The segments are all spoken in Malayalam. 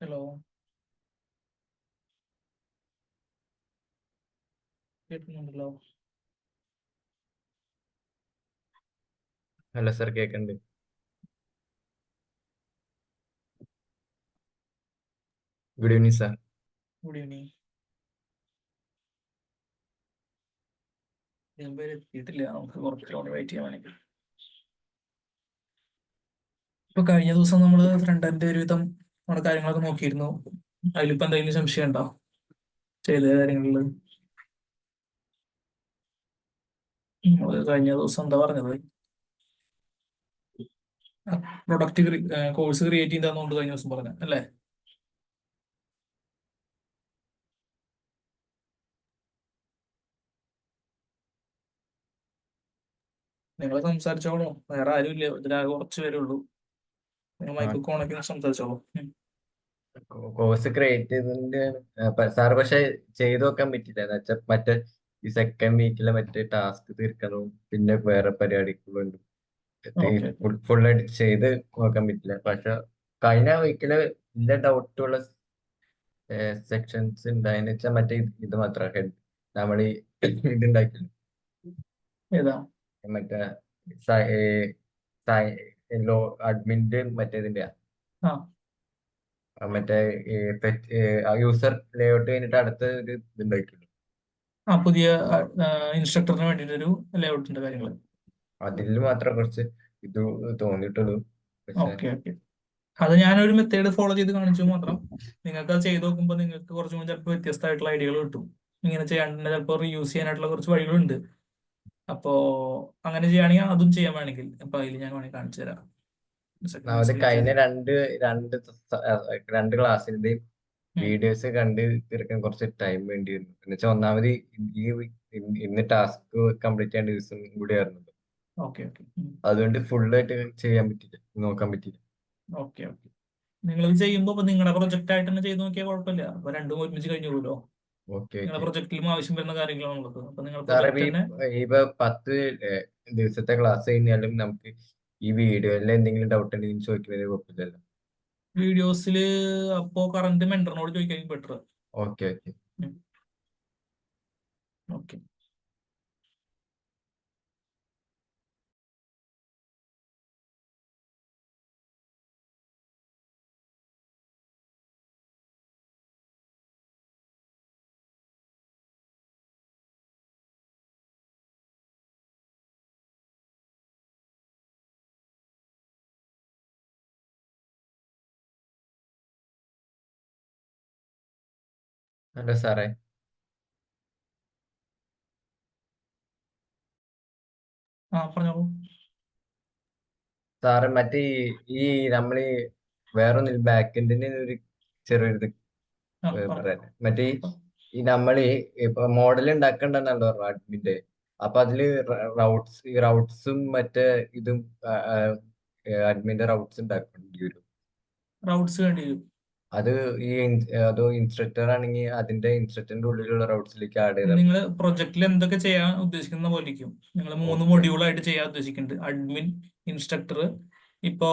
ഹലോ, കേൾക്കുന്നുണ്ടല്ലോ. ഹലോ സർ, കേൾക്കുന്നുണ്ട്. Good evening sir. Good evening. ഞാൻ പേര് എത്തിയിട്ടില്ല, നമുക്ക് കുറച്ച് ലോണി വെയിറ്റ് ചെയ്യാൻ വേണമെങ്കിൽ. ഇപ്പൊ കഴിഞ്ഞ ദിവസം നമ്മൾ ഫ്രണ്ട് എൻഡ് ഒരുവിധം നമ്മുടെ കാര്യങ്ങളൊക്കെ നോക്കിയിരുന്നു. അതിലിപ്പോ എന്തെങ്കിലും സംശയം ഉണ്ടോ ചെയ്ത കാര്യങ്ങളിൽ? നമ്മൾ കഴിഞ്ഞ ദിവസം എന്താ പറഞ്ഞത്, പ്രൊഡക്റ്റ് കോഴ്സ് ക്രിയേറ്റ് ചെയ്താന്നുകൊണ്ട് കഴിഞ്ഞ ദിവസം പറഞ്ഞ അല്ലേ? നിങ്ങൾ സംസാരിച്ചോളൂ, വേറെ ആരും ഇല്ല, ഇതിലാകെ കുറച്ച് പേരേ ഉള്ളൂ. നിങ്ങൾ മൈക്കൊക്കെ ഓണാക്കി സംസാരിച്ചോളൂ. കോഴ്സ് ക്രിയേറ്റ് ചെയ്തതിന്റെ സാർ പക്ഷെ ചെയ്തു നോക്കാൻ പറ്റില്ല. എന്ന് വെച്ചാൽ മറ്റേ ഈ സെക്കൻഡ് വീക്കിലെ മറ്റേ ടാസ്ക് തീർക്കണം, പിന്നെ വേറെ പരിപാടികളുണ്ട്. ഓക്കെ. ഫുള്ളായിട്ട് ചെയ്ത് നോക്കാൻ പറ്റില്ല. പക്ഷെ കഴിഞ്ഞ വീക്കില് ഇല്ല ഡൗട്ടുള്ള സെക്ഷൻസ് ഉണ്ടായെന്ന് വെച്ചാൽ മറ്റേ ഇത് മാത്രം ഹെഡ് നമ്മൾ ഈ ഇതുണ്ടാക്കില്ല, ഏതാ? മറ്റേ ലോ അഡ്മിന്റെ മറ്റേതിന്റെ ആ മറ്റേ യൂസർ ലേഔട്ട് കഴിഞ്ഞിട്ട് അടുത്ത ഒരു ഇതുണ്ടായിട്ടുണ്ട്. ആ പുതിയ ഇൻസ്ട്രക്ടറിന് വേണ്ടിയിട്ടൊരു ലേഔട്ടിന്റെ കാര്യങ്ങൾ. അതിൽ മാത്രം കുറച്ച് ഇത് തോന്നിയിട്ടുള്ളൂ. പക്ഷെ ഓക്കെ ഓക്കെ. അത് ഞാനൊരു മെത്തേഡ് ഫോളോ ചെയ്ത് കാണിച്ചു മാത്രം. നിങ്ങൾക്ക് അത് ചെയ്ത് നോക്കുമ്പോൾ നിങ്ങൾക്ക് കുറച്ചും കൂടി ചിലപ്പോൾ വ്യത്യസ്തമായിട്ടുള്ള ഐഡിയകൾ കിട്ടും. ഇങ്ങനെ ചെയ്യാണ്ട് ചിലപ്പോൾ റീയൂസ് ചെയ്യാനായിട്ടുള്ള കുറച്ച് വഴികളുണ്ട്. അപ്പോ അങ്ങനെ ചെയ്യുകയാണെങ്കിൽ അതും ചെയ്യാൻ വേണമെങ്കിൽ അപ്പൊ അതിൽ ഞാൻ വേണമെങ്കിൽ കാണിച്ചു തരാം. സെക്കൻഡ് അത് സ്ക്രീൻ കഴിഞ്ഞ ഷെയർ. രണ്ട് ക്ലാസ്സിന്റെയും വീഡിയോസ് കണ്ട് തീർക്കാൻ കുറച്ച് ടൈം വേണ്ടി വന്നു. എന്ന് വെച്ചാൽ ഒന്നാമത് ഈ ഇന്ന് ടാസ്ക് കംപ്ലീറ്റ് ചെയ്യേണ്ട ദിവസം കൂടി ആയിരുന്നു. Okay okay. അതുകൊണ്ട് ഫുള്ളായിട്ട് ചെയ്യാൻ പറ്റില്ല, നോക്കാൻ പറ്റില്ല. Okay okay. നിങ്ങളിത് ചെയ്യുമ്പോൾ ഇപ്പൊ നിങ്ങളുടെ പ്രൊജക്റ്റ് ആയിട്ട് തന്നെ ചെയ്ത് നോക്കിയാൽ കുഴപ്പമില്ല. അപ്പൊ രണ്ടും ഒരുമിച്ച് കഴിഞ്ഞോളൂല്ലോ. ഓക്കെ നിങ്ങളുടെ ഓക്കെ. പ്രൊജക്റ്റിലും ആവശ്യം വരുന്ന കാര്യങ്ങളാണുള്ളത്. അപ്പൊ നിങ്ങൾ സാറേ പ്രൊജക്റ്റ് തന്നെ ഇപ്പൊ 10 ദിവസത്തെ ക്ലാസ് കഴിഞ്ഞാലും നമുക്ക് ഈ വീഡിയോയിൽ എന്തെങ്കിലും ഡൗട്ട് ഉണ്ടെങ്കിൽ ചോദിക്കുന്നതിന് കുഴപ്പമില്ലല്ലോ? വീഡിയോസിൽ അപ്പോ കറന്റ് മെന്ററിനോട് ചോദിക്കാൻ better. Okay okay. Okay. Hello സാറേ. ആ പറഞ്ഞോളൂ. സാറ് മറ്റേ ഈ നമ്മൾ ഈ വേറൊന്നില്ല, ബാക്കെൻഡിന് ഒരു ചെറിയൊരു ആ പറഞ്ഞു. പറയാൻ മറ്റേ ഈ നമ്മൾ ഇപ്പൊ മോഡൽ ഉണ്ടാക്കണ്ടെന്നല്ലോ പറഞ്ഞു അഡ്മിന്റെ. അപ്പൊ അതില് റൗട്ട്സും മറ്റേ ഇതും അഡ്മിന്റെ റൗട്ട്സ് ഉണ്ടാക്കേണ്ടി വരും. റൗട്ട്സ് വേണ്ടി വരും. അത് ഈ അതോ ഇൻസ്ട്രക്ടർ ആണെങ്കിൽ അതിന്റെ ഇൻസ്ട്രക്ടറിന്റെ ഉള്ളിലുള്ള റൗട്ട്സിലേക്ക് ആഡ് ചെയ്താൽ നിങ്ങൾ മതി? പ്രൊജക്റ്റിൽ എന്തൊക്കെ ചെയ്യാൻ ഉദ്ദേശിക്കുന്ന പോലെ ഇരിക്കും. നിങ്ങൾ 3 ഓക്കെ മൊഡ്യൂളായിട്ട് ചെയ്യാൻ ഉദ്ദേശിക്കുന്നുണ്ട്: അഡ്മിൻ, ഇൻസ്ട്രക്ടർ, ഇപ്പോ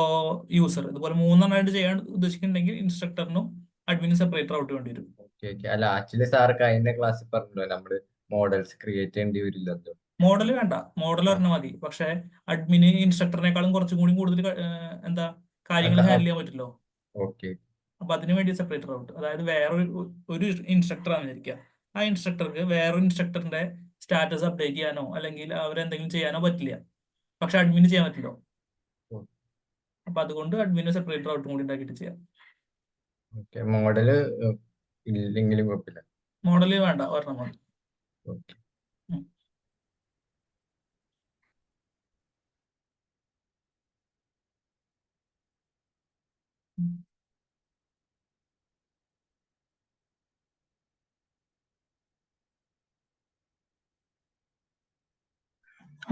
യൂസർ. ഇതുപോലെ 3 ചെയ്യാൻ ഉദ്ദേശിക്കുന്നുണ്ടെങ്കിൽ ഇൻസ്ട്രക്ടറിനും അഡ്മിനും സെപ്പറേറ്റ് റൗട്ട് വേണ്ടി വരും. Okay okay. അല്ല, ആക്ച്വലി സാറ് കഴിഞ്ഞ ക്ലാസ്സിൽ പറഞ്ഞല്ലോ നമ്മള് മോഡൽസ് ക്രിയേറ്റ് ചെയ്യേണ്ടി വരില്ലല്ലോ. മോഡൽ വേണ്ട, മോഡൽ ആ പറഞ്ഞാൽ മതി. പക്ഷെ അഡ്മിന് ഇൻസ്ട്രക്ടറിനേക്കാളും കുറച്ചും കൂടി കൂടുതൽ എന്താ കാര്യങ്ങൾ ഹാൻഡിൽ ചെയ്യാൻ പറ്റില്ലോ. ഓക്കെ അപ്പൊ അതിനു വേണ്ടി സെപ്പറേറ്റ് റൗട്ട്. അതായത് വേറൊരു ഒരു ഇൻസ്ട്രക്ടർ ആണെന്നിരിക്കുക. ആ ഇൻസ്ട്രക്ടർക്ക് വേറൊരു ഇൻസ്ട്രക്ടറിന്റെ സ്റ്റാറ്റസ് അപ്ഡേറ്റ് ചെയ്യാനോ അല്ലെങ്കിൽ അവരെന്തെങ്കിലും ചെയ്യാനോ പറ്റില്ല. പക്ഷെ അഡ്മിന് ചെയ്യാൻ പറ്റില്ലോ. അപ്പൊ അതുകൊണ്ട് അഡ്മിന് സെപ്പറേറ്റ് റൗട്ടും കൂടി ഉണ്ടാക്കിയിട്ട് ചെയ്യാം. ഓക്കെ. മോഡല് ഇല്ലെങ്കിലും കുഴപ്പമില്ല. മോഡല് വേണ്ട, ഒരെണ്ണം മതി. ഓക്കെ. ഉം. ഉം.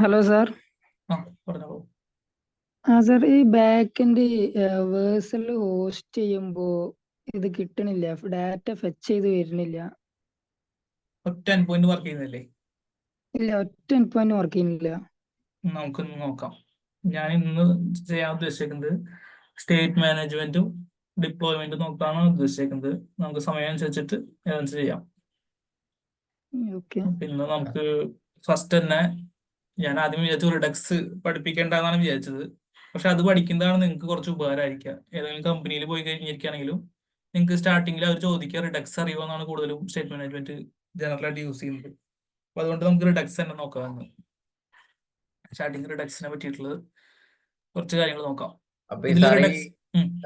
Hello sir. ആ പറഞ്ഞോളൂ. സാർ, ഈ ബാക്കിന്റെ വേഴ്സൽ ഹോസ്റ്റ് ചെയ്യുമ്പോ ഇത് കിട്ടണില്ല, ഡാറ്റ ഫെച്ച് ചെയ്ത് വരുന്നില്ല. ഒറ്റ എൻഡ് പോയിന്റ് വർക്ക് ചെയ്യുന്നില്ലേ? ഇല്ല, ഒറ്റ എൻഡ് പോയിന്റ് വർക്ക് ചെയ്യുന്നില്ല. നമുക്കൊന്ന് നോക്കാം. ഞാൻ ഇന്ന് ചെയ്യാൻ ഉദ്ദേശിക്കുന്നത് സ്റ്റേറ്റ് മാനേജ്മെന്റും ഡിപ്ലോയ്മെന്റ് നോക്കാനാണ് ഉദ്ദേശിക്കുന്നത്. നമുക്ക് സമയം അനുസരിച്ചിട്ട് ഏതാണെന്ന് ചെയ്യാം. ഓക്കെ. പിന്നെ നമുക്ക് ഫസ്റ്റ് തന്നെ ഞാൻ ആദ്യം വിചാരിച്ചു റിഡക്സ് പഠിപ്പിക്കേണ്ടതാണ് വിചാരിച്ചത്. പക്ഷെ അത് പഠിക്കുന്നതാണ് നിങ്ങൾക്ക് കുറച്ച് ഉപകാരമായിരിക്കുക. ഏതെങ്കിലും കമ്പനിയിൽ പോയി കഴിഞ്ഞിരിക്കുകയാണെങ്കിലും നിങ്ങൾക്ക് സ്റ്റാർട്ടിങ്ങിൽ അവർ ചോദിക്കുക റിഡക്സ് അറിയുമോ എന്നാണ് കൂടുതലും സ്റ്റേറ്റ് മാനേജ്മെന്റ് ജനറലായിട്ട് യൂസ് ചെയ്യുന്നത്. അപ്പൊ അതുകൊണ്ട് നമുക്ക് റിഡക്സ് തന്നെ നോക്കാമെന്ന്. സ്റ്റാർട്ടിങ് റിഡക്സിനെ പറ്റിയിട്ടുള്ളത് കുറച്ച് കാര്യങ്ങൾ നോക്കാം. അപ്പൊ ഈ ഇതിൽ സാറേ റിഡക്സ്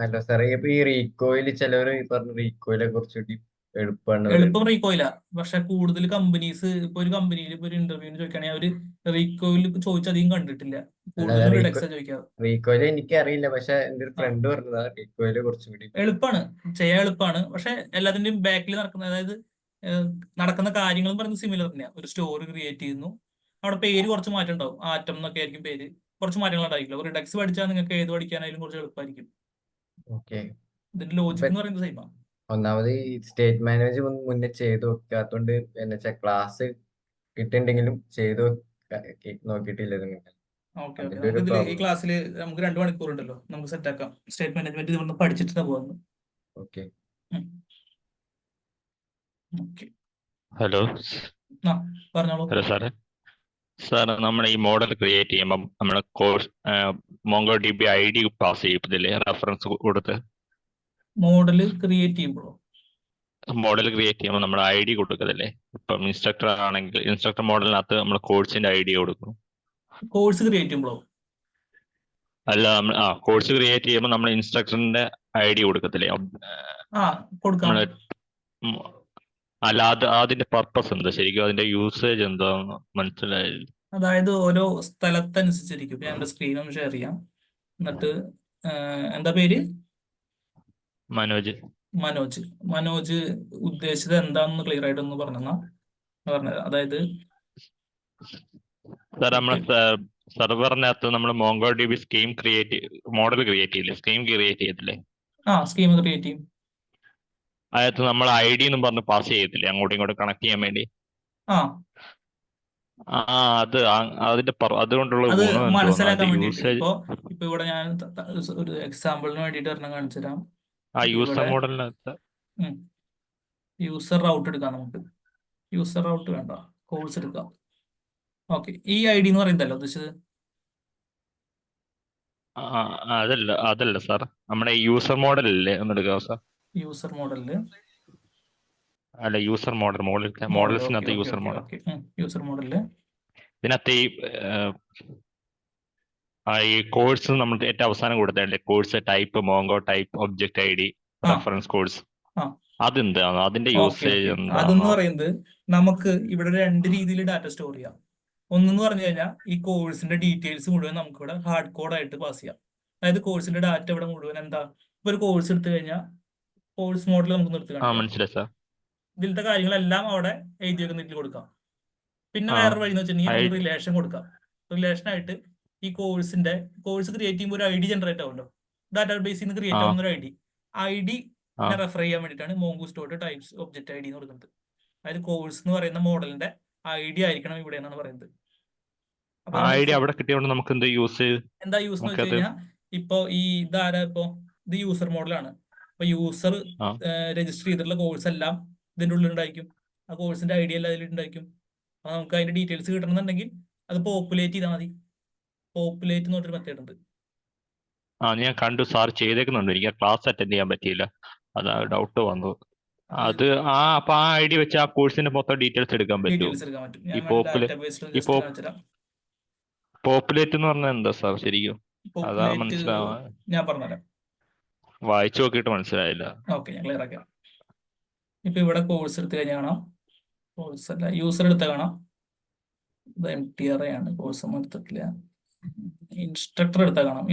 അല്ല സാറേ ഇപ്പൊ ഈ റീകോയിൽ ചിലവര് ഈ പറഞ്ഞ റീകോയിലെ കുറച്ചുകൂടി എളുപ്പമാണ് എളുപ്പം റീകോയില. പക്ഷെ കൂടുതൽ കമ്പനീസ് ഇപ്പൊ ഒരു കമ്പനിയിൽ ഇപ്പൊ ഒരു ഇന്റർവ്യൂവിന് ചോദിക്കുകയാണെങ്കിൽ അവര് റീകോയിൽ ചോദിച്ചധികം കണ്ടിട്ടില്ല. കൂടുതലും റിഡക്സാ ചോദിക്കാറ്. റീകോയില് എനിക്ക് അറിയില്ല, പക്ഷെ എന്റെ ഒരു ഫ്രണ്ട് പറഞ്ഞതാ റീകോയില് കുറച്ചുകൂടി എളുപ്പമാണ്, ചെയ്യാൻ എളുപ്പമാണ്. പക്ഷെ എല്ലാത്തിന്റെയും ബാക്കിൽ നടക്കുന്ന, അതായത് നടക്കുന്ന കാര്യങ്ങളും പറയുന്നത് സിമിലർ തന്നെയാണ്. ഒരു സ്റ്റോറി ക്രിയേറ്റ് ചെയ്യുന്നു, അവിടെ പേര് കുറച്ച് മാറ്റം ഉണ്ടാവും. ആറ്റം എന്നൊക്കെ ആയിരിക്കും പേര്, കുറച്ച് മാറ്റങ്ങൾ ഉണ്ടായിരിക്കില്ല. റിഡക്സ് പഠിച്ചാൽ നിങ്ങൾക്ക് ഏത് പഠിക്കാനായാലും കുറച്ച് എളുപ്പമായിരിക്കും. ഓക്കെ. ഇതിന്റെ ലോജിക് എന്ന് പറയുന്നത് സെയിമാണ്. ഒന്നാമത് ഈ സ്റ്റേറ്റ് മാനേജ്മെന്റ് മുന്നേ ചെയ്ത് വെക്കാത്തോണ്ട് എന്ന് വെച്ചാൽ ക്ലാസ് കിട്ടുന്നുണ്ടെങ്കിലും ചെയ്ത് നോക്കിയിട്ടില്ല നിങ്ങൾക്ക്. ഓക്കെ. അതിന്റെ നമുക്ക് ഒരു ഇതിൽ ഈ പ്രോബ്ലം. ക്ലാസ്സിൽ നമുക്ക് 2 മണിക്കൂർ ഉണ്ടല്ലോ, നമുക്ക് സെറ്റ് ആക്കാം. സ്റ്റേറ്റ് മാനേജ്മെന്റ് ഇതൊന്ന് പഠിച്ചിട്ട് പോകുന്നു. ഓക്കെ. ഓക്കെ, ഹലോ പറഞ്ഞോളൂ. ഹലോ സാറേ. സാർ നമ്മൾ ഈ മോഡൽ ക്രിയേറ്റ് ചെയ്യുമ്പം നമ്മുടെ കോഴ്സ് MongoDB ID പാസ് ചെയ്യത്തില്ലേ, റെഫറൻസ് കൊടുത്ത്? മോഡല് ക്രിയേറ്റ് ചെയ്യുമ്പോഴോ? മോഡൽ ക്രിയേറ്റ് ചെയ്യുമ്പോൾ നമ്മൾ ID കൊടുക്കത്തില്ലേ? ഇപ്പം ഇൻസ്ട്രക്ടർ ആണെങ്കിൽ ഇൻസ്ട്രക്ടർ മോഡലിനകത്ത് നമ്മൾ കോഴ്സിന്റെ ID കൊടുക്കും. കോഴ്സ് ക്രിയേറ്റ് ചെയ്യുമ്പോഴോ? അല്ല, കോഴ്സ് ക്രിയേറ്റ് ചെയ്യുമ്പോൾ നമ്മൾ ഇൻസ്ട്രക്ടറിന്റെ ID കൊടുക്കത്തില്ലേ? കൊടുക്കാം. അല്ല, അതിന്റെ പർപ്പസ് എന്താ ശരിക്കും? അതിന്റെ യൂസേജ് എന്താന്ന് മനസ്സിലായില്ല. അതായത് ഓരോ സ്ഥലത്തനുസരിച്ചിരിക്കും. ഞാൻ എന്റെ സ്ക്രീൻ ഒന്ന് ഷെയർ ചെയ്യാം. എന്നിട്ട് എന്താ പേര്? മനോജ്. മനോജ് ഉദ്ദേശിച്ചത് എന്താണെന്ന് ക്ലിയർ ആയിട്ടൊന്ന് പറഞ്ഞത്. അതായത് സാർ, നമ്മളെ സെർവറിനകത്ത് നമ്മൾ MongoDB സ്കീം മോഡൽ ക്രിയേറ്റ് ചെയ്യില്ലേ, സ്കീം ക്രിയേറ്റ് ചെയ്യത്തില്ലേ? സ്കീം ക്രിയേറ്റ് ചെയ്യും. അതിനകത്ത് നമ്മൾ ID എന്നും പറഞ്ഞ് പാസ് ചെയ്യത്തില്ലേ അങ്ങോട്ടും ഇങ്ങോട്ടും കണക്ട് ചെയ്യാൻ വേണ്ടി? അതിന്റെ അതുകൊണ്ടുള്ള അത് ഗുണം മനസ്സിലാക്കാൻ എന്തുവാണ്? വേണ്ടിയിട്ട് യൂസേജ് ഇപ്പൊ ഇവിടെ ഞാൻ ഒരു എക്സാമ്പിളിന് വേണ്ടിയിട്ട് ഒരെണ്ണം കാണിച്ചു തരാം. യൂസർ മോഡലിനകത്ത് യൂസർ റൗട്ട് എടുക്കാം. നമുക്ക് യൂസർ റൗട്ട് വേണ്ട, കോഴ്സ് എടുക്കാം. ഓക്കെ, ഈ ID എന്ന് പറയുന്നതല്ലോ ഉദ്ദേശിച്ചത്? അതല്ല സാർ, നമ്മുടെ യൂസർ മോഡൽ അല്ലേ എന്നെടുക്കാം സാർ? യൂസർ മോഡലില് അല്ല, യൂസർ മോഡൽ മോഡൽസിനകത്ത് യൂസർ മോഡൽ. യൂസർ മോഡലില് ഇതിനകത്ത് ഈ കോഴ്സ് നമ്മൾ ഏറ്റവും അവസാനം കൊടുത്തല്ലേ, course type mongo type object ID reference course. അതെന്താണ് അതിന്റെ യൂസേജ്? അതെന്ന് പറയുന്നത് നമുക്ക് ഇവിടെ 2 രീതിയിൽ ഡാറ്റ സ്റ്റോർ ചെയ്യാം. ഒന്നെന്ന് പറഞ്ഞു കഴിഞ്ഞാൽ ഈ കോഴ്സിന്റെ ഡീറ്റെയിൽസ് മുഴുവൻ നമുക്ക് ഇവിടെ ഹാർഡ് കോഡായിട്ട് പാസ് ചെയ്യാം. അതായത് കോഴ്സിന്റെ ഡാറ്റ ഇവിടെ മുഴുവൻ എന്താ, ഇപ്പൊ ഒരു കോഴ്സ് എടുത്തു കഴിഞ്ഞാൽ കോഴ്സ് മോഡൽ നമുക്ക് നിർത്തി മനസ്സിലായി സാർ. ഇതിലത്തെ കാര്യങ്ങളെല്ലാം അവിടെ എഴുതി വെക്കുന്നതിൽ കൊടുക്കാം. പിന്നെ വേറൊരു വഴി എന്ന് വെച്ചിട്ടുണ്ടെങ്കിൽ റിലേഷൻ കൊടുക്കാം. റിലേഷൻ ആയിട്ട് ഈ കോഴ്സ് ക്രിയേറ്റ് ചെയ്യുമ്പോൾ ഒരു ID ജനറേറ്റ് ആവുമല്ലോ, ഡാറ്റാ ബേസിൽ നിന്ന് ക്രിയേറ്റ് ആവുന്ന ഒരു ID റെഫർ ചെയ്യാൻ വേണ്ടിയിട്ടാണ് മോംഗൂസ് ടൈപ്സ് ഒബ്ജക്റ്റ് ID എന്ന് കൊടുക്കുന്നത്. അതായത് കോഴ്സ് എന്ന് പറയുന്ന മോഡലിന്റെ ID ആയിരിക്കണം ഇവിടെ എന്നാണ് പറയുന്നത്. അവിടെ കിട്ടിയോണ്ട് നമുക്ക് എന്താ യൂസ് എന്ന് വെച്ച് കഴിഞ്ഞാൽ ഇപ്പൊ ഇത് യൂസർ മോഡലാണ്. അപ്പൊ യൂസർ രജിസ്റ്റർ ചെയ്തിട്ടുള്ള കോഴ്സ് എല്ലാം ഇതിന്റെ ഉള്ളിൽ ഉണ്ടായിരിക്കും. ആ കോഴ്സിന്റെ ID എല്ലാം അതിലുണ്ടായിരിക്കും. അപ്പൊ നമുക്ക് അതിന്റെ ഡീറ്റെയിൽസ് കിട്ടണമെന്നുണ്ടെങ്കിൽ അത് പോപ്പുലേറ്റ് ചെയ്താൽ മതി. പോപ്പുലേറ്റ് എന്ന് പറഞ്ഞൊരു മെത്തേഡ് ഉണ്ട്. ഞാൻ കണ്ടു സാർ ചെയ്തേക്കുന്നുണ്ട്. എനിക്ക് ക്ലാസ് അറ്റൻഡ് ചെയ്യാൻ പറ്റിയില്ല, അതാ ഡൗട്ട് വന്നു. അപ്പൊ ആ ID വെച്ച് ആ കോഴ്സിന്റെ മൊത്തം ഡീറ്റെയിൽസ് എടുക്കാൻ പറ്റും. ഈ പോപ്പുലേറ്റ് എന്ന് പറഞ്ഞാൽ എന്താ സാർ ശരിക്കും? അതാ മനസ്സിലാവാ, ഞാൻ പറഞ്ഞുതരാം. വായിച്ചു നോക്കിയിട്ട് മനസ്സിലായില്ല. ഓക്കെ, ഞാൻ ക്ലിയർ ആക്കാം. ഇപ്പൊ ഇവിടെ കോഴ്സ് എടുത്തു കഴിഞ്ഞാൽ കാണാം, കോഴ്സ് അല്ല യൂസർ എടുത്ത കാണാം, ഇത് MTR ആണ്, കോഴ്സ് ഒന്നും എടുത്തിട്ടില്ല. ഇൻസ്ട്രക്ടർ എടുത്താൽ കാണാം.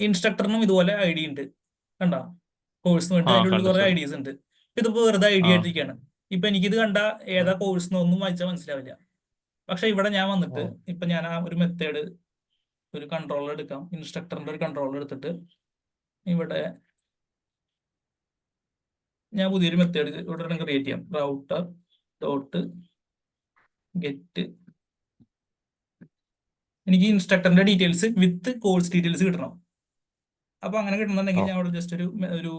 ഇൻസ്ട്രക്ടറിനും ഇതുപോലെ ID ഉണ്ട്, കണ്ട? കോഴ്സിന് വേണ്ടി അതിൻ്റെ ഉള്ളിൽ കുറെ IDs ഉണ്ട്. ഇതിപ്പോ വെറുതെ ID ആയിട്ടിരിക്കുകയാണ്. ഇപ്പൊ എനിക്കിത് കണ്ട ഏതാ കോഴ്സ് ഒന്നും വായിച്ചാൽ മനസ്സിലാവില്ല. പക്ഷെ ഇവിടെ ഞാൻ വന്നിട്ട് ഇപ്പൊ ഞാൻ ഒരു മെത്തേഡ്, ഒരു കൺട്രോളർ എടുക്കാം. ഇൻസ്ട്രക്ടറിന്റെ ഒരു കൺട്രോളർ എടുത്തിട്ട് ഇവിടെ ഞാൻ പുതിയൊരു മെത്തേഡ് ഇവിടെ ക്രിയേറ്റ് ചെയ്യാം. Router dot get. എനിക്ക് ഇൻസ്ട്രക്ടറിന്റെ ഡീറ്റെയിൽസ് വിത്ത് കോഴ്സ് ഡീറ്റെയിൽസ് കിട്ടണം. അപ്പൊ അങ്ങനെ കിട്ടുന്നുണ്ടെങ്കിൽ ഞാൻ അവിടെ ജസ്റ്റ് ഒരു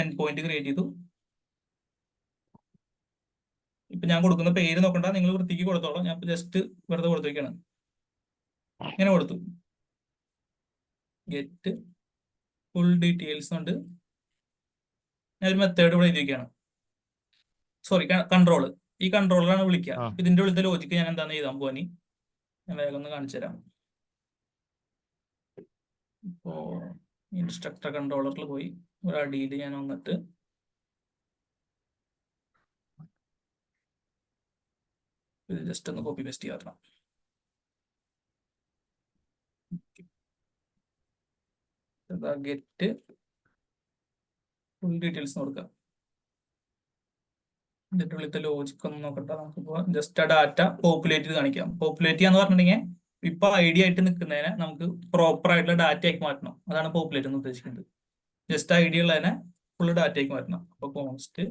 എൻഡ് പോയിന്റ് ക്രിയേറ്റ് ചെയ്തു. ഇപ്പൊ ഞാൻ കൊടുക്കുന്ന പേര് നോക്കണ്ട, നിങ്ങൾ വൃത്തിക്ക് കൊടുത്തോളാം. ഞാൻ ജസ്റ്റ് വെറുതെ കൊടുത്തേക്കാണ്. ഇങ്ങനെ കൊടുത്തു. ഗെറ്റ് ഫുൾ ഡീറ്റെയിൽസ് കൊണ്ട് ഞാൻ ഒരു മെത്തേഡ് ഇവിടെ എഴുതിയിരിക്കുകയാണ്. Sorry, control. ഈ കൺട്രോളറാണ് വിളിക്കുക. ഇതിന്റെ ഉള്ളിലത്തെ ലോജിക്ക് ഞാൻ എന്താണെന്ന് എഴുതാൻ പോവാനി. ഞാൻ വേഗം ഒന്ന് കാണിച്ചു തരാം. ഇപ്പോ ഇൻസ്ട്രക്ടർ കൺട്രോളറിൽ പോയി ഒരു അടിയിൽ ഞാൻ വന്നിട്ട് ഇത് ജസ്റ്റ് ഒന്ന് കോപ്പി പേസ്റ്റ് ചെയ്യാം. ഗെറ്റ് ഫുൾ ഡീറ്റെയിൽസ് കൊടുക്കുക. ഇതിന്റെ ഉള്ളിലത്തെ ലോജിക്ക് ഒന്നും നോക്കട്ടെ. നമുക്കിപ്പോ ജസ്റ്റ് ആ ഡാറ്റ പോപ്പുലേറ്റ് ചെയ്ത് കാണിക്കാം. പോപ്പുലേറ്റ് ചെയ്യാന്ന് പറഞ്ഞിട്ടുണ്ടെങ്കിൽ ഇപ്പൊ ഐഡിയ ആയിട്ട് നിൽക്കുന്നതിനെ നമുക്ക് പ്രോപ്പർ ആയിട്ടുള്ള ഡാറ്റ ആക്കി മാറ്റണം. അതാണ് പോപ്പുലേറ്റ് എന്ന് ഉദ്ദേശിക്കുന്നത്. ജസ്റ്റ് ഐഡിയ ഉള്ളതിനെ ഫുൾ ഡാറ്റ ആക്കി മാറ്റണം. അപ്പൊ const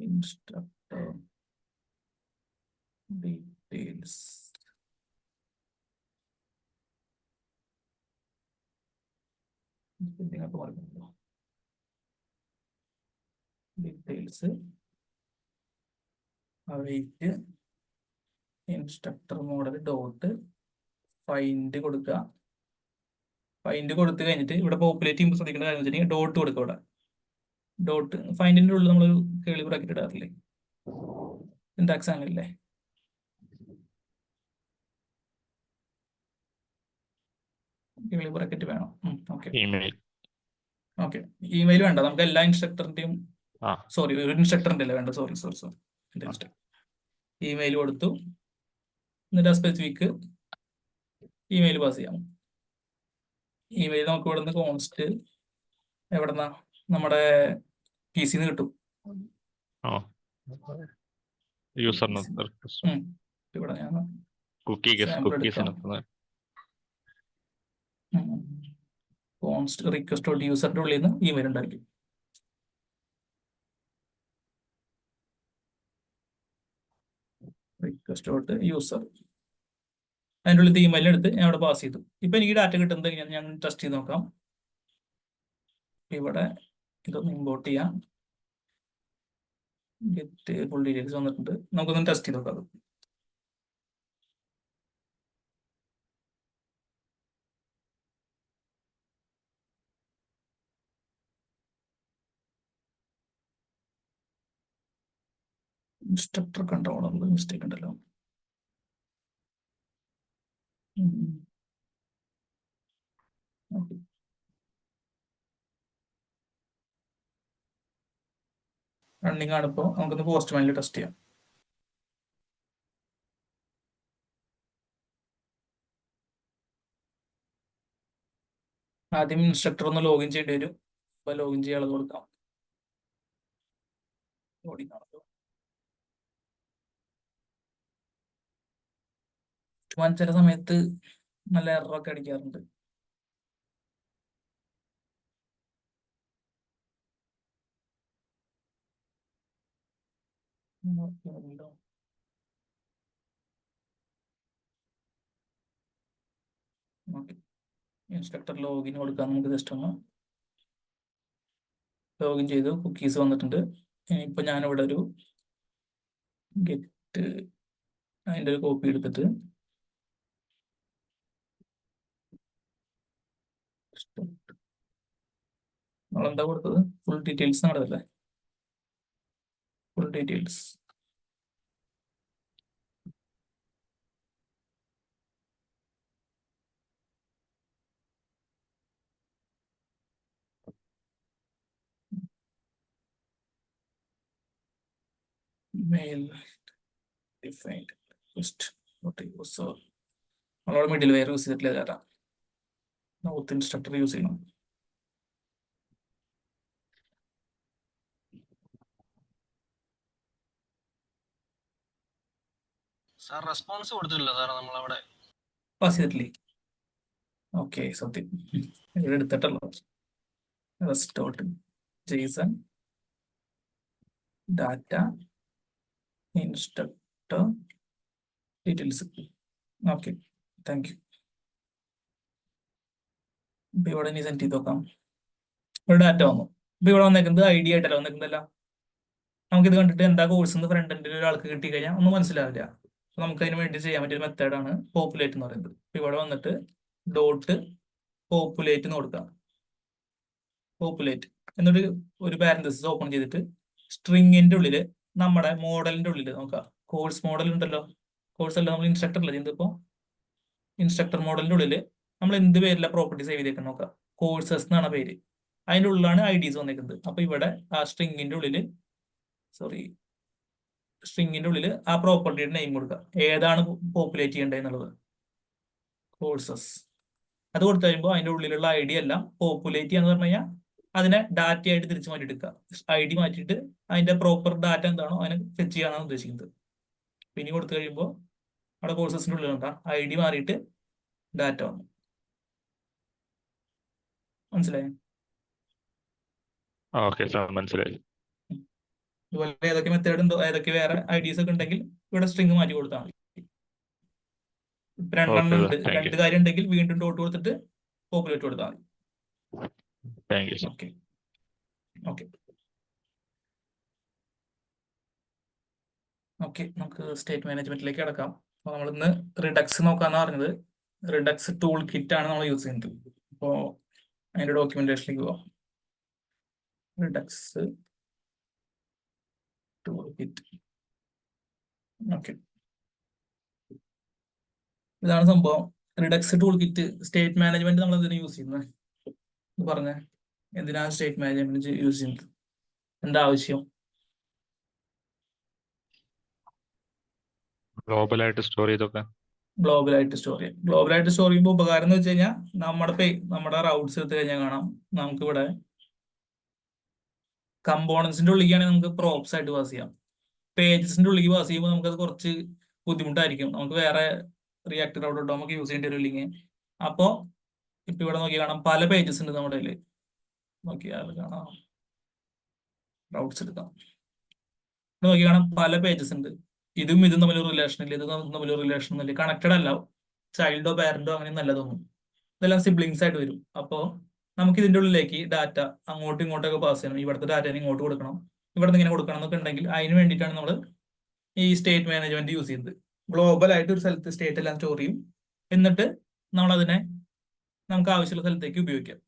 instructor details details await instructor model dot find കൊടുക്കുക. ഫൈൻഡ് കൊടുത്തു കഴിഞ്ഞിട്ട് ഇവിടെ പോപ്പുലേറ്റ് ചെയ്യുമ്പോൾ ശ്രദ്ധിക്കേണ്ട കാര്യം വെച്ചിട്ടുണ്ടെങ്കിൽ ഡോട്ട് കൊടുക്കുക. ഇവിടെ ഡോട്ട് ഫൈൻഡിന്റെ ഉള്ളിൽ നമ്മളൊരു കേളി ബ്രാക്കറ്റ് ഇടാറില്ലേ? സിന്റാക്സ് അങ്ങനല്ലേ? കേളി ബ്രാക്കറ്റ് വേണം. Okay okay. ഇമെയിൽ വേണ്ട, നമുക്ക് എല്ലാ ഇൻസ്ട്രക്ടറിന്റെയും സോറി ഒരു ഇൻസ്ട്രക്ടറിന്റെ അല്ലേ വേണ്ട. സോറി ഇമെയിൽ കൊടുത്തു. എന്നിട്ട് ആ സ്പെസിഫിക് ഇമെയിൽ പാസ് ചെയ്യാം. ഇമെയിൽ നമുക്ക് ഇവിടെ നിന്ന് കോൺസ്റ്റ് എവിടെന്നാ നമ്മുടെ PC കിട്ടും. ഇവിടെ ഞാൻ കോൺസ്റ്റ് റിക്വസ്റ്റ് ഡോട്ട് യൂസറിന്റെ ഉള്ളിൽ നിന്ന് ഇമെയിൽ ഉണ്ടായിരിക്കും. റിക്വസ്റ്റ് ഡോട്ട് യൂസർ അതിൻ്റെ ഉള്ളിൽ ഇമെയിൽ എടുത്ത് ഞാൻ ഇവിടെ പാസ് ചെയ്തു. ഇപ്പൊ എനിക്ക് ഡാറ്റ കിട്ടുന്നത് ഞാൻ ടെസ്റ്റ് ചെയ്ത് നോക്കാം. ഇവിടെ ഇതൊന്ന് ഇമ്പോർട്ട് ചെയ്യാം. ഗെറ്റ് ഫുൾ ഡീറ്റെയിൽസ് വന്നിട്ടുണ്ട്. നമുക്കൊന്ന് ടെസ്റ്റ് ചെയ്ത് നോക്കാം. ഇൻസ്ട്രക്ടർ കൺട്രോളർ മിസ്റ്റേക്ക് ഉണ്ടല്ലോ. റണ്ണിങ് ആണ്. ഇപ്പോൾ നമുക്കൊന്ന് പോസ്റ്റ്മാനിൽ ടെസ്റ്റ് ചെയ്യാം. ആദ്യം ഇൻസ്ട്രക്ടർ ഒന്ന് ലോഗിൻ ചെയ്യേണ്ടി വരും. അപ്പൊ ലോഗിൻ ചെയ്യാനുള്ളത് കൊടുക്കാം. ചില സമയത്ത് നല്ല എററൊക്കെ അടിക്കാറുണ്ട്. ഇൻസ്ട്രക്ടർ ലോഗിൻ കൊടുക്കാം. നമുക്ക് ജസ്റ്റ് ഒന്ന് ലോഗിൻ ചെയ്തു. കുക്കീസ് വന്നിട്ടുണ്ട്. ഇനിയിപ്പോൾ ഞാനിവിടെ ഒരു ഗെറ്റ് അതിൻ്റെ ഒരു കോപ്പി എടുത്തിട്ട് നമ്മളെന്താ കൊടുത്തത്? ഫുൾ ഡീറ്റെയിൽസ് നടത്തല്ലേ? Full details mail defined request dot user. നമ്മളവിടെ മിഡിൽ വെയർ യൂസ് ചെയ്തിട്ടില്ല. തരാം. നോത്ത് ഇൻസ്ട്രക്ടർ യൂസ് ചെയ്യണം. സാർ റെസ്പോൺസ് കൊടുത്തിട്ടില്ല സാർ നമ്മളവിടെ പാസ് ചെയ്തിട്ടില്ലേ? ഓക്കെ, സത്യം ഇവിടെ എടുത്തിട്ടല്ലോ. Rest dot JSON data instructor details. Okay, thank you. ഇപ്പൊ ഇവിടെ ഇനി സെൻഡ് ചെയ്ത് നോക്കാം. ഒരു ഡാറ്റ വന്നു. ഇപ്പൊ ഇവിടെ വന്നേക്കുന്നത് ഐഡിയ ആയിട്ടല്ല വന്നേക്കുന്നതല്ല. നമുക്കിത് കണ്ടിട്ട് എന്താ കോഴ്സ് എന്ന് ഫ്രണ്ട് എൻഡിൽ ഒരാൾക്ക് കിട്ടിക്കഴിഞ്ഞാൽ ഒന്നും മനസ്സിലാവില്ല. നമുക്ക് അതിന് വേണ്ടി ചെയ്യാൻ പറ്റിയ മെത്തേഡാണ് പോപ്പുലേറ്റ് എന്ന് പറയുന്നത്. ഇവിടെ വന്നിട്ട് ഡോട്ട് പോപ്പുലേറ്റ് എന്ന് കൊടുക്കാം. പോപ്പുലേറ്റ് എന്നൊരു പാരന്തസിസ് ഓപ്പൺ ചെയ്തിട്ട് സ്ട്രിങ്ങിന്റെ ഉള്ളിൽ നമ്മുടെ മോഡലിന്റെ ഉള്ളിൽ നോക്കാം. കോഴ്സ് മോഡൽ ഉണ്ടല്ലോ, കോഴ്സ് അല്ല നമ്മൾ ഇൻസ്ട്രക്ടർ അല്ല ചെയ്യുന്നത്. ഇപ്പോൾ ഇൻസ്ട്രക്ടർ മോഡലിന്റെ ഉള്ളിൽ നമ്മൾ എന്ത് പേരില്ല പ്രോപ്പർട്ടി സേവ് ചെയ്തേക്കണം നോക്കാം. കോഴ്സസ് എന്നാണ് പേര്. അതിൻ്റെ ഉള്ളിലാണ് ഐഡീസ് വന്നേക്കുന്നത്. അപ്പൊ ഇവിടെ ആ സ്ട്രിങ്ങിന്റെ ഉള്ളിൽ ആ പ്രോപ്പർട്ടിയുടെ നെയിം കൊടുക്കുക. ഏതാണ് പോപ്പുലേറ്റ് ചെയ്യേണ്ടത് എന്നുള്ളത് കോഴ്സസ്. അത് കൊടുത്തു കഴിയുമ്പോൾ അതിന്റെ ഉള്ളിലുള്ള ഐ ഡി എല്ലാം പോപ്പുലേറ്റ് ചെയ്യാന്ന് പറഞ്ഞു കഴിഞ്ഞാൽ അതിനെ ഡാറ്റ ആയിട്ട് തിരിച്ചു മാറ്റി എടുക്കുക. ഐ ഡി മാറ്റിയിട്ട് അതിന്റെ പ്രോപ്പർ ഡാറ്റ എന്താണോ അതിനെ ഫെച്ച് ചെയ്യാനാണ് ഉദ്ദേശിക്കുന്നത്. പിന്നെ കൊടുത്തു കഴിയുമ്പോൾ അവിടെ കോഴ്സസിന്റെ ഉള്ളിൽ ഉണ്ടാ ഐ ഡി മാറിയിട്ട് ഡാറ്റ വന്നു. മനസ്സിലായോ? ഓക്കെ സാർ, മനസ്സിലായി. ഇതുപോലെ ഏതൊക്കെ മെത്തേഡ് ഉണ്ടോ, ഏതൊക്കെ വേറെ ഐഡീസ് ഒക്കെ ഉണ്ടെങ്കിൽ ഇവിടെ സ്ട്രിങ് മാറ്റി കൊടുത്താൽ മതി. ഇപ്പൊ രണ്ടെണ്ണം ഉണ്ട്, രണ്ട് കാര്യം ഉണ്ടെങ്കിൽ വീണ്ടും ഡോട്ട് കൊടുത്തിട്ട് പോപ്പുലേറ്റ് കൊടുത്താൽ മതി. Thank you sir. Okay okay okay നമുക്ക് സ്റ്റേറ്റ് മാനേജ്മെന്റിലേക്ക് കിടക്കാം. അപ്പോൾ നമ്മൾ ഇന്ന് റിഡക്സ് നോക്കാന്ന് പറഞ്ഞത്. റിഡക്സ് ടൂൾ കിറ്റ് ആണ് നമ്മൾ യൂസ് ചെയ്യുന്നത്. അപ്പോൾ അതിന്റെ ഡോക്യുമെന്റേഷനിലേക്ക് പോവാം. Redux tool kit. ഓക്കെ, ഇതാണ് സംഭവം. Redux tool kit state management നമ്മൾ എന്തിനാണ് യൂസ് ചെയ്യുന്നത് പറഞ്ഞ? എന്തിനാണ് സ്റ്റേറ്റ് മാനേജ്മെന്റ് യൂസ് ചെയ്യുന്നത്? എന്താ ആവശ്യം? ഗ്ലോബലായിട്ട് സ്റ്റോർ ചെയ്തൊക്കെ. ഗ്ലോബലായിട്ട് സ്റ്റോർ ചെയ്യാം. ഗ്ലോബലായിട്ട് സ്റ്റോർ ചെയ്യുമ്പോൾ ഉപകാരം എന്ന് വെച്ച് കഴിഞ്ഞാൽ നമ്മുടെ റൗട്ട്സ് എടുത്തു കഴിഞ്ഞാൽ കാണാം നമുക്കിവിടെ കമ്പോണൻസിന്റെ ഉള്ളിലേക്കാണെങ്കിൽ നമുക്ക് പ്രോപ്സ് ആയിട്ട് പാസ് ചെയ്യാം. പേജസിന്റെ ഉള്ളിലേക്ക് പാസ് ചെയ്യുമ്പോൾ നമുക്കത് കുറച്ച് ബുദ്ധിമുട്ടായിരിക്കും. നമുക്ക് വേറെ റിയാക്ട് റൗട്ട് നമുക്ക് യൂസ് ചെയ്യേണ്ടി വരും ഇല്ലെങ്കിൽ. അപ്പോൾ ഇപ്പൊ ഇവിടെ നോക്കി കാണാം പല പേജസ് ഉണ്ട് നമ്മുടെ കയ്യിൽ. നോക്കിയാൽ കാണാം, റൗട്ട്സ് എടുക്കാം. നോക്കി കാണാം പല പേജസ് ഉണ്ട്. ഇതും തമ്മിൽ റിലേഷൻ ഇല്ല, ഇതും തമ്മിൽ റിലേഷൻ ഒന്നുമില്ല, കണക്റ്റഡ് അല്ല. ചൈൽഡോ പാരന്റോ അങ്ങനെ നല്ലതൊന്നും. ഇതെല്ലാം സിബ്ലിങ്സ് ആയിട്ട് വരും. അപ്പോൾ നമുക്ക് ഇതിന്റെ ഉള്ളിലേക്ക് ഡാറ്റ അങ്ങോട്ടും ഇങ്ങോട്ടൊക്കെ പാസ് ചെയ്യണം. ഇവിടുത്തെ ഡാറ്റ ഇങ്ങോട്ട് കൊടുക്കണം, ഇവിടെ ഇങ്ങനെ കൊടുക്കണം എന്നൊക്കെ ഉണ്ടെങ്കിൽ അതിന് വേണ്ടിയിട്ടാണ് നമ്മൾ ഈ സ്റ്റേറ്റ് മാനേജ്മെന്റ് യൂസ് ചെയ്യുന്നത്. ഗ്ലോബൽ ആയിട്ട് ഒരു സ്ഥലത്ത് സ്റ്റേറ്റ് എല്ലാം സ്റ്റോർ ചെയ്യും. എന്നിട്ട് നമ്മളതിനെ നമുക്ക് ആവശ്യമുള്ള സ്ഥലത്തേക്ക് ഉപയോഗിക്കാം.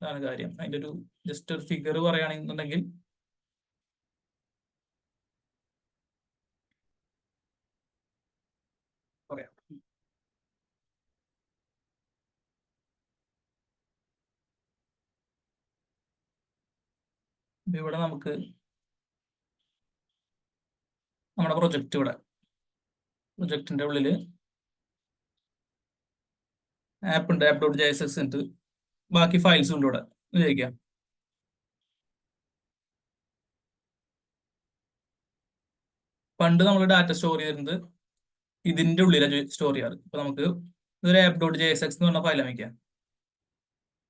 അതാണ് കാര്യം. അതിന്റെ ഒരു ജസ്റ്റ് ഒരു ഫിഗർ പറയുകയാണെന്നുണ്ടെങ്കിൽ പറയാം. ഇവിടെ നമുക്ക് നമ്മുടെ പ്രൊജക്ടിന്റെ ഉള്ളിൽ ആപ്പ് ഉണ്ട്, app.jsx ഉണ്ട്, ബാക്കി ഫയൽസും ഉണ്ട്. ഇവിടെ ഉപയോഗിക്കാം. പണ്ട് നമ്മൾ ഡാറ്റ സ്റ്റോർ ചെയ്തിരുന്നത് ഇതിന്റെ ഉള്ളിലാണ് സ്റ്റോർ ചെയ്യാറ്. ഇപ്പൊ നമുക്ക് ഇതൊരു app.jsx എന്ന് പറഞ്ഞ ഫയൽ വയ്ക്കാം.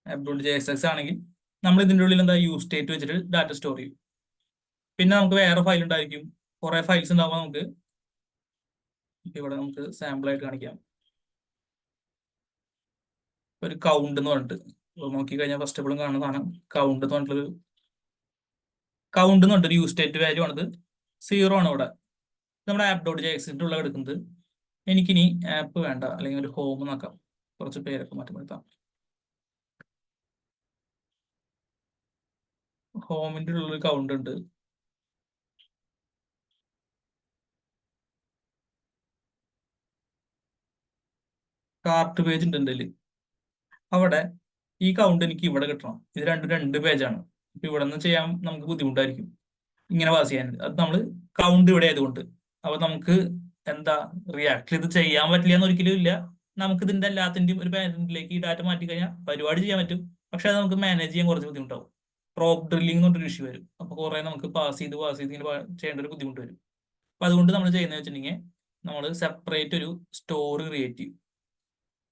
app.jsx ആണെങ്കിൽ നമ്മൾ ഇതിന്റെ ഉള്ളിൽ എന്താ യൂസ് സ്റ്റേറ്റ് വെച്ചിട്ട് ഡാറ്റ സ്റ്റോർ ചെയ്യും. പിന്നെ നമുക്ക് വേറെ ഫയൽ ഉണ്ടായിരിക്കും, കുറെ ഫയൽസ് ഉണ്ടാവുമ്പോൾ നമുക്ക് ഇവിടെ നമുക്ക് സാമ്പിൾ ആയിട്ട് കാണിക്കാം. ഒരു കൗണ്ട് എന്ന് പറഞ്ഞിട്ട് നോക്കി കഴിഞ്ഞാൽ ഫസ്റ്റ് എപ്പോഴും കാണുന്ന സാധനം കൗണ്ട് എന്ന് പറഞ്ഞിട്ടൊരു യൂസ് സ്റ്റേറ്റ് വാല്യൂ ആണത്. 0 ആണ് ഇവിടെ. നമ്മുടെ app.jsx ഉള്ള എടുക്കുന്നത്. എനിക്കിനി ആപ്പ് വേണ്ട, അല്ലെങ്കിൽ ഒരു ഹോം നോക്കാം. കുറച്ച് പേരൊക്കെ മാറ്റപ്പെടുത്താം. ഹോമിന്റെ ഉള്ളൊരു കൗണ്ട് ഉണ്ട്. കാർട്ട് പേജ് ഉണ്ട് എൻ്റെ. അവിടെ ഈ കൗണ്ട് എനിക്ക് ഇവിടെ കിട്ടണം. ഇത് രണ്ട് പേജാണ്. ഇപ്പൊ ഇവിടെ നിന്ന് ചെയ്യാൻ നമുക്ക് ബുദ്ധിമുട്ടായിരിക്കും ഇങ്ങനെ പാസ് ചെയ്യാൻ. അത് നമ്മൾ കൗണ്ട് ഇവിടെ ആയതുകൊണ്ട് അപ്പൊ നമുക്ക് എന്താ റിയാക്ട് ഇത് ചെയ്യാൻ പറ്റില്ല എന്ന് ഒരിക്കലും ഇല്ല. നമുക്ക് ഇതിന്റെ എല്ലാത്തിന്റെയും ഒരു പാരന്റിലേക്ക് ഈ ഡാറ്റ മാറ്റി കഴിഞ്ഞാൽ പരിപാടി ചെയ്യാൻ പറ്റും. പക്ഷെ അത് നമുക്ക് മാനേജ് ചെയ്യാൻ കുറച്ച് ബുദ്ധിമുട്ടാവും. പ്രോപ്പ് ഡ്രില്ലിംഗ് എന്ന് പറഞ്ഞൊരു ഇഷ്യൂ വരും. അപ്പൊ കുറെ നമുക്ക് പാസ് ചെയ്ത് ഇങ്ങനെ ചെയ്യേണ്ട ഒരു ബുദ്ധിമുട്ട് വരും. അപ്പൊ അതുകൊണ്ട് നമ്മൾ ചെയ്യുന്നത് വെച്ചിട്ടുണ്ടെങ്കിൽ നമ്മൾ സെപ്പറേറ്റ് ഒരു സ്റ്റോർ ക്രിയേറ്റ് ചെയ്യും.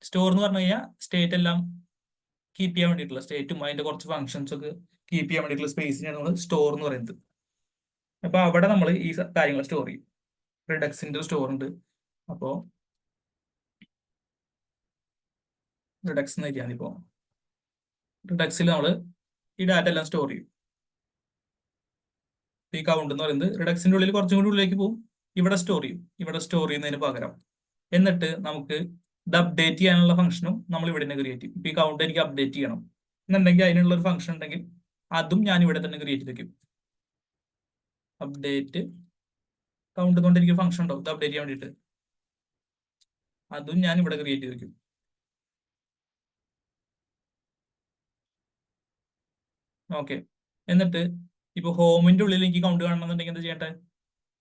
സ്റ്റോർ എന്ന് പറഞ്ഞു കഴിഞ്ഞാൽ സ്റ്റേറ്റ് എല്ലാം കീപ്പ് ചെയ്യാൻ വേണ്ടിയിട്ടുള്ള, സ്റ്റേറ്റും അതിന്റെ കുറച്ച് ഫംഗ്ഷൻസ് ഒക്കെ കീപ്പ് ചെയ്യാൻ വേണ്ടിയിട്ടുള്ള സ്പേസിനാണ് നമ്മൾ സ്റ്റോർ എന്ന് പറയുന്നത്. അപ്പൊ അവിടെ നമ്മൾ ഈ കാര്യങ്ങൾ സ്റ്റോർ ചെയ്യും. റിഡക്സിന്റെ സ്റ്റോർ ഉണ്ട്. അപ്പോൾ റിഡക്സ് എന്ന് എഴുതിയാൽ ഇപ്പോൾ റിഡക്സിൽ നമ്മൾ ഈ ഡാറ്റ എല്ലാം സ്റ്റോർ ചെയ്യും. ഈ കൗണ്ട് എന്ന് പറയുന്നത് റിഡക്സിന്റെ ഉള്ളിൽ കുറച്ചും കൂടി ഉള്ളിലേക്ക് പോകും. ഇവിടെ സ്റ്റോർ ചെയ്യും. ഇവിടെ സ്റ്റോർ ചെയ്യുന്നതിന് പകരം എന്നിട്ട് നമുക്ക് ഇത് അപ്ഡേറ്റ് ചെയ്യാനുള്ള ഫംഗ്ഷനും നമ്മൾ ഇവിടെ തന്നെ ക്രിയേറ്റ് ചെയ്യും. ഇപ്പൊ ഈ കൗണ്ട് എനിക്ക് അപ്ഡേറ്റ് ചെയ്യണം എന്നുണ്ടെങ്കിൽ അതിനുള്ള ഒരു ഫംഗ്ഷൻ ഉണ്ടെങ്കിൽ അതും ഞാൻ ഇവിടെ തന്നെ ക്രിയേറ്റ് ചെയ്ത് വെക്കും. അപ്ഡേറ്റ് കൗണ്ട് കൊണ്ട് എനിക്ക് ഫംഗ്ഷൻ ഉണ്ടാവും ഇത് അപ്ഡേറ്റ് ചെയ്യാൻ വേണ്ടിയിട്ട്. അതും ഞാൻ ഇവിടെ ക്രിയേറ്റ് ചെയ്ത് വെക്കും. ഓക്കെ. എന്നിട്ട് ഇപ്പൊ ഹോമിന്റെ ഉള്ളിൽ എനിക്ക് കൗണ്ട് കാണണമെന്നുണ്ടെങ്കിൽ എന്താ ചെയ്യട്ടെ?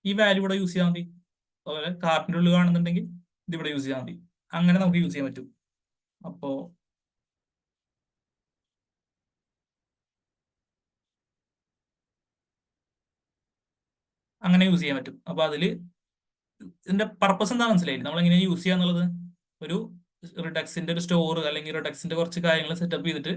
ഈ വാല്യൂ ഇവിടെ യൂസ് ചെയ്താൽ മതി. അതുപോലെ കാർട്ടിന്റെ ഉള്ളിൽ കാണുന്നുണ്ടെങ്കിൽ ഇത് ഇവിടെ യൂസ് ചെയ്താൽ മതി. അങ്ങനെ നമുക്ക് യൂസ് ചെയ്യാൻ പറ്റും. അപ്പോ അങ്ങനെ യൂസ് ചെയ്യാൻ പറ്റും. അപ്പൊ അതില് ഇതിന്റെ പർപ്പസ് എന്താ മനസ്സിലായില്ലേ? നമ്മൾ എങ്ങനെ യൂസ് ചെയ്യാന്നുള്ളത്? ഒരു റിഡക്സിന്റെ ഒരു സ്റ്റോർ അല്ലെങ്കിൽ റിഡക്സിന്റെ കുറച്ച് കാര്യങ്ങൾ സെറ്റപ്പ് ചെയ്തിട്ട്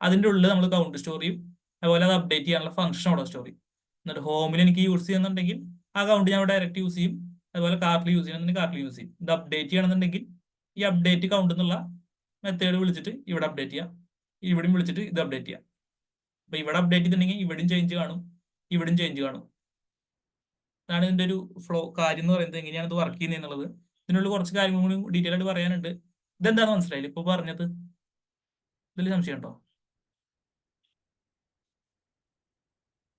അതിന്റെ ഉള്ളിൽ നമ്മൾ കൗണ്ട് സ്റ്റോർ ചെയ്യും. അതുപോലെ അത് അപ്ഡേറ്റ് ചെയ്യാനുള്ള ഫംഗ്ഷൻ അവിടെ സ്റ്റോർ ചെയ്യും. എന്നിട്ട് ഹോമിൽ എനിക്ക് യൂസ് ചെയ്യുന്നുണ്ടെങ്കിൽ ആ കൗണ്ട് ഞാൻ ഡയറക്റ്റ് യൂസ് ചെയ്യും. അതുപോലെ കാർട്ടിൽ യൂസ് ചെയ്യണമെന്നുണ്ടെങ്കിൽ കാർട്ടിൽ യൂസ് ചെയ്യും. ഇത് അപ്ഡേറ്റ് ചെയ്യണമെന്നുണ്ടെങ്കിൽ ഈ അപ്ഡേറ്റ് കൗണ്ട് എന്നുള്ള മെത്തേഡ് വിളിച്ചിട്ട് ഇവിടെ അപ്ഡേറ്റ് ചെയ്യാം. ഇവിടെയും വിളിച്ചിട്ട് ഇത് അപ്ഡേറ്റ് ചെയ്യാം. അപ്പൊ ഇവിടെ അപ്ഡേറ്റ് ചെയ്തിട്ടുണ്ടെങ്കിൽ ഇവിടെയും ചേഞ്ച് കാണും, ഇവിടെയും ചേഞ്ച് കാണും. അതാണ് ഇതിന്റെ ഒരു ഫ്ലോ കാര്യം എന്ന് പറയുന്നത്, എങ്ങനെയാണ് ഇത് വർക്ക് ചെയ്യുന്നത് എന്നുള്ളത്. ഇതിനുള്ള കുറച്ച് കാര്യങ്ങൾ കൂടി ഡീറ്റെയിൽ ആയിട്ട് പറയാനുണ്ട്. ഇതെന്താണെന്ന് മനസ്സിലായില്ല ഇപ്പൊ പറഞ്ഞത്? ഇതിൽ സംശയം ഉണ്ടോ?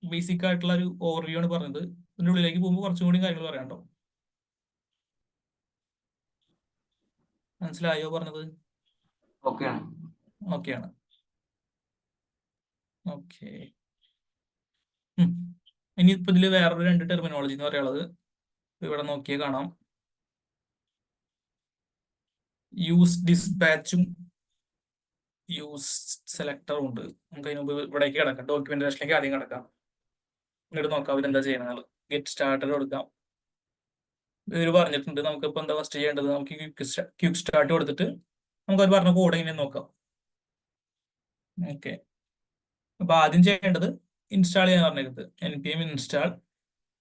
ബേസിക് ആയിട്ടുള്ള ഒരു ഓവർവ്യൂ ആണ് പറഞ്ഞത്. ഇതിന്റെ ഉള്ളിലേക്ക് പോകുമ്പോൾ കുറച്ചും കൂടി കാര്യങ്ങൾ പറയാനുണ്ടോ? മനസ്സിലായോ പറഞ്ഞത്? ഓക്കെയാണ്. ഓക്കെയാണ്. ഓക്കെ. ഇനിയിപ്പോ ഇതിൽ വേറൊരു 2 ടെർമിനോളജി എന്ന് പറയുന്നത് ഇവിടെ നോക്കിയേ കാണാം. യൂസ് ഡിസ്പാച്ചും യൂസ് സെലക്ടറും ഉണ്ട്. നമുക്ക് അതിന് മുമ്പ് ഇവിടേക്ക് കിടക്കാം, ഡോക്യുമെന്റേഷനിലേക്ക് ആദ്യം കിടക്കാം. ഇങ്ങോട്ട് നോക്കാം അവരെന്താ ചെയ്യണത്. ഗെറ്റ് സ്റ്റാർട്ടർ കൊടുക്കാം. ഇവർ പറഞ്ഞിട്ടുണ്ട് നമുക്കിപ്പോൾ എന്താ ഫസ്റ്റ് ചെയ്യേണ്ടത്. നമുക്ക് ക്വിക്ക് സ്റ്റാർട്ട് കൊടുത്തിട്ട് നമുക്ക് അവർ പറഞ്ഞ കോഡ് എങ്ങനെ നോക്കാം. ഓക്കെ. അപ്പൊ ആദ്യം ചെയ്യേണ്ടത് ഇൻസ്റ്റാൾ ചെയ്യാൻ പറഞ്ഞിരുന്നത് npm install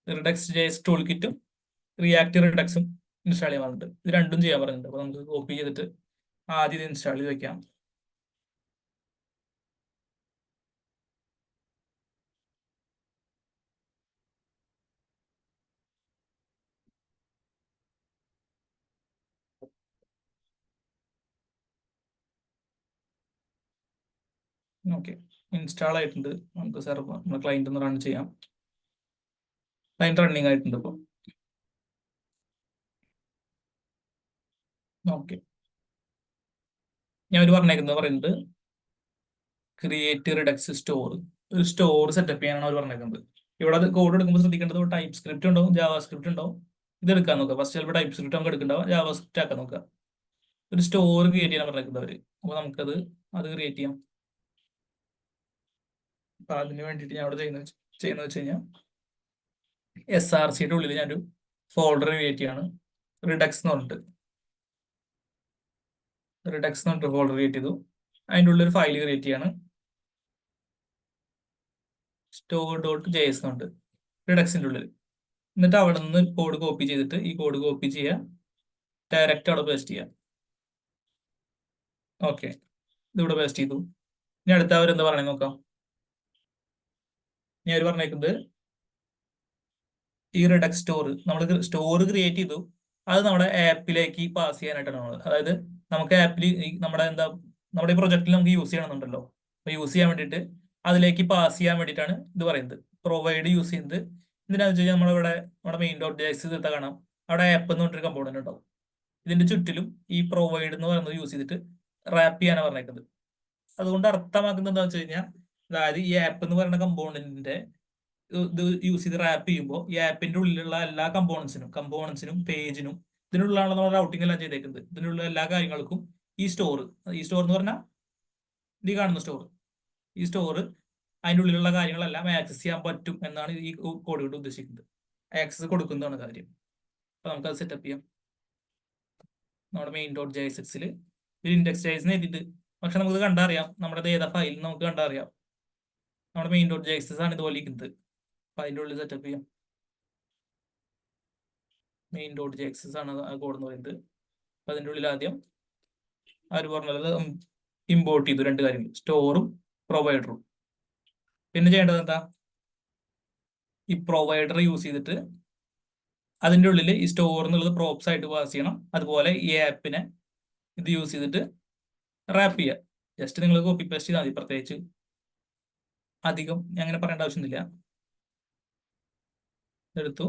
redux JS tool കിറ്റും റിയാക്ട് റിഡക്സും ഇൻസ്റ്റാൾ ചെയ്യാൻ പറഞ്ഞിട്ടുണ്ട്. ഇത് രണ്ടും ചെയ്യാൻ പറഞ്ഞിട്ടുണ്ട്. അപ്പൊ നമുക്ക് കോപ്പി ചെയ്തിട്ട് ആദ്യം ഇത് ഇൻസ്റ്റാൾ ചെയ്ത് വെക്കാം. ഓക്കെ, ഇൻസ്റ്റാൾ ആയിട്ടുണ്ട്. നമുക്ക് സെർവർ നമ്മുടെ ക്ലയന്റ് ഒന്ന് റൺ ചെയ്യാം. ക്ലയന്റ് റണ്ണിങ് ആയിട്ടുണ്ട് ഇപ്പോൾ. ഓക്കെ, ഞാൻ ഒരു പറയുന്നത് ക്രിയേറ്റ് റിഡക്സ് സ്റ്റോർ, ഒരു സ്റ്റോർ സെറ്റപ്പ് ചെയ്യാനാണ് അവർ പറഞ്ഞേക്കുന്നത്. ഇവിടെ അത് കോഡ് എടുക്കുമ്പോൾ ശ്രദ്ധിക്കേണ്ടത് ടൈപ്പ് സ്ക്രിപ്റ്റ് ഉണ്ടാവും, ജാവാ സ്ക്രിപ്റ്റ് ഉണ്ടാവും. ഇത് എടുക്കാൻ നോക്കുക. ഫസ്റ്റ് ചിലപ്പോൾ ടൈപ്പ് സ്ക്രിപ്റ്റ് നമുക്ക് എടുക്കണ്ടാവും, ജാവാ സ്ക്രിപ്റ്റ് ആക്കാൻ നോക്കുക. ഒരു സ്റ്റോർ ക്രിയേറ്റ് ചെയ്യാൻ പറഞ്ഞേക്കുന്നത് അവർ. അപ്പോൾ നമുക്കത് ക്രിയേറ്റ് ചെയ്യാം. അപ്പൊ അതിന് വേണ്ടിയിട്ട് ഞാൻ അവിടെ ചെയ്യുന്നത് വെച്ച് കഴിഞ്ഞാൽ SRCയുടെ ഉള്ളിൽ ഞാനൊരു ഫോൾഡർ ക്രിയേറ്റ് ചെയ്യാണ്. റിഡക്സ് എന്ന് പറഞ്ഞിട്ട് ഫോൾഡർ ക്രിയേറ്റ് ചെയ്തു. അതിൻ്റെ ഉള്ളിൽ ഒരു ഫയൽ ക്രിയേറ്റ് ചെയ്യാണ്. store.js എന്നുണ്ട് റിഡക്സിന്റെ ഉള്ളിൽ. എന്നിട്ട് അവിടെ നിന്ന് കോഡ് കോപ്പി ചെയ്തിട്ട് ഈ കോഡ് കോപ്പി ചെയ്യുക, ഡയറക്റ്റ് അവിടെ പേസ്റ്റ് ചെയ്യുക. ഓക്കെ, ഇതിവിടെ പേസ്റ്റ് ചെയ്തു. ഇനി അടുത്ത അവരെന്താ പറയണേ നോക്കാം. ഞാൻ അവർ പറഞ്ഞേക്കുന്നത് ഈ റിഡക്സ് സ്റ്റോർ നമ്മൾ സ്റ്റോർ ക്രിയേറ്റ് ചെയ്തു, അത് നമ്മുടെ ആപ്പിലേക്ക് പാസ് ചെയ്യാനായിട്ടാണ് നമ്മൾ. അതായത് നമുക്ക് ആപ്പിൽ നമ്മുടെ ഈ പ്രൊജക്റ്റിൽ നമുക്ക് യൂസ് ചെയ്യണമെന്നുണ്ടല്ലോ. അപ്പൊ യൂസ് ചെയ്യാൻ വേണ്ടിയിട്ട് അതിലേക്ക് പാസ് ചെയ്യാൻ വേണ്ടിയിട്ടാണ് ഇത് പറയുന്നത്. പ്രൊവൈഡ് യൂസ് ചെയ്യുന്നത് എന്തിനാന്ന് വെച്ച് കഴിഞ്ഞാൽ നമ്മുടെ main.js എടുത്താൽ കാണാം, അവിടെ ആപ്പ് എന്ന് പറഞ്ഞൊരു കമ്പോണന്റ് ഉണ്ടാവും. ഇതിന്റെ ചുറ്റിലും ഈ പ്രൊവൈഡ് എന്ന് പറയുന്നത് യൂസ് ചെയ്തിട്ട് റാപ്പ് ചെയ്യാനാണ് പറഞ്ഞേക്കുന്നത്. അതുകൊണ്ട് അർത്ഥമാക്കുന്നത് എന്താ വെച്ച് കഴിഞ്ഞാൽ, അതായത് ഈ ആപ്പ് എന്ന് പറയുന്ന കമ്പോണന്റിന്റെ ഇത് യൂസ് ചെയ്ത് റാപ്പ് ചെയ്യുമ്പോൾ ഈ ആപ്പിന്റെ ഉള്ളിലുള്ള എല്ലാ കമ്പോണൻസിനും പേജിനും ഇതിനുള്ളിലാണ് നമ്മൾ റൗട്ടിംഗ് എല്ലാം ചെയ്തേക്കുന്നത്. ഇതിനുള്ള എല്ലാ കാര്യങ്ങൾക്കും ഈ സ്റ്റോർ എന്ന് പറഞ്ഞാൽ ഈ കാണുന്ന ഈ സ്റ്റോർ അതിൻ്റെ ഉള്ളിലുള്ള കാര്യങ്ങളെല്ലാം ആക്സസ് ചെയ്യാൻ പറ്റും എന്നാണ് ഈ കോഡ് കൊണ്ട് ഉദ്ദേശിക്കുന്നത്. ആക്സസ് കൊടുക്കുന്നതാണ് കാര്യം. അപ്പൊ നമുക്കത് സെറ്റപ്പ് ചെയ്യാം. നമ്മുടെ main.jsxൽ ഒരു index.js എഴുതിയിട്ട്, പക്ഷെ നമുക്ക് കണ്ടറിയാം നമ്മുടെ ഏതാ ഫയൽ നമുക്ക് കണ്ടറിയാം. നമ്മുടെ main.js ആണ് ഇതുപോലെ ഇരിക്കുന്നത്. അപ്പൊ അതിൻ്റെ ഉള്ളിൽ സെറ്റപ്പ് ചെയ്യാം. main.js ആണ് ആ കോഡ് എന്ന് പറയുന്നത്. അപ്പൊ അതിൻ്റെ ഉള്ളിൽ ആദ്യം അവർ പറഞ്ഞത് ഇമ്പോർട്ട് ചെയ്തു. രണ്ട് കാര്യങ്ങൾ, സ്റ്റോറും പ്രൊവൈഡറും. പിന്നെ ചെയ്യേണ്ടത് എന്താ, ഈ പ്രൊവൈഡർ യൂസ് ചെയ്തിട്ട് അതിൻ്റെ ഉള്ളിൽ ഈ സ്റ്റോർ എന്നുള്ളത് പ്രോപ്സ് ആയിട്ട് പാസ് ചെയ്യണം. അതുപോലെ ഈ ആപ്പിനെ ഇത് യൂസ് ചെയ്തിട്ട് റാപ്പ് ചെയ്യുക. ജസ്റ്റ് നിങ്ങൾ കോപ്പി പേസ്റ്റ് ചെയ്താൽ മതി, പ്രത്യേകിച്ച് അധികം അങ്ങനെ പറയേണ്ട ആവശ്യമൊന്നുമില്ല. എടുത്തു,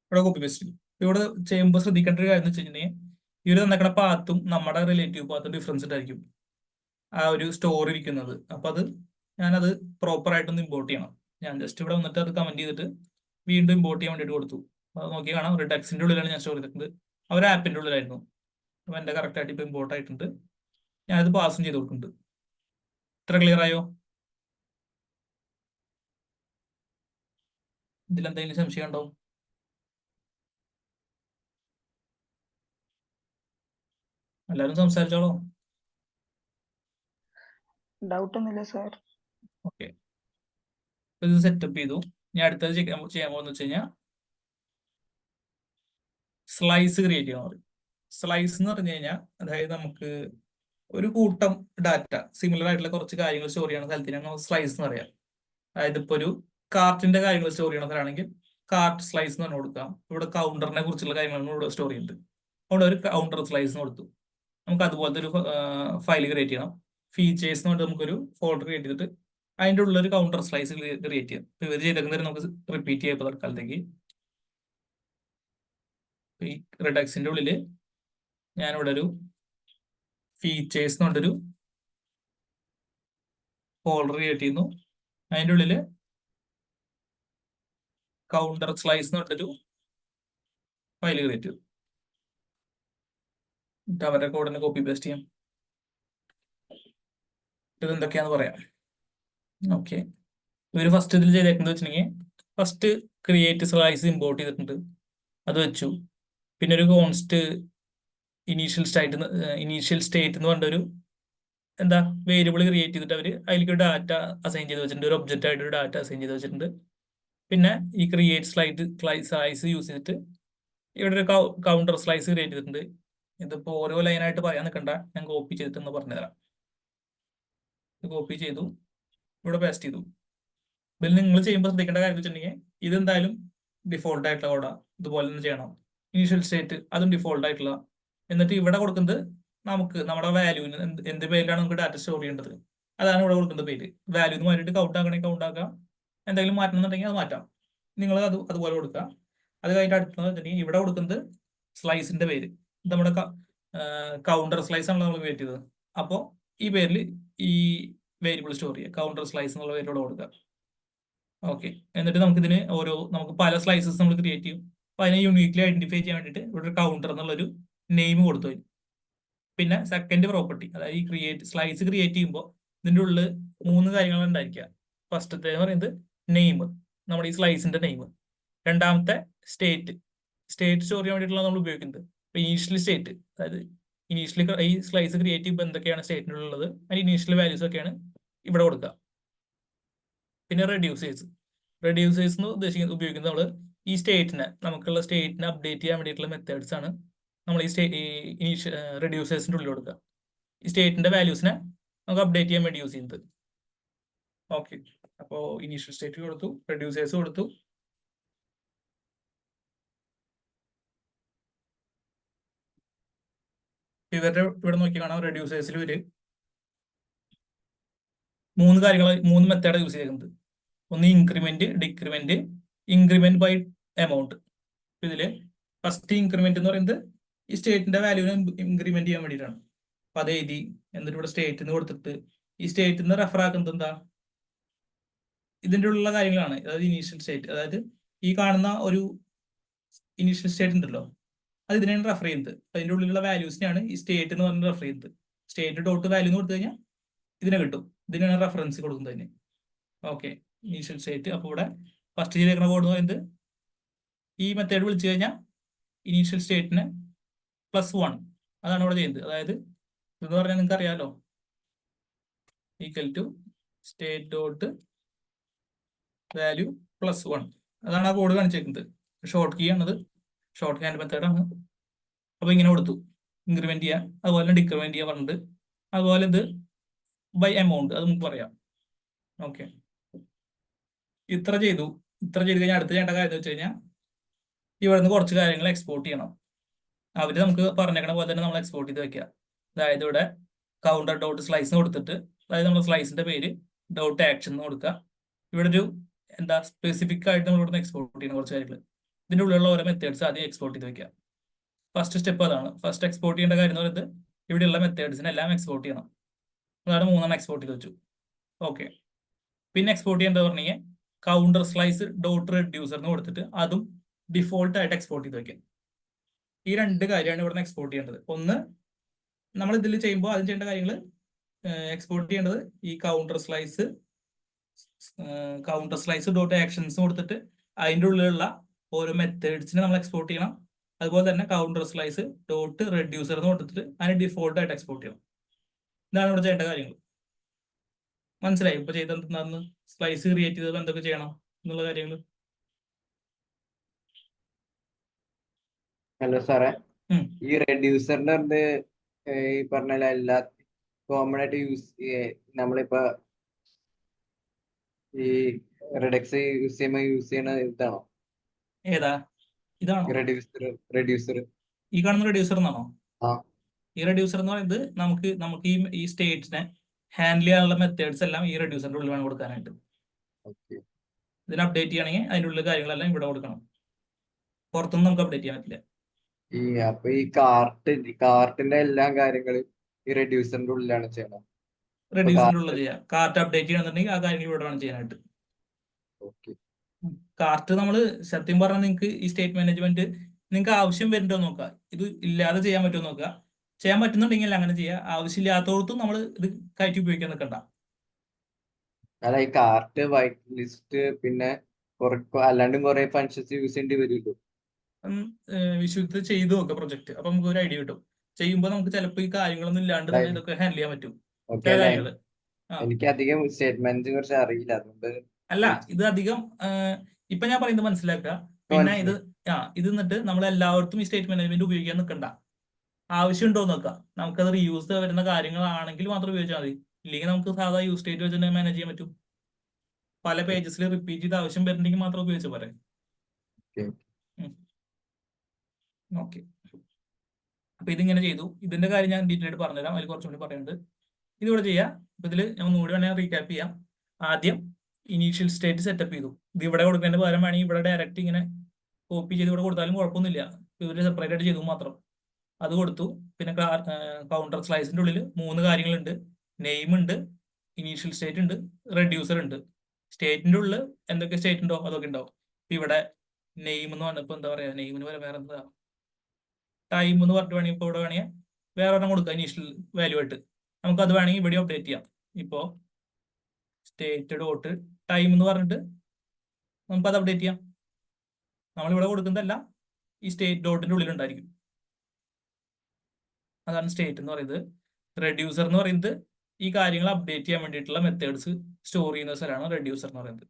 ഇവിടെ കോപ്പി പേസ്റ്റ് ചെയ്തു. ഇവിടെ ചെയ്യുമ്പോൾ ശ്രദ്ധിക്കേണ്ട ഒരു കാര്യം എന്ന് വെച്ച് കഴിഞ്ഞാൽ ഇവർ തന്നിക്കുന്ന പാത്തും നമ്മുടെ റിലേറ്റീവ് പാത്തും ഡിഫറൻസ് ഉണ്ടായിരിക്കും ആ ഒരു സ്റ്റോർ ഇരിക്കുന്നത്. അപ്പൊ ഞാനത് പ്രോപ്പർ ആയിട്ടൊന്ന് ഇമ്പോർട്ട് ചെയ്യണം. ഞാൻ ജസ്റ്റ് ഇവിടെ വന്നിട്ട് അത് കമന്റ് ചെയ്തിട്ട് വീണ്ടും ഇമ്പോർട്ട് ചെയ്യാൻ വേണ്ടിയിട്ട് കൊടുത്തു. അത് നോക്കി കാണാം, ഒരു ടെക്സ്റ്റിന്റെ ഉള്ളിലാണ് ഞാൻ സ്റ്റോർ ചെയ്തിട്ടുണ്ട്. അവർ ആപ്പിന്റെ ഉള്ളിലായിരുന്നു. അപ്പൊ എന്റെ കറക്റ്റ് ആയിട്ട് ഇപ്പൊ ഇമ്പോർട്ട് ആയിട്ടുണ്ട്. ഞാനത് പാസും ചെയ്ത് കൊടുക്കുന്നുണ്ട്. ഇത്ര ക്ലിയർ ആയോ? ഇതിലെന്തെങ്കിലും സംശയം ഉണ്ടോ? എല്ലാവരും സംസാരിച്ചോളൂ. ഡൗട്ട് ഒന്നുമില്ല സാർ. ഓക്കെ, ഇത് സെറ്റപ്പ് ചെയ്തു. ഞാൻ അടുത്തത് ചെയ്യാൻ പോകുന്ന വെച്ച് കഴിഞ്ഞാൽ സ്ലൈസ് ക്രിയേറ്റ് ചെയ്യാൻ പറയും. സ്ലൈസ് എന്ന് പറഞ്ഞു കഴിഞ്ഞാൽ അതായത് നമുക്ക് ഒരു കൂട്ടം ഡാറ്റ സിമിലർ ആയിട്ടുള്ള കുറച്ച് കാര്യങ്ങൾ സ്റ്റോർ ചെയ്യുന്ന സ്ഥലത്തിനാണ് നമുക്ക് സ്ലൈസ് എന്ന് പറയാം. അതായത് ഇപ്പൊ ഒരു കാർട്ടിന്റെ കാര്യങ്ങൾ സ്റ്റോർ ചെയ്യണവരാണെങ്കിൽ കാർട്ട് സ്ലൈസ് എന്ന് പറഞ്ഞു കൊടുക്കാം. ഇവിടെ കൗണ്ടറിനെ കുറിച്ചുള്ള കാര്യങ്ങളാണ് ഇവിടെ സ്റ്റോർ ചെയ്യുന്നത്. അവിടെ ഒരു കൗണ്ടർ സ്ലൈസ് എന്ന് കൊടുത്തു. നമുക്ക് അതുപോലത്തെ ഒരു ഫയൽ ക്രിയേറ്റ് ചെയ്യണം. ഫീച്ചേഴ്സ് എന്ന് പറഞ്ഞിട്ട് നമുക്കൊരു ഫോൾഡർ ക്രിയേറ്റ് ചെയ്തിട്ട് അതിൻ്റെ ഉള്ളൊരു കൗണ്ടർ സ്ലൈസ് ക്രിയേറ്റ് ചെയ്യാം. ഇപ്പൊ ഇവർ ചെയ്തേക്കുന്നവർ നമുക്ക് റിപ്പീറ്റ് ചെയ്യാം തൽക്കാലത്തേക്ക്. ഈ റിഡക്സിന്റെ ഉള്ളിൽ ഞാനിവിടെ ഒരു ഫീച്ചേഴ്സ് എന്ന് പറഞ്ഞൊരു ഫോൾഡർ ക്രിയേറ്റ് ചെയ്യുന്നു. അതിൻ്റെ ഉള്ളിൽ കൗണ്ടർ സ്ലൈസ് എന്ന് പറഞ്ഞൊരു ഫയൽ ക്രിയേറ്റ് ചെയ്തു. എന്നിട്ട് അവരുടെ കോഡിനെ കോപ്പി പേസ്റ്റ് ചെയ്യാം. ഇത് എന്തൊക്കെയാന്ന് പറയാം. ഓക്കെ, ഇവർ ഫസ്റ്റ് ഇതിൽ ചെയ്തേക്കുന്നത് വെച്ചിട്ടുണ്ടെങ്കിൽ ഫസ്റ്റ് ക്രിയേറ്റ് സ്ലൈസ് ഇമ്പോർട്ട് ചെയ്തിട്ടുണ്ട്, അത് വെച്ചു. പിന്നെ ഒരു കോൺസ്റ്റ് ഇനീഷ്യൽ സ്റ്റേറ്റ് എന്ന് പറഞ്ഞൊരു വേരിയബിൾ ക്രിയേറ്റ് ചെയ്തിട്ട് അവർ അതിലേക്ക് ഒരു ഡാറ്റ അസൈൻ ചെയ്ത് വെച്ചിട്ടുണ്ട്. ഒരു ഒബ്ജക്റ്റ് ആയിട്ട് ഒരു ഡാറ്റ അസൈൻ ചെയ്ത് വെച്ചിട്ടുണ്ട്. പിന്നെ ഈ ക്രിയേറ്റ് സ്ലൈസ് യൂസ് ചെയ്തിട്ട് ഇവിടെ ഒരു കൗണ്ടർ സ്ലൈസ് ക്രിയേറ്റ് ചെയ്തിട്ടുണ്ട്. ഇതിപ്പോ ഓരോ ലൈനായിട്ട് പറയാൻ നിൽക്കണ്ട, ഞാൻ കോപ്പി ചെയ്തിട്ടൊന്ന് പറഞ്ഞുതരാം. കോപ്പി ചെയ്തു, ഇവിടെ പേസ്റ്റ് ചെയ്തു. ഇതിൽ നിങ്ങൾ ചെയ്യുമ്പോൾ ശ്രദ്ധിക്കേണ്ട കാര്യം വെച്ചിട്ടുണ്ടെങ്കിൽ ഇതെന്തായാലും ഡിഫോൾട്ട് ആയിട്ടുള്ള കോഡാ, ഇതുപോലെ തന്നെ ചെയ്യണം. ഇനീഷ്യൽ സ്റ്റേറ്റ് അതും ഡിഫോൾട്ട് ആയിട്ടുള്ള. എന്നിട്ട് ഇവിടെ കൊടുക്കുന്നത് നമുക്ക് നമ്മുടെ വാല്യൂവിന് എന്ത് പേരിലാണ് നമുക്ക് ഡാറ്റ സ്റ്റോർ ചെയ്യേണ്ടത് അതാണ് ഇവിടെ കൊടുക്കുന്ന പേര്. വാല്യൂന്ന് മാറ്റിയിട്ട് കൗണ്ട് ആക്കണമെങ്കിൽ കൗണ്ട് ആക്കാം, എന്തെങ്കിലും മാറ്റണമെന്നുണ്ടെങ്കിൽ അത് മാറ്റാം. നിങ്ങൾ അതുപോലെ കൊടുക്കുക. അത് കഴിഞ്ഞിട്ട് അടുത്തെന്ന് വെച്ചിട്ടുണ്ടെങ്കിൽ ഇവിടെ കൊടുക്കുന്നത് സ്ലൈസിന്റെ പേര്. ഇത് നമ്മുടെ കൗണ്ടർ സ്ലൈസ് ആണല്ലോ നമ്മൾ ക്രിയേറ്റ് ചെയ്തത്. അപ്പോൾ ഈ പേരിൽ ഈ വേരിയബിൾ സ്റ്റോർ ചെയ്യുക, കൗണ്ടർ സ്ലൈസ് എന്നുള്ള പേരിലൂടെ കൊടുക്കുക. ഓക്കെ, എന്നിട്ട് നമുക്ക് പല സ്ലൈസസ് നമ്മൾ ക്രിയേറ്റ് ചെയ്യും. അപ്പൊ അതിനെ യൂണിക്ലി ഐഡന്റിഫൈ ചെയ്യാൻ വേണ്ടിയിട്ട് ഇവിടെ ഒരു കൗണ്ടർ എന്നുള്ളൊരു നെയിം കൊടുത്തു. പിന്നെ സെക്കൻഡ് പ്രോപ്പർട്ടി, അതായത് ഈ സ്ലൈസ് ക്രിയേറ്റ് ചെയ്യുമ്പോൾ ഇതിൻ്റെ ഉള്ളിൽ 3 കാര്യങ്ങൾ ഉണ്ടായിരിക്കുക. ഫസ്റ്റത്തെ എന്ന് പറയുന്നത് നെയിം, നമ്മുടെ ഈ സ്ലൈസിന്റെ നെയിം. രണ്ടാമത്തെ സ്റ്റേറ്റ് സ്റ്റോർ ചെയ്യാൻ വേണ്ടിയിട്ടുള്ള നമ്മൾ ഉപയോഗിക്കുന്നത്. ഇനീഷ്യൽ സ്റ്റേറ്റ്, അതായത് ഇനീഷ്യലി ഈ സ്ലൈസ് ക്രിയേറ്റ് ചെയ്യുമ്പോൾ എന്തൊക്കെയാണ് സ്റ്റേറ്റിനുള്ളത്, അതിന് ഇനീഷ്യൽ വാല്യൂസ് ഒക്കെയാണ് ഇവിടെ കൊടുക്കുക. പിന്നെ റെഡ്യൂസേഴ്സ് എന്ന് ഉപയോഗിക്കുന്നത് നമ്മൾ ഈ നമുക്കുള്ള സ്റ്റേറ്റിനെ അപ്ഡേറ്റ് ചെയ്യാൻ വേണ്ടിയിട്ടുള്ള മെത്തേഡ്സ് ആണ് നമ്മൾ ഈ റെഡ്യൂസേഴ്സിന്റെ ഉള്ളിൽ കൊടുക്കുക. ഈ സ്റ്റേറ്റിന്റെ വാല്യൂസിനെ നമുക്ക് അപ്ഡേറ്റ് ചെയ്യാൻ വേണ്ടി യൂസ് ചെയ്യുന്നത്. ഓക്കെ, അപ്പോൾ ഇനീഷ്യൽ സ്റ്റേറ്റ് കൊടുത്തു, റെഡ്യൂസേഴ്സ് കൊടുത്തു. ഇവിടെ നോക്കി കാണാം, റെഡ്യൂസേഴ്സിൽ ഒരു 3 മെത്തേഡ് യൂസ് ചെയ്യുന്നത്. ഒന്ന് increment, decrement, increment by amount. ഇതില് ഫസ്റ്റ് ഇൻക്രിമെന്റ് എന്ന് പറയുന്നത് ഈ സ്റ്റേറ്റിന്റെ വാല്യൂവിനെ ഇൻക്രിമെന്റ് ചെയ്യാൻ വേണ്ടിയിട്ടാണ്. അപ്പൊ അത് എഴുതി, എന്നിട്ട് ഇവിടെ സ്റ്റേറ്റ് എന്ന് കൊടുത്തിട്ട് ഈ സ്റ്റേറ്റിൽ നിന്ന് റെഫർ ആക്കുന്നത് എന്താ, ഇതിൻ്റെ ഉള്ള കാര്യങ്ങളാണ്. അതായത് ഇനീഷ്യൽ സ്റ്റേറ്റ്, അതായത് ഈ കാണുന്ന ഒരു ഇനീഷ്യൽ സ്റ്റേറ്റ് ഉണ്ടല്ലോ, അത് ഇതിനെയാണ് റെഫർ ചെയ്യുന്നത്. അതിൻ്റെ ഉള്ളിലുള്ള വാല്യൂസിനെയാണ് ഈ സ്റ്റേറ്റ് എന്ന് പറഞ്ഞ് റെഫർ ചെയ്യുന്നത്. സ്റ്റേറ്റ് ഡോട്ട് വാല്യൂ എന്ന് കൊടുത്തു കഴിഞ്ഞാൽ ഇതിനെ കിട്ടും. ഇതിനാണ് റെഫറൻസ് കൊടുക്കുന്നതിന്. Okay, initial state. അപ്പോൾ ഇവിടെ ഫസ്റ്റ് ചെയ്തേക്കുന്ന കോഡ് എന്ന് പറയുന്നത് ഈ മെത്തേഡ് വിളിച്ചു കഴിഞ്ഞാൽ ഇനീഷ്യൽ സ്റ്റേറ്റിന് +1 അതാണ് ഇവിടെ ചെയ്യുന്നത്. അതായത് ഇതെന്ന് പറഞ്ഞാൽ നിങ്ങൾക്ക് അറിയാലോ, equal to state dot value +1 അതാണ് ആ കോഡ് കാണിച്ചേക്കുന്നത്. ഷോർട്ട് കീ ആണത്, ഷോർട്ട് ഹാൻഡ് മെത്തേഡാണ്. അപ്പൊ ഇങ്ങനെ കൊടുത്തു. ഇൻക്രിമെന്റ് ചെയ്യാം, അതുപോലെ തന്നെ ഡിക്രിമെന്റ് ചെയ്യാൻ പറഞ്ഞിട്ട്, അതുപോലെ ഇത് ബൈ എമൗണ്ട് അത് നമുക്ക് പറയാം. ഓക്കെ, ഇത്ര ചെയ്തു. ഇത്ര ചെയ്ത് കഴിഞ്ഞാൽ അടുത്ത് ചെയ്യേണ്ട കാര്യം എന്ന് വെച്ച് കഴിഞ്ഞാൽ ഇവിടെ നിന്ന് കുറച്ച് കാര്യങ്ങൾ എക്സ്പോർട്ട് ചെയ്യണം. അവർ നമുക്ക് പറഞ്ഞേക്കണ പോലെ തന്നെ നമ്മൾ എക്സ്പോർട്ട് ചെയ്ത് വെക്കുക. അതായത് ഇവിടെ കൗണ്ടർ ഡോട്ട് സ്ലൈസ് കൊടുത്തിട്ട്, അതായത് നമ്മുടെ സ്ലൈസിന്റെ പേര് ഡോട്ട് ആക്ഷൻ എന്ന് കൊടുക്കുക. ഇവിടെ ഒരു എന്താ സ്പെസിഫിക് ആയിട്ട് നമ്മൾ ഇവിടെ നിന്ന് എക്സ്പോർട്ട് ചെയ്യണം കുറച്ച് കാര്യങ്ങൾ. ഇതിൻ്റെ ഉള്ളിലുള്ള ഓരോ മെത്തേഡ്സ് ആദ്യം എക്സ്പോർട്ട് ചെയ്ത് വെക്കുക. ഫസ്റ്റ് സ്റ്റെപ്പ് അതാണ്. ഫസ്റ്റ് എക്സ്പോർട്ട് ചെയ്യേണ്ട കാര്യം എന്ന് പറയുന്നത് ഇവിടെയുള്ള മെത്തേഡ്സിനെല്ലാം എക്സ്പോർട്ട് ചെയ്യണം. അതാണ് 3 എക്സ്പോർട്ട് ചെയ്ത് വെച്ചു. ഓക്കെ, പിന്നെ എക്സ്പോർട്ട് ചെയ്യേണ്ടത് പറഞ്ഞാൽ കൗണ്ടർ സ്ലൈസ് ഡോട്ട് റെഡ്യൂസർ എന്ന് കൊടുത്തിട്ട് അതും ഡിഫോൾട്ട് ആയിട്ട് എക്സ്പോർട്ട് ചെയ്ത് വെക്കാം. ഈ 2 കാര്യമാണ് ഇവിടെ നിന്ന് എക്സ്പോർട്ട് ചെയ്യേണ്ടത്. ഒന്ന്, നമ്മൾ ഇതിൽ ചെയ്യുമ്പോൾ ആദ്യം ചെയ്യേണ്ട കാര്യങ്ങൾ എക്സ്പോർട്ട് ചെയ്യേണ്ടത് ഈ കൗണ്ടർ സ്ലൈസ് ഡോട്ട് ആക്ഷൻസ് കൊടുത്തിട്ട് അതിൻ്റെ ഉള്ളിലുള്ള ഓരോ മെത്തേഡ്സിനെ നമ്മൾ എക്സ്പോർട്ട് ചെയ്യണം. അതുപോലെ തന്നെ കൗണ്ടർ സ്ലൈസ് ഡോട്ട് റെഡ്യൂസർ എന്ന് കൊടുത്തിട്ട് അതിന് ഡിഫോൾട്ട് ആയിട്ട് എക്സ്പോർട്ട് ചെയ്യണം. ഇതാണ് ഇവിടെ ചെയ്യേണ്ട കാര്യങ്ങൾ. മനസ്സിലായി ഇപ്പൊ ചെയ്തെന്താന്ന്? സ്ലൈസ് ക്രിയേറ്റ് ചെയ്തത് എന്തൊക്കെ ചെയ്യണം എന്നുള്ള കാര്യങ്ങൾ. ഹലോ സാറേ, ഈ റെഡ്യൂസറിന്റെ അടുത്ത് ഈ പറഞ്ഞ എല്ലാ കോമൺ ആയിട്ട് നമ്മളിപ്പോ ഈ റെഡക്സ് യൂസ് ചെയ്യണ ഇതാണോ? ഏതാ? ഇതാണോ റെഡ്യൂസർ? ഈ കാണുന്ന റെഡ്യൂസർ എന്നാണോ? ആ. ഈ റെഡ്യൂസർ എന്ന് പറയുന്നത് നമുക്ക് ഈ സ്റ്റേറ്റ്സിനെ ഹാൻഡിൽ ചെയ്യാനുള്ള മെത്തേഡ്സ് എല്ലാം ഈ റെഡ്യൂസറിന്റെ ഉള്ളിൽ വേണം കൊടുക്കാനായിട്ട്. ഇതിന് അപ്ഡേറ്റ് ചെയ്യണമെങ്കിൽ അതിൻ്റെ ഉള്ളിൽ കാര്യങ്ങളെല്ലാം ഇവിടെ കൊടുക്കണം. പുറത്തൊന്നും നമുക്ക് അപ്ഡേറ്റ് ചെയ്യാൻ പറ്റില്ല. അപ്പൊ ഈ കാർട്ടിന്റെ എല്ലാ കാര്യങ്ങളും ഈ റെഡ്യൂസറിന്റെ ഉള്ളിലാണ് ചെയ്യണം. റെഡ്യൂസറിന്റെ ഉള്ളിൽ ചെയ്യാം. കാർട്ട് അപ്ഡേറ്റ് ചെയ്യണമെന്നുണ്ടെങ്കിൽ ആ കാര്യങ്ങൾ ഇവിടെ വേണം ചെയ്യാനായിട്ട്. കാർട്ട് നമ്മൾ സത്യം പറഞ്ഞാൽ നിങ്ങൾക്ക് ഈ സ്റ്റേറ്റ് മാനേജ്മെന്റ് നിങ്ങൾക്ക് ആവശ്യം വരുന്നുണ്ടോ നോക്കുക. ഇത് ഇല്ലാതെ ചെയ്യാൻ പറ്റുമോ നോക്കുക. ചെയ്യാൻ പറ്റുന്നുണ്ടെങ്കിൽ അങ്ങനെ ചെയ്യുക. ആവശ്യമില്ലാത്തടത്തും നമ്മൾ ഇത് കയറ്റി ഉപയോഗിക്കാൻ നിൽക്കണ്ട. അല്ല, ഈ കാർട്ട്, വൈറ്റ് ലിസ്റ്റ്, പിന്നെ അല്ലാണ്ടും കുറെ ഫങ്ഷൻസ് യൂസ് ചെയ്യേണ്ടി വരുമല്ലോ. വിശ്വസിച്ച് ചെയ്തു നോക്കുക പ്രൊജക്ട്. അപ്പൊ നമുക്ക് ഒരു ഐഡിയ കിട്ടും. ചെയ്യുമ്പോൾ നമുക്ക് ചിലപ്പോൾ ഈ കാര്യങ്ങളൊന്നും ഇല്ലാണ്ട് തന്നെ ഇതൊക്കെ ഹാൻഡിൽ ചെയ്യാൻ പറ്റും. കാര്യങ്ങള് എനിക്ക് അധികം സ്റ്റേറ്റ്മെന്റ്സിനെ കുറിച്ച് അറിയില്ല, അതുകൊണ്ട്. അല്ല, ഇത് അധികം ഇപ്പൊ ഞാൻ പറയുന്നത് മനസ്സിലാക്കുക. പിന്നെ ഇത് എന്നിട്ട് നമ്മൾ എല്ലാവർക്കും ഈ സ്റ്റേറ്റ് മാനേജ്മെന്റ് ഉപയോഗിക്കാൻ നിൽക്കണ്ട. ആവശ്യമുണ്ടോ നോക്കാം. നമുക്കത് റീയൂസ് വരുന്ന കാര്യങ്ങളാണെങ്കിൽ മാത്രം ഉപയോഗിച്ചാൽ മതി. ഇല്ലെങ്കിൽ നമുക്ക് സാധാ യൂസ് സ്റ്റേറ്റ് വെച്ച് തന്നെ മാനേജ് ചെയ്യാൻ പറ്റും. പല പേജസിൽ റിപ്പീറ്റ് ചെയ്ത് ആവശ്യം വരുന്നുണ്ടെങ്കിൽ മാത്രം ഉപയോഗിച്ചാൽ പോരെ. ഓക്കെ, അപ്പൊ ഇതിങ്ങനെ ചെയ്തു. ഇതിന്റെ കാര്യം ഞാൻ ഡീറ്റെയിൽ ആയിട്ട് പറഞ്ഞുതരാം. അതിൽ കുറച്ചുകൂടി പറയുന്നുണ്ട്. ഇതിവിടെ ചെയ്യാം. അപ്പൊ ഇതിൽ ഞാൻ ഒന്നുകൂടി വേണമെങ്കിൽ റീക്യാപ്പ് ചെയ്യാം. ആദ്യം ഇനീഷ്യൽ സ്റ്റേറ്റ് സെറ്റപ്പ് ചെയ്തു. ഇത് ഇവിടെ കൊടുക്കേണ്ട പകരം വേണമെങ്കിൽ ഇവിടെ ഡയറക്റ്റ് ഇങ്ങനെ കോപ്പി ചെയ്ത് ഇവിടെ കൊടുത്താലും കുഴപ്പമൊന്നുമില്ല. ഇവര് സെപ്പറേറ്റ് ആയിട്ട് ചെയ്തു മാത്രം. അത് കൊടുത്തു. പിന്നെ കൗണ്ടർ സ്ലൈസിന്റെ ഉള്ളിൽ 3 കാര്യങ്ങളുണ്ട്. നെയിം ഉണ്ട്, ഇനീഷ്യൽ സ്റ്റേറ്റ് ഉണ്ട്, റെഡ്യൂസർ ഉണ്ട്. സ്റ്റേറ്റിന്റെ ഉള്ളിൽ എന്തൊക്കെ സ്റ്റേറ്റ് ഉണ്ടോ അതൊക്കെ ഉണ്ടാവും. ഇവിടെ നെയിം എന്ന് പറഞ്ഞപ്പോ എന്താ പറയാ, നെയിമിന് വേറെ എന്താ ടൈം എന്ന് പറഞ്ഞിട്ട് വേണമെങ്കിൽ ഇപ്പോൾ ഇവിടെ വേണമെങ്കിൽ വേറെ ഒരെണ്ണം കൊടുക്കുക ഇനീഷ്യൽ വാല്യൂ ആയിട്ട്. നമുക്ക് അത് വേണമെങ്കിൽ ഇവിടെ അപ്ഡേറ്റ് ചെയ്യാം. ഇപ്പോൾ സ്റ്റേറ്റ് ഡോട്ട് ടൈം എന്ന് പറഞ്ഞിട്ട് നമുക്കത് അപ്ഡേറ്റ് ചെയ്യാം. നമ്മളിവിടെ കൊടുക്കുന്നതല്ല ഈ സ്റ്റേറ്റ് ഡോട്ടിന്റെ ഉള്ളിൽ ഉണ്ടായിരിക്കും. അതാണ് സ്റ്റേറ്റ് എന്ന് പറയുന്നത്. റെഡ്യൂസർ എന്ന് പറയുന്നത് ഈ കാര്യങ്ങൾ അപ്ഡേറ്റ് ചെയ്യാൻ വേണ്ടിയിട്ടുള്ള മെത്തേഡ്സ് സ്റ്റോർ ചെയ്യുന്ന സ്ഥലമാണ് റെഡ്യൂസർ എന്ന് പറയുന്നത്.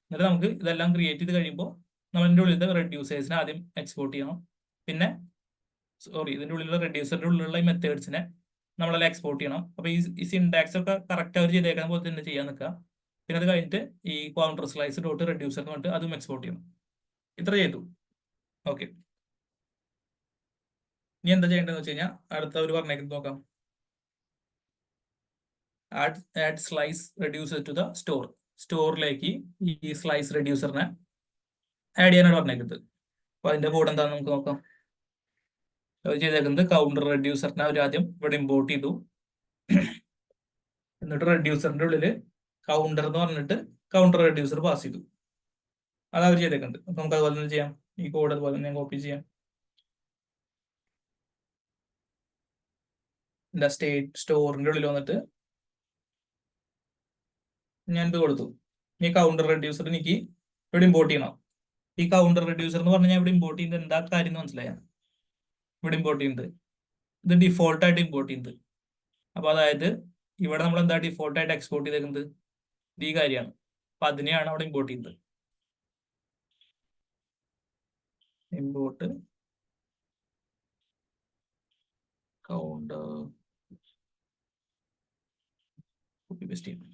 എന്നിട്ട് നമുക്ക് ഇതെല്ലാം ക്രിയേറ്റ് ചെയ്ത് കഴിയുമ്പോൾ നമ്മളിൻ്റെ ഉള്ളിലത്തെ റെഡ്യൂസേഴ്സിനെ ആദ്യം എക്സ്പോർട്ട് ചെയ്യണം. പിന്നെ ഇതിൻ്റെ ഉള്ളിലുള്ള റെഡ്യൂസറിന്റെ ഉള്ളിലുള്ള ഈ മെത്തേഡ്സിനെ നമ്മളെല്ലാം എക്സ്പോർട്ട് ചെയ്യണം. അപ്പോൾ ഈ സിൻടാക്സ് ഒക്കെ കറക്റ്റ് അവർ ചെയ്തേക്കുന്ന പോലെ തന്നെ ചെയ്യാൻ നിൽക്കുക. പിന്നെ അത് കഴിഞ്ഞിട്ട് ഈ കൗണ്ടർ സ്ലൈസ് ഡോട്ട് റെഡ്യൂസർ എന്ന് പറഞ്ഞിട്ട് അതും എക്സ്പോർട്ട് ചെയ്യണം. ഇത്ര ചെയ്തു. ഓക്കെ, ഇനി എന്താ ചെയ്യേണ്ടതെന്ന് വെച്ച് കഴിഞ്ഞാൽ അടുത്ത ഒരു പറഞ്ഞേക്കുന്നത് നോക്കാം. Add slice reducer to the store. സ്റ്റോറിലേക്ക് ഈ സ്ലൈസ് റെഡ്യൂസറിനെ ആഡ് ചെയ്യാനാണ് പറഞ്ഞേക്കുന്നത്. അപ്പൊ അതിന്റെ കോഡ് എന്താണെന്ന് നമുക്ക് നോക്കാം. അത് ചെയ്തേക്കുന്നത് കൗണ്ടർ റെഡ്യൂസറിനെ അവർ ആദ്യം ഇവിടെ ഇമ്പോർട്ട് ചെയ്തു. എന്നിട്ട് റെഡ്യൂസറിന്റെ ഉള്ളില് കൗണ്ടർ എന്ന് പറഞ്ഞിട്ട് കൗണ്ടർ റെഡ്യൂസർ പാസ് ചെയ്തു. അത് അവർ ചെയ്തേക്കുന്നത്. അപ്പൊ നമുക്ക് അതുപോലെ തന്നെ ചെയ്യാം. ഈ കോഡ് അതുപോലെ തന്നെ കോപ്പി ചെയ്യാം. സ്റ്റോറിന്റെ ഉള്ളിൽ വന്നിട്ട് ഞാൻ ഇത് കൊടുത്തു. ഈ കൗണ്ടർ റെഡ്യൂസർ എനിക്ക് ഇവിടെ ഇമ്പോർട്ട് ചെയ്യണം. ഈ കൗണ്ടർ റെഡ്യൂസർ എന്ന് പറഞ്ഞാൽ ഇവിടെ ഇമ്പോർട്ട് ചെയ്യുന്നത് എന്താ കാര്യം എന്ന് മനസ്സിലായ? ഇവിടെ ഇമ്പോർട്ട് ചെയ്യുന്നത് ഇത് ഡിഫോൾട്ട് ആയിട്ട് ഇമ്പോർട്ട് ചെയ്യുന്നത്. അപ്പൊ അതായത് ഇവിടെ നമ്മൾ എന്താ ഡിഫോൾട്ട് ആയിട്ട് എക്സ്പോർട്ട് ചെയ്തേക്കുന്നത് ഈ കാര്യമാണ്. അപ്പൊ അതിനെയാണ് അവിടെ ഇമ്പോർട്ട് ചെയ്യുന്നത്. ഇമ്പോർട്ട് കൗണ്ട് കോപ്പി പേസ്റ്റ് ചെയ്യും.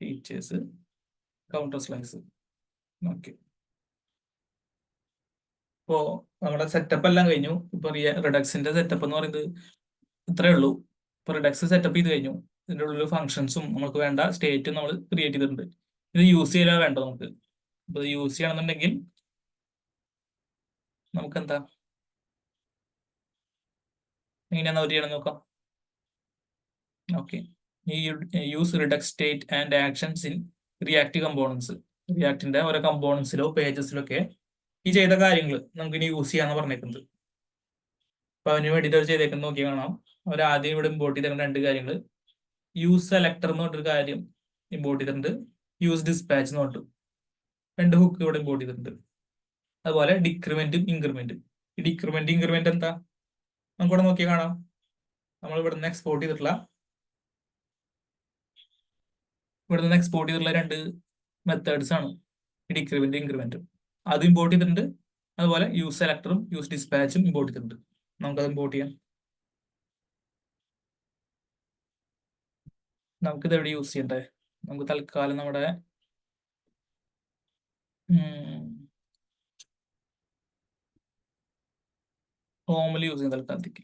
Teachers counter slice. ഓക്കെ, ഇപ്പോ നമ്മുടെ സെറ്റപ്പ് എല്ലാം കഴിഞ്ഞു. ഇപ്പൊ റിഡക്സിന്റെ സെറ്റപ്പ് എന്ന് പറയുന്നത് ഇത്രയേ ഉള്ളൂ. ഇപ്പൊ റിഡക്സ് സെറ്റപ്പ് ചെയ്ത് കഴിഞ്ഞു. ഇതിന്റെ ഉള്ളിൽ ഫംഗ്ഷൻസും നമുക്ക് വേണ്ട സ്റ്റേറ്റും നമ്മൾ ക്രിയേറ്റ് ചെയ്തിട്ടുണ്ട്. ഇത് യൂസ് ചെയ്യാൻ വേണ്ട നമുക്ക്. ഇപ്പൊ ഇത് യൂസ് ചെയ്യണമെന്നുണ്ടെങ്കിൽ നമുക്ക് എന്താ എങ്ങനെയാണെന്ന് അവർ ചെയ്യണം നോക്കാം. ഓക്കെ, ഈ use redux state and actions in react components. റിയാക്ടിന്റെ ഓരോ കമ്പോണൻസിലോ പേജസിലോ ഒക്കെ ഈ ചെയ്ത കാര്യങ്ങൾ നമുക്ക് ഇനി യൂസ് ചെയ്യാന്ന് പറഞ്ഞേക്കുന്നത്. അപ്പൊ അതിന് വേണ്ടിയിട്ട് അവർ ചെയ്തേക്കുന്നത് നോക്കി കാണാം. അവർ ആദ്യം ഇവിടെ ഇമ്പോർട്ട് ചെയ്തിരുന്ന രണ്ട് കാര്യങ്ങൾ, യൂസ് സെലക്ടർ എന്ന് പറഞ്ഞൊരു കാര്യം ഇമ്പോർട്ട് ചെയ്തിട്ടുണ്ട്, യൂസ് ഡിസ്പാച്ച് എന്ന് പറഞ്ഞിട്ട് രണ്ട് ഹുക്ക് ഇവിടെ ഇമ്പോർട്ട് ചെയ്തിട്ടുണ്ട്. അതുപോലെ ഡിക്രിമെന്റും ഇൻക്രിമെന്റും. ഈ ഡിക്രിമെന്റ് ഇൻക്രിമെന്റ് എന്താ നമുക്കിവിടെ നോക്കി കാണാം. നമ്മൾ ഇവിടെ നിന്ന് എക്സ്പോർട്ട് ചെയ്തിട്ടുള്ള രണ്ട് മെത്തേഡ്സ് ആണ് ഡിക്രിമെന്റ് ഇൻക്രിമെന്റും. അത് ഇമ്പോർട്ട് ചെയ്തിട്ടുണ്ട്. അതുപോലെ യൂസ് സെലക്ടറും യൂസ് ഡിസ്പാച്ചും ഇമ്പോർട്ട് ചെയ്തിട്ടുണ്ട്. നമുക്കത് ഇമ്പോർട്ട് ചെയ്യാം. നമുക്കിത് എവിടെ യൂസ് ചെയ്യണ്ടേ? നമുക്ക് തൽക്കാലം നമ്മുടെ ഹോമിൽ യൂസ് ചെയ്യാൻ തൽക്കാലത്തേക്ക്.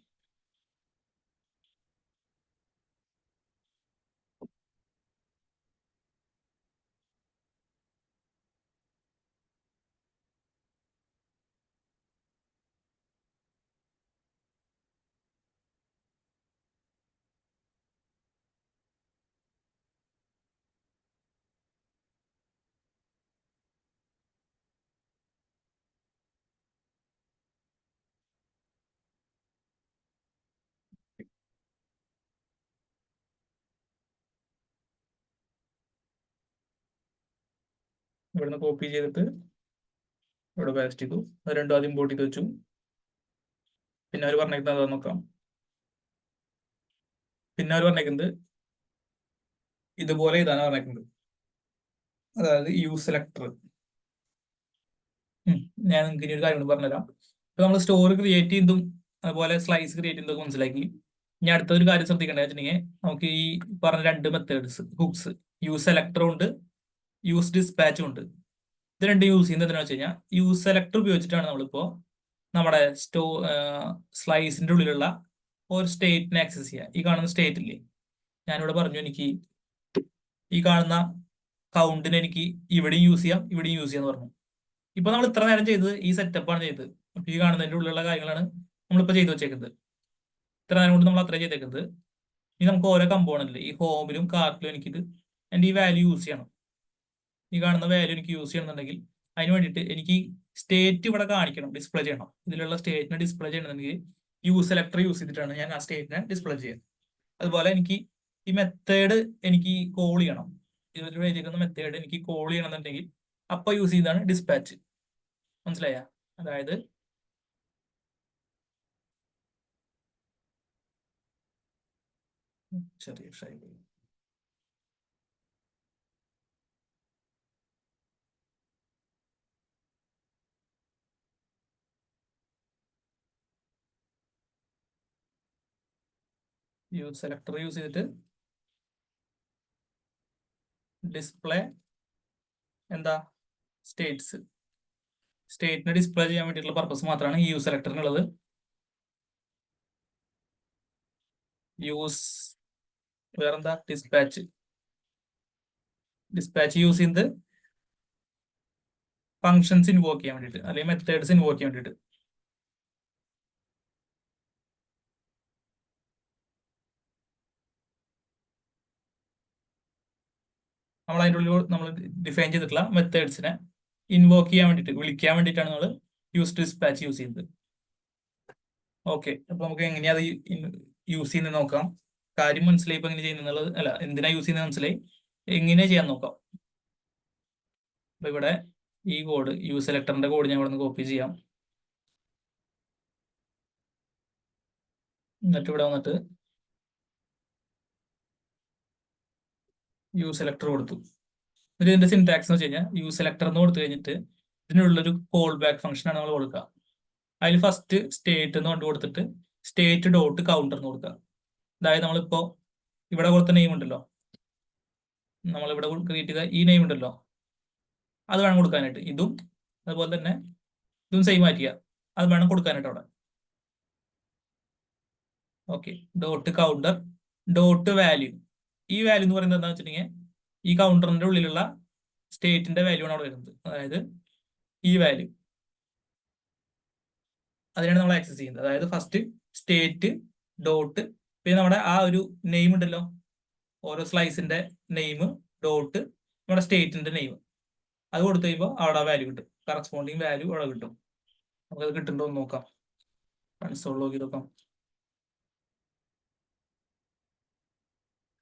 ഇവിടുന്ന് കോപ്പി ചെയ്തിട്ട് ഇവിടെ പേസ്റ്റ് ചെയ്തു. അത് രണ്ടും ആദ്യം ഇമ്പോർട്ട് ചെയ്ത് വെച്ചു. പിന്നെ അവർ പറഞ്ഞേക്കുന്നത് അതാ നോക്കാം. പിന്നെ അവർ പറഞ്ഞേക്കുന്നത് ഇതുപോലെ ഇതാണ് പറഞ്ഞേക്കുന്നത്, അതായത് യൂസ് സെലക്ടർ. ഞാൻ നിങ്ങൾക്ക് ഇനി ഒരു കാര്യം പറഞ്ഞുതരാം. ഇപ്പൊ നമ്മൾ സ്റ്റോർ ക്രിയേറ്റ് ചെയ്യുന്നതും അതുപോലെ സ്ലൈസ് ക്രിയേറ്റ് ചെയ്യുന്നതും മനസ്സിലാക്കി. ഇനി അടുത്തൊരു കാര്യം ശ്രദ്ധിക്കേണ്ടത് വെച്ചിട്ടുണ്ടെങ്കിൽ നമുക്ക് ഈ പറഞ്ഞ രണ്ട് മെത്തേഡ്സ് ഹുക്സ്, യൂസ് സെലക്ടറും ഉണ്ട് യൂസ് ഡിസ്പാച്ചും ഉണ്ട്. ഇത് രണ്ടും യൂസ് ചെയ്യുന്നത് എന്താണെന്ന് വെച്ച് കഴിഞ്ഞാൽ യൂസ് സെലക്ടർ ഉപയോഗിച്ചിട്ടാണ് നമ്മളിപ്പോ നമ്മുടെ സ്ലൈസിന്റെ ഉള്ളിലുള്ള ഒരു സ്റ്റേറ്റിനെ ആക്സസ് ചെയ്യുക. ഈ കാണുന്ന സ്റ്റേറ്റ് ഇല്ലേ, ഞാനിവിടെ പറഞ്ഞു എനിക്ക് ഈ കാണുന്ന കൗണ്ടിനെ എനിക്ക് ഇവിടെയും യൂസ് ചെയ്യാം ഇവിടെയും യൂസ് ചെയ്യാന്ന് പറഞ്ഞു. ഇപ്പൊ നമ്മൾ ഇത്ര നേരം ചെയ്തത് ഈ സെറ്റപ്പാണ് ചെയ്തത്. അപ്പൊ ഈ കാണുന്നതിന്റെ ഉള്ളിലുള്ള കാര്യങ്ങളാണ് നമ്മളിപ്പോ ചെയ്തു വെച്ചേക്കുന്നത്. ഇത്ര നേരം കൊണ്ട് നമ്മൾ അത്ര ചെയ്തേക്കുന്നത്. ഇനി നമുക്ക് ഓരോ കമ്പോണന്റിൽ ഈ ഹോമിലും കാർട്ടിലും എനിക്കിത് എൻ്റെ ഈ വാല്യൂ യൂസ് ചെയ്യണം. ഈ കാണുന്ന വാല്യൂ എനിക്ക് യൂസ് ചെയ്യണമെന്നുണ്ടെങ്കിൽ അതിന് വേണ്ടിയിട്ട് എനിക്ക് സ്റ്റേറ്റ് ഇവിടെ കാണിക്കണം, ഡിസ്പ്ലേ ചെയ്യണം. ഇതിലുള്ള സ്റ്റേറ്റിനെ ഡിസ്പ്ലേ ചെയ്യണമെന്നുണ്ടെങ്കിൽ യൂസ് സെലക്ടർ യൂസ് ചെയ്തിട്ടാണ് ഞാൻ ആ സ്റ്റേറ്റിനെ ഡിസ്പ്ലേ ചെയ്യുന്നത്. അതുപോലെ എനിക്ക് ഈ മെത്തേഡ് എനിക്ക് കോൾ ചെയ്യണം. ഇതിൽ എഴുതിയിരിക്കുന്ന മെത്തേഡ് എനിക്ക് കോൾ ചെയ്യണമെന്നുണ്ടെങ്കിൽ അപ്പൊ യൂസ് ചെയ്താണ് ഡിസ്പാച്ച്. മനസ്സിലായ? അതായത് ചെറിയ ഷൈബ് യൂസ് സെലക്ടർ യൂസ് ചെയ്തിട്ട് ഡിസ്പ്ലേ എന്താ സ്റ്റേറ്റിനെ ഡിസ്പ്ലേ ചെയ്യാൻ വേണ്ടിയിട്ടുള്ള പർപ്പസ് മാത്രമാണ് ഈ യൂസ് സെലക്ടറിനുള്ളത്. യൂസ് വേറെന്താ ഡിസ്പാച്ച് യൂസ് ചെയ്യുന്നത് ഫങ്ഷൻസ് ഇൻവോക്ക് ചെയ്യാൻ വേണ്ടിയിട്ട് അല്ലെങ്കിൽ മെത്തേഡ്സ് ഇൻവോക്ക് ചെയ്യാൻ വേണ്ടിയിട്ട്. നമ്മൾ അതിൻ്റെ ഉള്ളിൽ നമ്മൾ ഡിഫൈൻ ചെയ്തിട്ടുള്ള മെത്തേഡ്സിനെ ഇൻവോക്ക് ചെയ്യാൻ വേണ്ടിയിട്ട് വിളിക്കാൻ വേണ്ടിയിട്ടാണ് നമ്മൾ യൂസ് ഡിസ്പാച്ച് യൂസ് ചെയ്യുന്നത്. ഓക്കെ, അപ്പൊ നമുക്ക് എങ്ങനെയാ അത് യൂസ് ചെയ്യുന്നത് നോക്കാം. കാര്യം മനസ്സിലായി ഇപ്പൊ എങ്ങനെ ചെയ്യുന്നത്, അല്ല എന്തിനാ യൂസ് ചെയ്യുന്നത് മനസ്സിലായി, എങ്ങനെ ചെയ്യാൻ നോക്കാം. അപ്പൊ ഇവിടെ ഈ കോഡ് യൂസ് സെലക്ടറിന്റെ കോഡ് ഞാൻ ഇവിടെ നിന്ന് കോപ്പി ചെയ്യാം. എന്നിട്ട് ഇവിടെ വന്നിട്ട് യൂസ് സെലക്ടർ കൊടുത്തു. എന്നിട്ട് ഇതിന്റെ സിന്റാക്സ് എന്ന് വെച്ച് കഴിഞ്ഞാൽ യൂസ് സെലക്ടർ എന്ന് കൊടുത്തു കഴിഞ്ഞിട്ട് ഇതിനുള്ളൊരു കോൾ ബാക്ക് ഫംഗ്ഷൻ ആണ് നമ്മൾ കൊടുക്കുക. അതിൽ ഫസ്റ്റ് സ്റ്റേറ്റ് എന്ന് കൊണ്ട് കൊടുത്തിട്ട് സ്റ്റേറ്റ് ഡോട്ട് കൗണ്ടർ എന്ന് കൊടുക്കുക. അതായത് നമ്മളിപ്പോ ഇവിടെ കൊടുത്ത നെയിം ഉണ്ടല്ലോ, നമ്മളിവിടെ ക്രിയേറ്റ് ചെയ്ത ഈ നെയിം ഉണ്ടല്ലോ, അത് വേണം കൊടുക്കാനായിട്ട്. ഇതും അതുപോലെ തന്നെ ഇതും സെയിം ആയിരിക്കുക, അത് വേണം കൊടുക്കാനായിട്ട് അവിടെ. Okay, dot counter dot value. ഈ വാല്യൂ എന്ന് പറയുന്നത് എന്താണെന്ന് വെച്ചിട്ടുണ്ടെങ്കിൽ ഈ കൗണ്ടറിന്റെ ഉള്ളിലുള്ള സ്റ്റേറ്റിന്റെ വാല്യൂ ആണ് അവിടെ വരുന്നത്. അതായത് ഈ വാല്യൂ അതിനാണ് നമ്മൾ ആക്സസ് ചെയ്യുന്നത്. അതായത് ഫസ്റ്റ് സ്റ്റേറ്റ് ഡോട്ട്, പിന്നെ നമ്മുടെ ആ ഒരു നെയിം ഉണ്ടല്ലോ, ഓരോ സ്ലൈസിന്റെ നെയിം ഡോട്ട് നമ്മുടെ സ്റ്റേറ്റിന്റെ നെയിം, അത് കൊടുത്തു കഴിയുമ്പോൾ അവിടെ ആ വാല്യൂ കിട്ടും. കറസ്പോണ്ടിങ് വാല്യൂ അവിടെ കിട്ടും. നമുക്കത് കിട്ടുന്നുണ്ടോ എന്ന് നോക്കാം. കൺസോൾ നോക്കി നോക്കാം.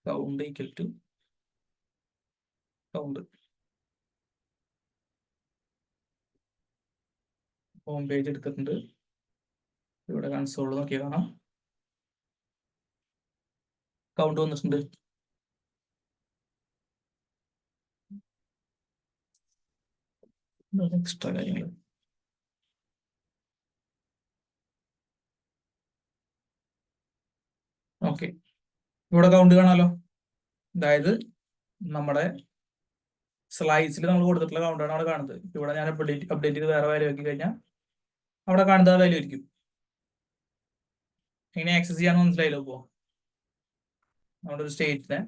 Count equal to count. Home page എടുത്തിട്ടുണ്ട്. ഇവിടെ കൺസോൾ നോക്കിയാൽ കാണാം കൗണ്ട് വന്നിട്ടുണ്ട്. എക്സ്ട്രാ കാര്യങ്ങൾ ഓക്കെ, ഇവിടെ കൗണ്ട് കാണാമല്ലോ. അതായത് നമ്മുടെ സ്ലൈസിൽ നമ്മൾ കൊടുത്തിട്ടുള്ള കൗണ്ടാണ് അവിടെ കാണുന്നത്. ഇവിടെ ഞാൻ അപ്ഡേറ്റ് ചെയ്ത് വേറെ വാല്യൂ ആക്കി കഴിഞ്ഞാൽ അവിടെ കാണുന്ന വാല്യൂ ആയിരിക്കും. എങ്ങനെ ആക്സസ് ചെയ്യാന്ന് മനസ്സിലായല്ലോ. ഇപ്പോൾ നമ്മുടെ ഒരു സ്റ്റേറ്റിനെ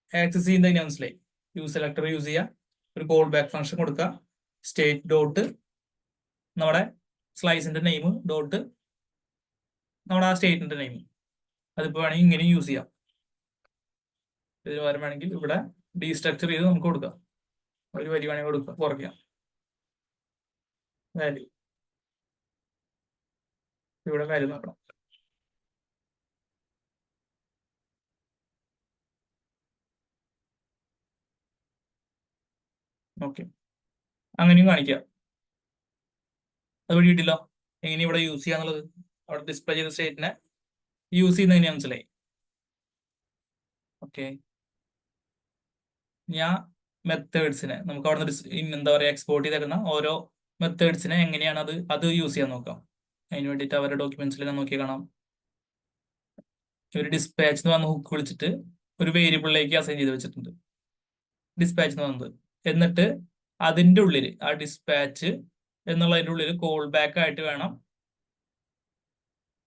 ആക്സസ് ചെയ്യുന്നത് എങ്ങനെ മനസ്സിലായി. യൂസ് സെലക്ടർ യൂസ് ചെയ്യുക, ഒരു കോൾ ബാക്ക് ഫംഗ്ഷൻ കൊടുക്കുക, സ്റ്റേറ്റ് ഡോട്ട് നമ്മുടെ സ്ലൈസിന്റെ നെയിം ഡോട്ട് നമ്മുടെ ആ സ്റ്റേറ്റിന്റെ നെയിം. അതിപ്പോൾ വേണമെങ്കിൽ ഇങ്ങനെ യൂസ് ചെയ്യാം. ഇതിന് പകരം വേണമെങ്കിൽ ഇവിടെ ഡീസ്ട്രക്ചർ ചെയ്ത് നമുക്ക് കൊടുക്കാം. ഒരു വരി വേണമെങ്കിൽ കൊടുക്കാം, കുറയ്ക്കാം വാല്യൂ. ഇവിടെ വാല്യൂ നോക്കണം. ഓക്കെ, അങ്ങനെയും കാണിക്കാം. അത് വഴിയിട്ടില്ല. എങ്ങനെ ഇവിടെ യൂസ് ചെയ്യാന്നുള്ളത്, അവിടെ ഡിസ്പ്ലേ ചെയ്ത സ്റ്റേറ്റിനെ യൂസ് ചെയ്യുന്ന എങ്ങനെയാ മനസ്സിലായി. ഓക്കെ, ഞാൻ മെത്തേഡ്സിനെ നമുക്ക് അവിടെ നിന്ന് എന്താ പറയുക എക്സ്പോർട്ട് ചെയ്തിരുന്ന ഓരോ മെത്തേഡ്സിനെ എങ്ങനെയാണ് അത് യൂസ് ചെയ്യാൻ നോക്കാം. അതിന് വേണ്ടിയിട്ട് അവരുടെ ഡോക്യുമെന്റ്സിൽ ഞാൻ നോക്കി കാണാം. ഒരു ഡിസ്പാച്ച് എന്ന് പറഞ്ഞ ഹുക്ക് വിളിച്ചിട്ട് ഒരു വേരിയബിളിലേക്ക് അസൈൻ ചെയ്ത് വെച്ചിട്ടുണ്ട്, ഡിസ്പാച്ച് എന്ന് പറയുന്നത്. എന്നിട്ട് അതിൻ്റെ ഉള്ളിൽ ആ ഡിസ്പാച്ച് എന്നുള്ളതിൻ്റെ ഉള്ളിൽ കോൾ ബാക്ക് ആയിട്ട് വേണം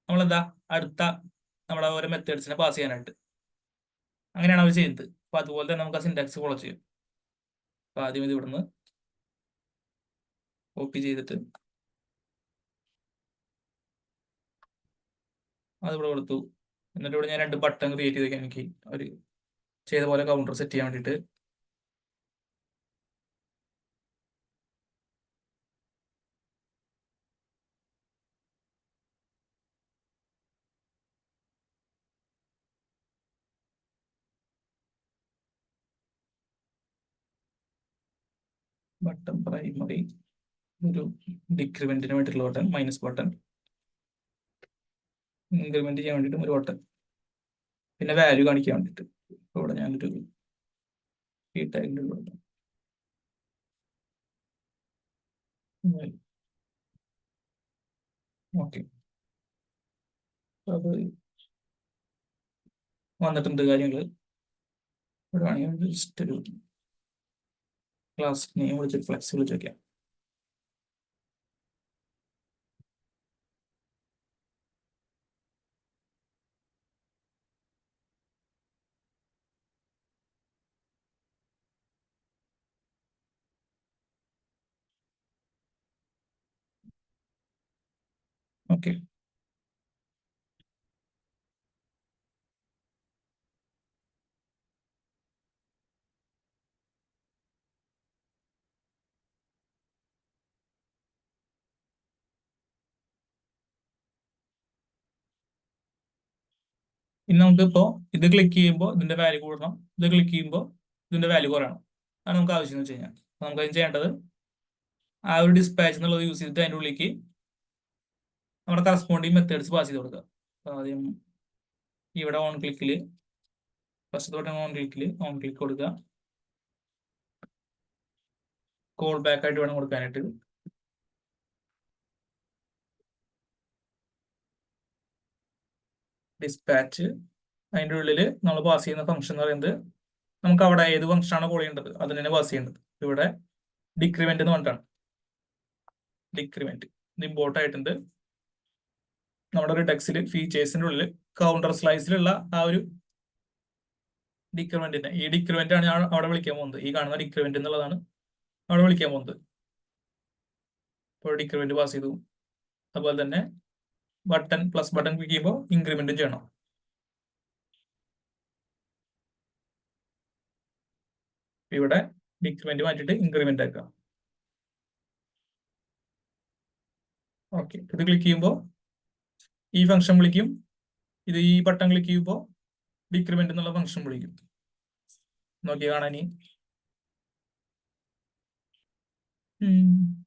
നമ്മളെന്താ അടുത്ത നമ്മുടെ ഓരോ മെത്തേഡ്സിനെ പാസ് ചെയ്യാനായിട്ട്. അങ്ങനെയാണ് അവർ ചെയ്യുന്നത്. അപ്പൊ അതുപോലെ തന്നെ നമുക്ക് ആ സിന്റാക്സ് ഫോളോ ചെയ്യും. അപ്പൊ ആദ്യം ഇത് ഇവിടുന്ന് കോപ്പി ചെയ്തിട്ട് അതിവിടെ കൊടുത്തു. എന്നിട്ട് ഇവിടെ ഞാൻ 2 ബട്ടൺ ക്രിയേറ്റ് ചെയ്ത് എനിക്ക് ഒരു ചെയ്ത പോലെ കൗണ്ടർ സെറ്റ് ചെയ്യാൻ വേണ്ടിയിട്ട് ബട്ടൺ പ്രൈമറി, ഒരു ഡിക്രിമെന്റിന് വേണ്ടിയിട്ടുള്ള ബട്ടൺ, മൈനസ് ബട്ടൺ, ഇൻക്രിമെന്റ് ചെയ്യാൻ വേണ്ടിയിട്ടും ഒരു ബട്ടൺ, പിന്നെ വാല്യൂ കാണിക്കാൻ വേണ്ടിയിട്ട് ഇവിടെ ഞാനൊരു ഈ ടാഗിൻ്റെ ബട്ടൺ. ഓക്കെ, അത് വന്നിട്ടുണ്ട് കാര്യങ്ങൾ. ഇവിടെ വേണമെങ്കിൽ ജസ്റ്റ് ഒരു ക്ലാസ് നെയിം വിളിച്ചിട്ട് ഫ്ലെക്സ് വിളിച്ച് വയ്ക്കാം. ഓക്കെ, ഇനി നമുക്കിപ്പോ ഇത് ക്ലിക്ക് ചെയ്യുമ്പോൾ ഇതിന്റെ വാല്യൂ കൂടണം, ഇത് ക്ലിക്ക് ചെയ്യുമ്പോൾ ഇതിന്റെ വാല്യൂ കുറയണം. അതാണ് നമുക്ക് ആവശ്യം എന്ന് വെച്ച് കഴിഞ്ഞാൽ. നമുക്ക് അതിന് ചെയ്യേണ്ടത് ആ ഒരു ഡിസ്പാച്ച് എന്നുള്ളത് യൂസ് ചെയ്തിട്ട് അതിൻ്റെ ഉള്ളിലേക്ക് നമ്മുടെ കറസ്പോണ്ടിങ് മെത്തേഡ്സ് പാസ് ചെയ്ത് കൊടുക്കുക. ആദ്യം ഇവിടെ ഓൺ ക്ലിക്കിൽ ഫസ്റ്റ് തൊട്ട് ഓൺ ക്ലിക്ക് കൊടുക്കുക. കോൾ ബാക്ക് ആയിട്ട് വേണം കൊടുക്കാനായിട്ട്. ഡിസ്പാച്ച് അതിൻ്റെ ഉള്ളിൽ നമ്മൾ പാസ് ചെയ്യുന്ന ഫംഗ്ഷൻ എന്ന് പറയുന്നത് നമുക്ക് അവിടെ ഏത് ഫംഗ്ഷൻ ആണ് കോൾ ചെയ്യേണ്ടത് അതിന് തന്നെ പാസ് ചെയ്യേണ്ടത്. ഇവിടെ ഡിക്രിമെന്റ് എന്ന് പറഞ്ഞിട്ടാണ്. ഡിക്രിമെന്റ് ഇത് ഇമ്പോർട്ട് ആയിട്ടുണ്ട് നമ്മുടെ റിഡക്സിൽ ഫീച്ചേഴ്സിന്റെ ഉള്ളിൽ കൗണ്ടർ സ്ലൈസിലുള്ള ആ ഒരു ഡിക്രിമെന്റിനെ. ഈ ഡിക്രിമെന്റ് ആണ് ഞാൻ അവിടെ വിളിക്കാൻ പോകുന്നത്. ഈ കാണുന്ന ഡിക്രിമെന്റ് എന്നുള്ളതാണ് അവിടെ വിളിക്കാൻ പോകുന്നത്. ഇപ്പോൾ ഡിക്രിമെന്റ് പാസ് ചെയ്തു. അതുപോലെ തന്നെ ബട്ടൺ പ്ലസ് ബട്ടൺ ക്ലിക്ക് ചെയ്യുമ്പോൾ ഇൻക്രിമെന്റും ചെയ്യണം. ഇവിടെ ഡിക്രിമെന്റ് മാറ്റിയിട്ട് ഇൻക്രിമെന്റ് ആക്കാം. ഓക്കെ, ഇത് ക്ലിക്ക് ചെയ്യുമ്പോൾ ഈ ഫംഗ്ഷൻ വിളിക്കും. ഇത് ഈ ബട്ടൺ ക്ലിക്ക് ചെയ്യുമ്പോൾ ഡിക്രിമെന്റ് എന്നുള്ള ഫംഗ്ഷൻ വിളിക്കും. നോക്കി കാണാൻ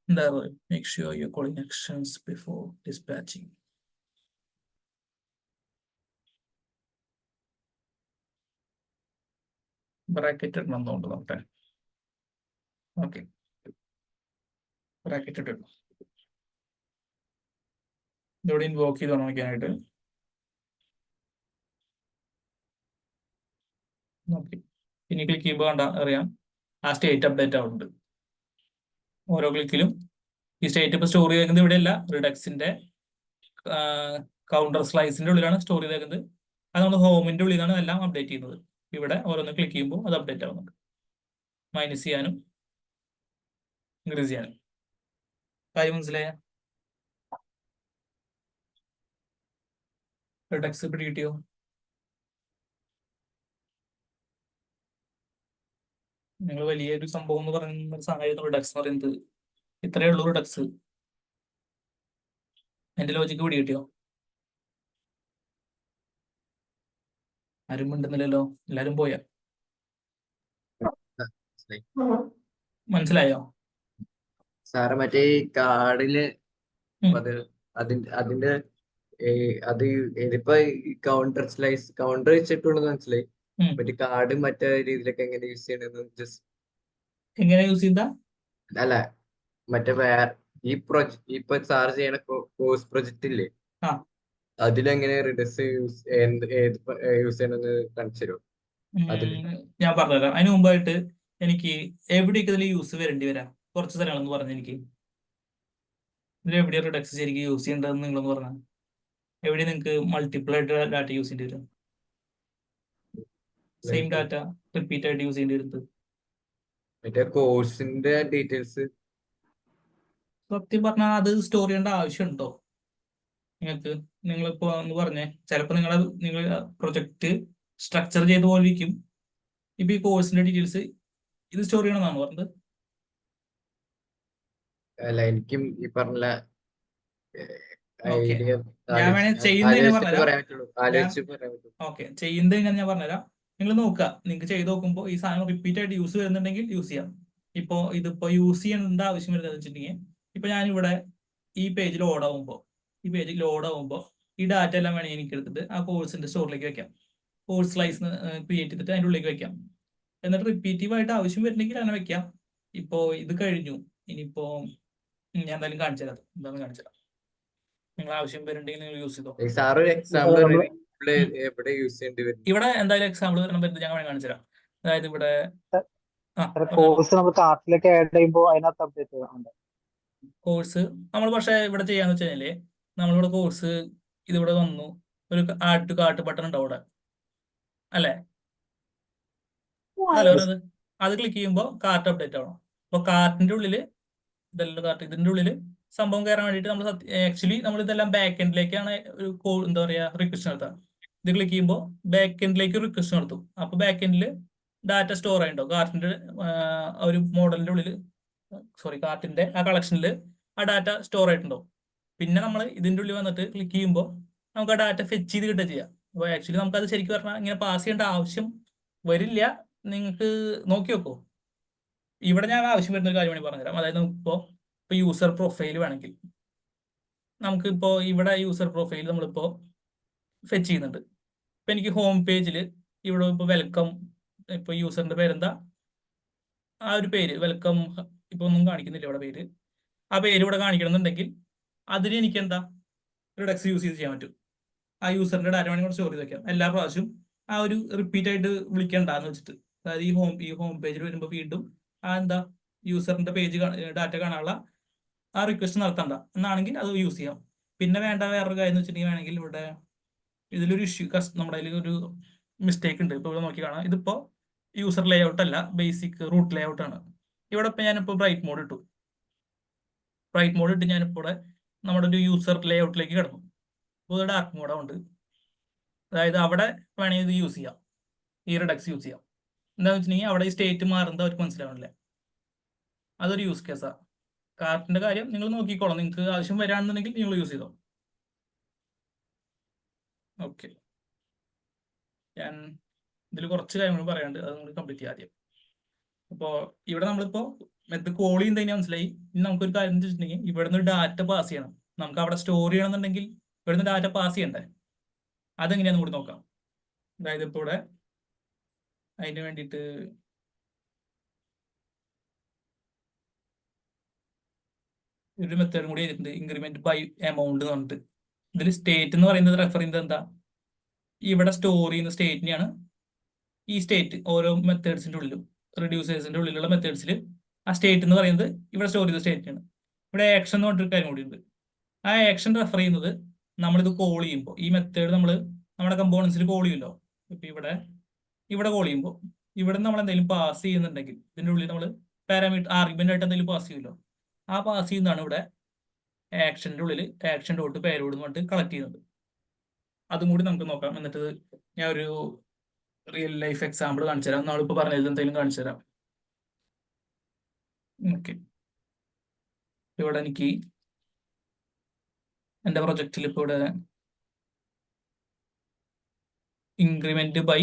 എന്താ പറയുക, make sure you calling actions before dispatching. Bracket ഇടണമെന്നുണ്ട് നോക്കട്ടെ. ഓക്കെ, ബ്രാക്കറ്റ് ഇട്ടു. ഇതോടെ ഇൻവോക്ക് ചെയ്ത് നോക്കാനായിട്ട്. ഓക്കെ, ഇനി ക്ലിക്ക് ചെയ്യുമ്പോൾ കണ്ട അറിയാം ആ സ്റ്റേറ്റ് അപ്ഡേറ്റ് ആവുന്നുണ്ട്. ഓരോ ക്ലിക്കിലും ഈ സ്റ്റേറ്റ് ഇപ്പോൾ സ്റ്റോർ ചെയ്തേക്കുന്നത് ഇവിടെയല്ല, റിഡക്സിന്റെ കൗണ്ടർ സ്ലൈസിന്റെ ഉള്ളിലാണ് സ്റ്റോർ ചെയ്തേക്കുന്നത്. അത് നമ്മൾ ഹോമിന്റെ ഉള്ളിലാണ് എല്ലാം അപ്ഡേറ്റ് ചെയ്യുന്നത്. ഇവിടെ ഓരോന്ന് ക്ലിക്ക് ചെയ്യുമ്പോൾ അത് അപ്ഡേറ്റ് ആവുന്നുണ്ട്. മൈനസ് ചെയ്യാനും ഇൻക്രീസ് ചെയ്യാനും. കാര്യം മനസ്സിലായ? റിഡക്സ് പിടികിട്ടിയോ? നിങ്ങൾ വലിയൊരു സംഭവം എന്ന് പറയുന്ന സാധനമായിരുന്നു റിഡക്സ് എന്ന് പറയുന്നത്. ഇത്രയേ ഉള്ളൂ റിഡക്സ്. എന്റെ ലോജിക്ക് പിടികിട്ടിയോ? ആരും മിണ്ടുന്നില്ലല്ലോ, എല്ലാരും പോയാ? മനസ്സിലായോ? സാറ് മറ്റേ ഈ കാർഡില് ഉം. അതിന്റെ അത് ഇതിപ്പോ കൗണ്ടർ സ്ലൈസ് കൗണ്ടർ വെച്ചിട്ടുള്ളത് മനസ്സിലായി. ഉം. മറ്റേ കാർഡ് മറ്റേ രീതിയിലൊക്കെ എങ്ങനെ യൂസ് ചെയ്യണമെന്ന് ജസ്റ്റ് എങ്ങനെ യൂസ് ചെയ്താ? അല്ല മറ്റേ വേറെ ഈ ഇപ്പൊ സാർ ചെയ്യണ കോഴ്സ് പ്രൊജക്റ്റ് ഇല്ലേ, ആ. അതിലെങ്ങനെ റിഡക്സ് യൂസ് യൂസ് ചെയ്യണമെന്ന് കാണിച്ചു തരുമോ? ഞാൻ പറഞ്ഞുതരാം. അതിന് മുമ്പായിട്ട് എനിക്ക് എവിടെയൊക്കെ ഇതിൽ യൂസ് വരേണ്ടി വരാം കുറച്ച് സ്ഥലങ്ങളെന്ന് പറഞ്ഞു. എനിക്ക് ഇതിൽ എവിടെയാണ് റിഡക്സ് ശരിക്കും യൂസ് ചെയ്യേണ്ടതെന്ന് നിങ്ങളൊന്ന് പറഞ്ഞാൽ. എവിടെ നിങ്ങൾക്ക് മൾട്ടിപ്പിൾ ആയിട്ട് ഡാറ്റ യൂസ് ചെയ്യേണ്ടി വരും? സെയിം ഡാറ്റ റിപ്പീറ്റ് ആയിട്ട് യൂസ് ചെയ്യേണ്ടി വരുന്നത്. മറ്റേ കോഴ്സിന്റെ ഡീറ്റെയിൽസ് സത്യം പറഞ്ഞാൽ അത് സ്റ്റോർ ചെയ്യേണ്ട ആവശ്യമുണ്ടോ നിങ്ങൾക്ക്? നിങ്ങളിപ്പോ എന്ന് പറഞ്ഞേ, ചിലപ്പോൾ നിങ്ങൾ പ്രൊജക്ട് സ്ട്രക്ചർ ചെയ്ത പോലെ ഇരിക്കും. ഇപ്പൊ ഈ കോഴ്സിന്റെ ഡീറ്റെയിൽസ് ഇത് സ്റ്റോർ ചെയ്യണമെന്നാണ് പറഞ്ഞത്. അല്ല എനിക്കും ഈ പറഞ്ഞ Okay. ഐഡിയ ഞാൻ വേണേ ചെയ്യുന്നതിനെ പറഞ്ഞുതരാം. പറയാൻ പറ്റുള്ളൂ, ആലോചിച്ച് പറയാൻ പറ്റുള്ളൂ. ഓക്കെ, ചെയ്യുന്നത് ഞാൻ പറഞ്ഞുതരാം. നിങ്ങൾ നോക്കുക, നിങ്ങൾക്ക് ചെയ്ത് നോക്കുമ്പോൾ ഈ സാധനം റിപ്പീറ്റ് ആയിട്ട് യൂസ് വരുന്നുണ്ടെങ്കിൽ യൂസ് ചെയ്യാം. ഇപ്പോൾ ഇതിപ്പോ യൂസ് ചെയ്യേണ്ട ആവശ്യം വരുന്നത് വെച്ചിട്ടുണ്ടെങ്കിൽ, ഇപ്പൊ ഞാനിവിടെ ഈ പേജിൽ ലോഡ് ആവുമ്പോൾ ഈ ഡാറ്റ എല്ലാം വേണമെങ്കിൽ എനിക്ക് എടുത്തിട്ട് ആ കോഴ്സിന്റെ സ്റ്റോറിലേക്ക് വെക്കാം. കോഴ്സ് സ്ലൈസ് ക്രിയേറ്റ് ചെയ്തിട്ട് അതിൻ്റെ ഉള്ളിലേക്ക് വെക്കാം. എന്നിട്ട് റിപ്പീറ്റീവ് ആയിട്ട് ആവശ്യം വരുന്നെങ്കിൽ അങ്ങനെ വെക്കാം. ഇപ്പോ ഇത് കഴിഞ്ഞു. ഇനിയിപ്പോ ഞാൻ എന്തായാലും കാണിച്ചു തരാം. എന്താണെന്ന് കാണിച്ചു തരാം. നിങ്ങൾ ആവശ്യം വരുന്നുണ്ടെങ്കിൽ നിങ്ങൾ യൂസ് ചെയ്തോ. സാർ ഒരു എക്സാമ്പിൾ എവിടെ യൂസ് ചെയ്യേണ്ടി വരും? ഇവിടെ എന്തായാലും എക്സാമ്പിൾ വരണം വരുന്നത് ഞാൻ കാണിച്ചു തരാം. അതായത് ഇവിടെ കോഴ്സ് നമ്മൾ കാർട്ടിലേക്ക് ആഡ് ചെയ്യുമ്പോൾ അതിനകത്ത് അപ്ഡേറ്റ് ചെയ്യാറുണ്ട്. കോഴ്സ് നമ്മൾ പക്ഷേ ഇവിടെ ചെയ്യാന്ന് വെച്ച് കഴിഞ്ഞാല്, നമ്മളിവിടെ കോഴ്സ് ഇതിവിടെ വന്നു, ഒരു ആഡ് ടു കാർട്ട് ബട്ടൺ ഉണ്ടാവും അവിടെ, അല്ലേ? അതല്ല പറഞ്ഞത്. അത് ക്ലിക്ക് ചെയ്യുമ്പോൾ കാർട്ട് അപ്ഡേറ്റ് ആവണം. അപ്പൊ കാർട്ടിന്റെ ഉള്ളില് ഇതെല്ലാം കാർട്ട് ഇതിന്റെ ഉള്ളില് സംഭവം കയറാൻ വേണ്ടിയിട്ട് നമ്മൾ ആക്ച്വലി നമ്മൾ ഇതെല്ലാം ബാക്ക് എൻഡിലേക്കാണ് ഒരു എന്താ പറയാ റിക്വസ്റ്റ് നടത്തുക. ഇത് ക്ലിക്ക് ചെയ്യുമ്പോൾ ബാക്ക് എൻഡിലേക്ക് റിക്വസ്റ്റ് നടത്തും. അപ്പൊ ബാക്ക് എൻഡിൽ ഡാറ്റ സ്റ്റോർ ആയിട്ടുണ്ടാവും. കാർട്ടിന്റെ ഒരു മോഡലിന്റെ ഉള്ളിൽ, കാർട്ടിന്റെ ആ കളക്ഷനിൽ ആ ഡാറ്റ സ്റ്റോർ ആയിട്ടുണ്ടാവും. പിന്നെ നമ്മൾ ഇതിന്റെ ഉള്ളിൽ വന്നിട്ട് ക്ലിക്ക് ചെയ്യുമ്പോൾ നമുക്ക് ആ ഡാറ്റ ഫെച്ച് ചെയ്ത് കിട്ടുക ചെയ്യാം. അപ്പോൾ ആക്ച്വലി നമുക്കത് ശരിക്കും പറഞ്ഞാൽ ഇങ്ങനെ പാസ് ചെയ്യേണ്ട ആവശ്യം വരില്ല. നിങ്ങൾക്ക് നോക്കി നോക്കോ. ഇവിടെ ഞാൻ ആവശ്യം വരുന്ന ഒരു കാര്യം വേണമെങ്കിൽ പറഞ്ഞുതരാം. അതായത് ഇപ്പോൾ യൂസർ പ്രൊഫൈൽ വേണമെങ്കിൽ നമുക്കിപ്പോൾ ഇവിടെ യൂസർ പ്രൊഫൈൽ നമ്മളിപ്പോൾ ഫെച്ച് ചെയ്യുന്നുണ്ട്. ഇപ്പം എനിക്ക് ഹോം പേജിൽ ഇവിടെ ഇപ്പോൾ വെൽക്കം, ഇപ്പോൾ യൂസറിന്റെ പേരെന്താ, ആ ഒരു പേര് വെൽക്കം ഇപ്പൊ ഒന്നും കാണിക്കുന്നില്ല ഇവിടെ പേര്. ആ പേര് ഇവിടെ കാണിക്കണമെന്നുണ്ടെങ്കിൽ അതിന് എനിക്ക് എന്താ റിഡക്സ് യൂസ് ചെയ്ത് ചെയ്യാൻ പറ്റും. ആ യൂസറിന്റെ ഡാറ്റ വേണമെങ്കിൽ സ്റ്റോർ ചെയ്ത് വെക്കാം. എല്ലാ പ്രാവശ്യവും ആ ഒരു റിപ്പീറ്റ് ആയിട്ട് വിളിക്കണ്ടെന്ന് വെച്ചിട്ട്, അതായത് ഈ ഹോം പേജിൽ വരുമ്പോൾ വീണ്ടും ആ എന്താ യൂസറിന്റെ പേജ് ഡാറ്റ കാണാനുള്ള ആ റിക്വസ്റ്റ് നടത്തണ്ട എന്നാണെങ്കിൽ അത് യൂസ് ചെയ്യാം. പിന്നെ വേണ്ട വേറൊരു കാര്യം എന്ന് വെച്ചിട്ടുണ്ടെങ്കിൽ വേണമെങ്കിൽ ഇവിടെ ഇതിലൊരു ഇഷ്യൂ നമ്മുടെ അതിൽ ഒരു മിസ്റ്റേക്ക് ഉണ്ട്. ഇപ്പോൾ ഇവിടെ നോക്കി കാണാം, ഇതിപ്പോ യൂസർ ലേ ഔട്ട് അല്ല, ബേസിക് റൂട്ട് ലേ ഔട്ട് ആണ്. ഇവിടെ ഇപ്പൊ ഞാനിപ്പോ ബ്രൈറ്റ് മോഡ് ഇട്ടു. ബ്രൈറ്റ് മോഡ് ഇട്ട് ഞാനിപ്പോൾ ഇവിടെ നമ്മുടെ ഒരു യൂസർ ലേ ഔട്ടിലേക്ക് കിടന്നു. ഇപ്പോൾ ഡാർക്ക് മോഡുണ്ട്. അതായത് അവിടെ വേണമെങ്കിൽ ഇത് യൂസ് ചെയ്യാം, ഈ റിഡക്സ് യൂസ് ചെയ്യാം. എന്താണെന്ന് വെച്ചിട്ടുണ്ടെങ്കിൽ അവിടെ ഈ സ്റ്റേറ്റ് മാറുന്നത് അവർക്ക് മനസ്സിലാവണില്ല. അതൊരു യൂസ് കേസാണ്. കാർട്ടിന്റെ കാര്യം നിങ്ങൾ നോക്കിക്കോളാം, നിങ്ങൾക്ക് ആവശ്യം വരാണെന്നുണ്ടെങ്കിൽ നിങ്ങൾ യൂസ് ചെയ്തോ. ഓക്കെ, ഞാൻ ഇതിൽ കുറച്ച് കാര്യങ്ങൾ പറയാണ്ട്, അത് നമ്മൾ കംപ്ലീറ്റ് ചെയ്യാം ആദ്യം. അപ്പോൾ ഇവിടെ നമ്മളിപ്പോൾ മെത്തേഡ് കോൾ ചെയ്യുന്നത് കഴിഞ്ഞാൽ മനസ്സിലായി. ഇനി നമുക്കൊരു കാര്യം വെച്ചിട്ടുണ്ടെങ്കിൽ ഇവിടുന്ന് ഡാറ്റ പാസ് ചെയ്യണം. നമുക്ക് അവിടെ സ്റ്റോർ ചെയ്യണമെന്നുണ്ടെങ്കിൽ ഇവിടുന്ന് ഡാറ്റ പാസ് ചെയ്യണ്ടേ? അതെങ്ങനെയാണെന്ന് കൂടി നോക്കാം. അതായത് ഇപ്പോൾ ഇവിടെ അതിന് വേണ്ടിയിട്ട് ഒരു മെത്തേഡും കൂടി ചെയ്തിട്ടുണ്ട്, ഇൻക്രിമെന്റ് ബൈ എമൗണ്ട് എന്ന് പറഞ്ഞിട്ട്. ഇതിൽ സ്റ്റേറ്റ് എന്ന് പറയുന്നത് റെഫർ ചെയ്യുന്നത് എന്താ, ഇവിടെ സ്റ്റോർ ചെയ്യുന്ന സ്റ്റേറ്റിനെയാണ്. ഈ സ്റ്റേറ്റ് ഓരോ മെത്തേഡ്സിന്റെ ഉള്ളിലും റിഡ്യൂസേഴ്സിന്റെ ഉള്ളിലുള്ള മെത്തേഡ്സിൽ ആ സ്റ്റേറ്റ് എന്ന് പറയുന്നത് ഇവിടെ സ്റ്റോർ ചെയ്ത സ്റ്റേറ്റിനാണ്. ഇവിടെ ആക്ഷൻ എന്ന് പറഞ്ഞൊരു കാര്യം കൂടി ഉണ്ട്. ആ ആക്ഷൻ റെഫർ ചെയ്യുന്നത് നമ്മളിത് കോൾ ചെയ്യുമ്പോൾ, ഈ മെത്തേഡ് നമ്മൾ നമ്മുടെ കമ്പോണൻസിൽ കോൾ ചെയ്യുമല്ലോ. ഇപ്പൊ ഇവിടെ കോൾ ചെയ്യുമ്പോൾ ഇവിടെ നമ്മൾ എന്തെങ്കിലും പാസ് ചെയ്യുന്നുണ്ടെങ്കിൽ ഇതിന്റെ ഉള്ളിൽ നമ്മൾ പാരാമീറ്റർ ആർഗ്യുമെന്റ് ആയിട്ട് എന്തെങ്കിലും പാസ് ചെയ്യുമല്ലോ. ആ പാസ് ചെയ്യുന്നതാണ് ഇവിടെ ആക്ഷന്റെ ഉള്ളിൽ ആക്ഷൻ ഡോട്ട് പേരോട് എന്ന് പറഞ്ഞിട്ട് കളക്ട് ചെയ്യുന്നത്. അതും കൂടി നമുക്ക് നോക്കാം. എന്നിട്ട് ഞാൻ ഒരു റിയൽ ലൈഫ് എക്സാമ്പിൾ കാണിച്ചു തരാം. നമ്മളിപ്പോൾ പറഞ്ഞതിൽ എന്തെങ്കിലും കാണിച്ചു തരാം. ഓക്കെ, ഇവിടെ എനിക്ക് എൻ്റെ പ്രൊജക്റ്റിൽ ഇപ്പോൾ ഇവിടെ ഇൻക്രിമെന്റ് ബൈ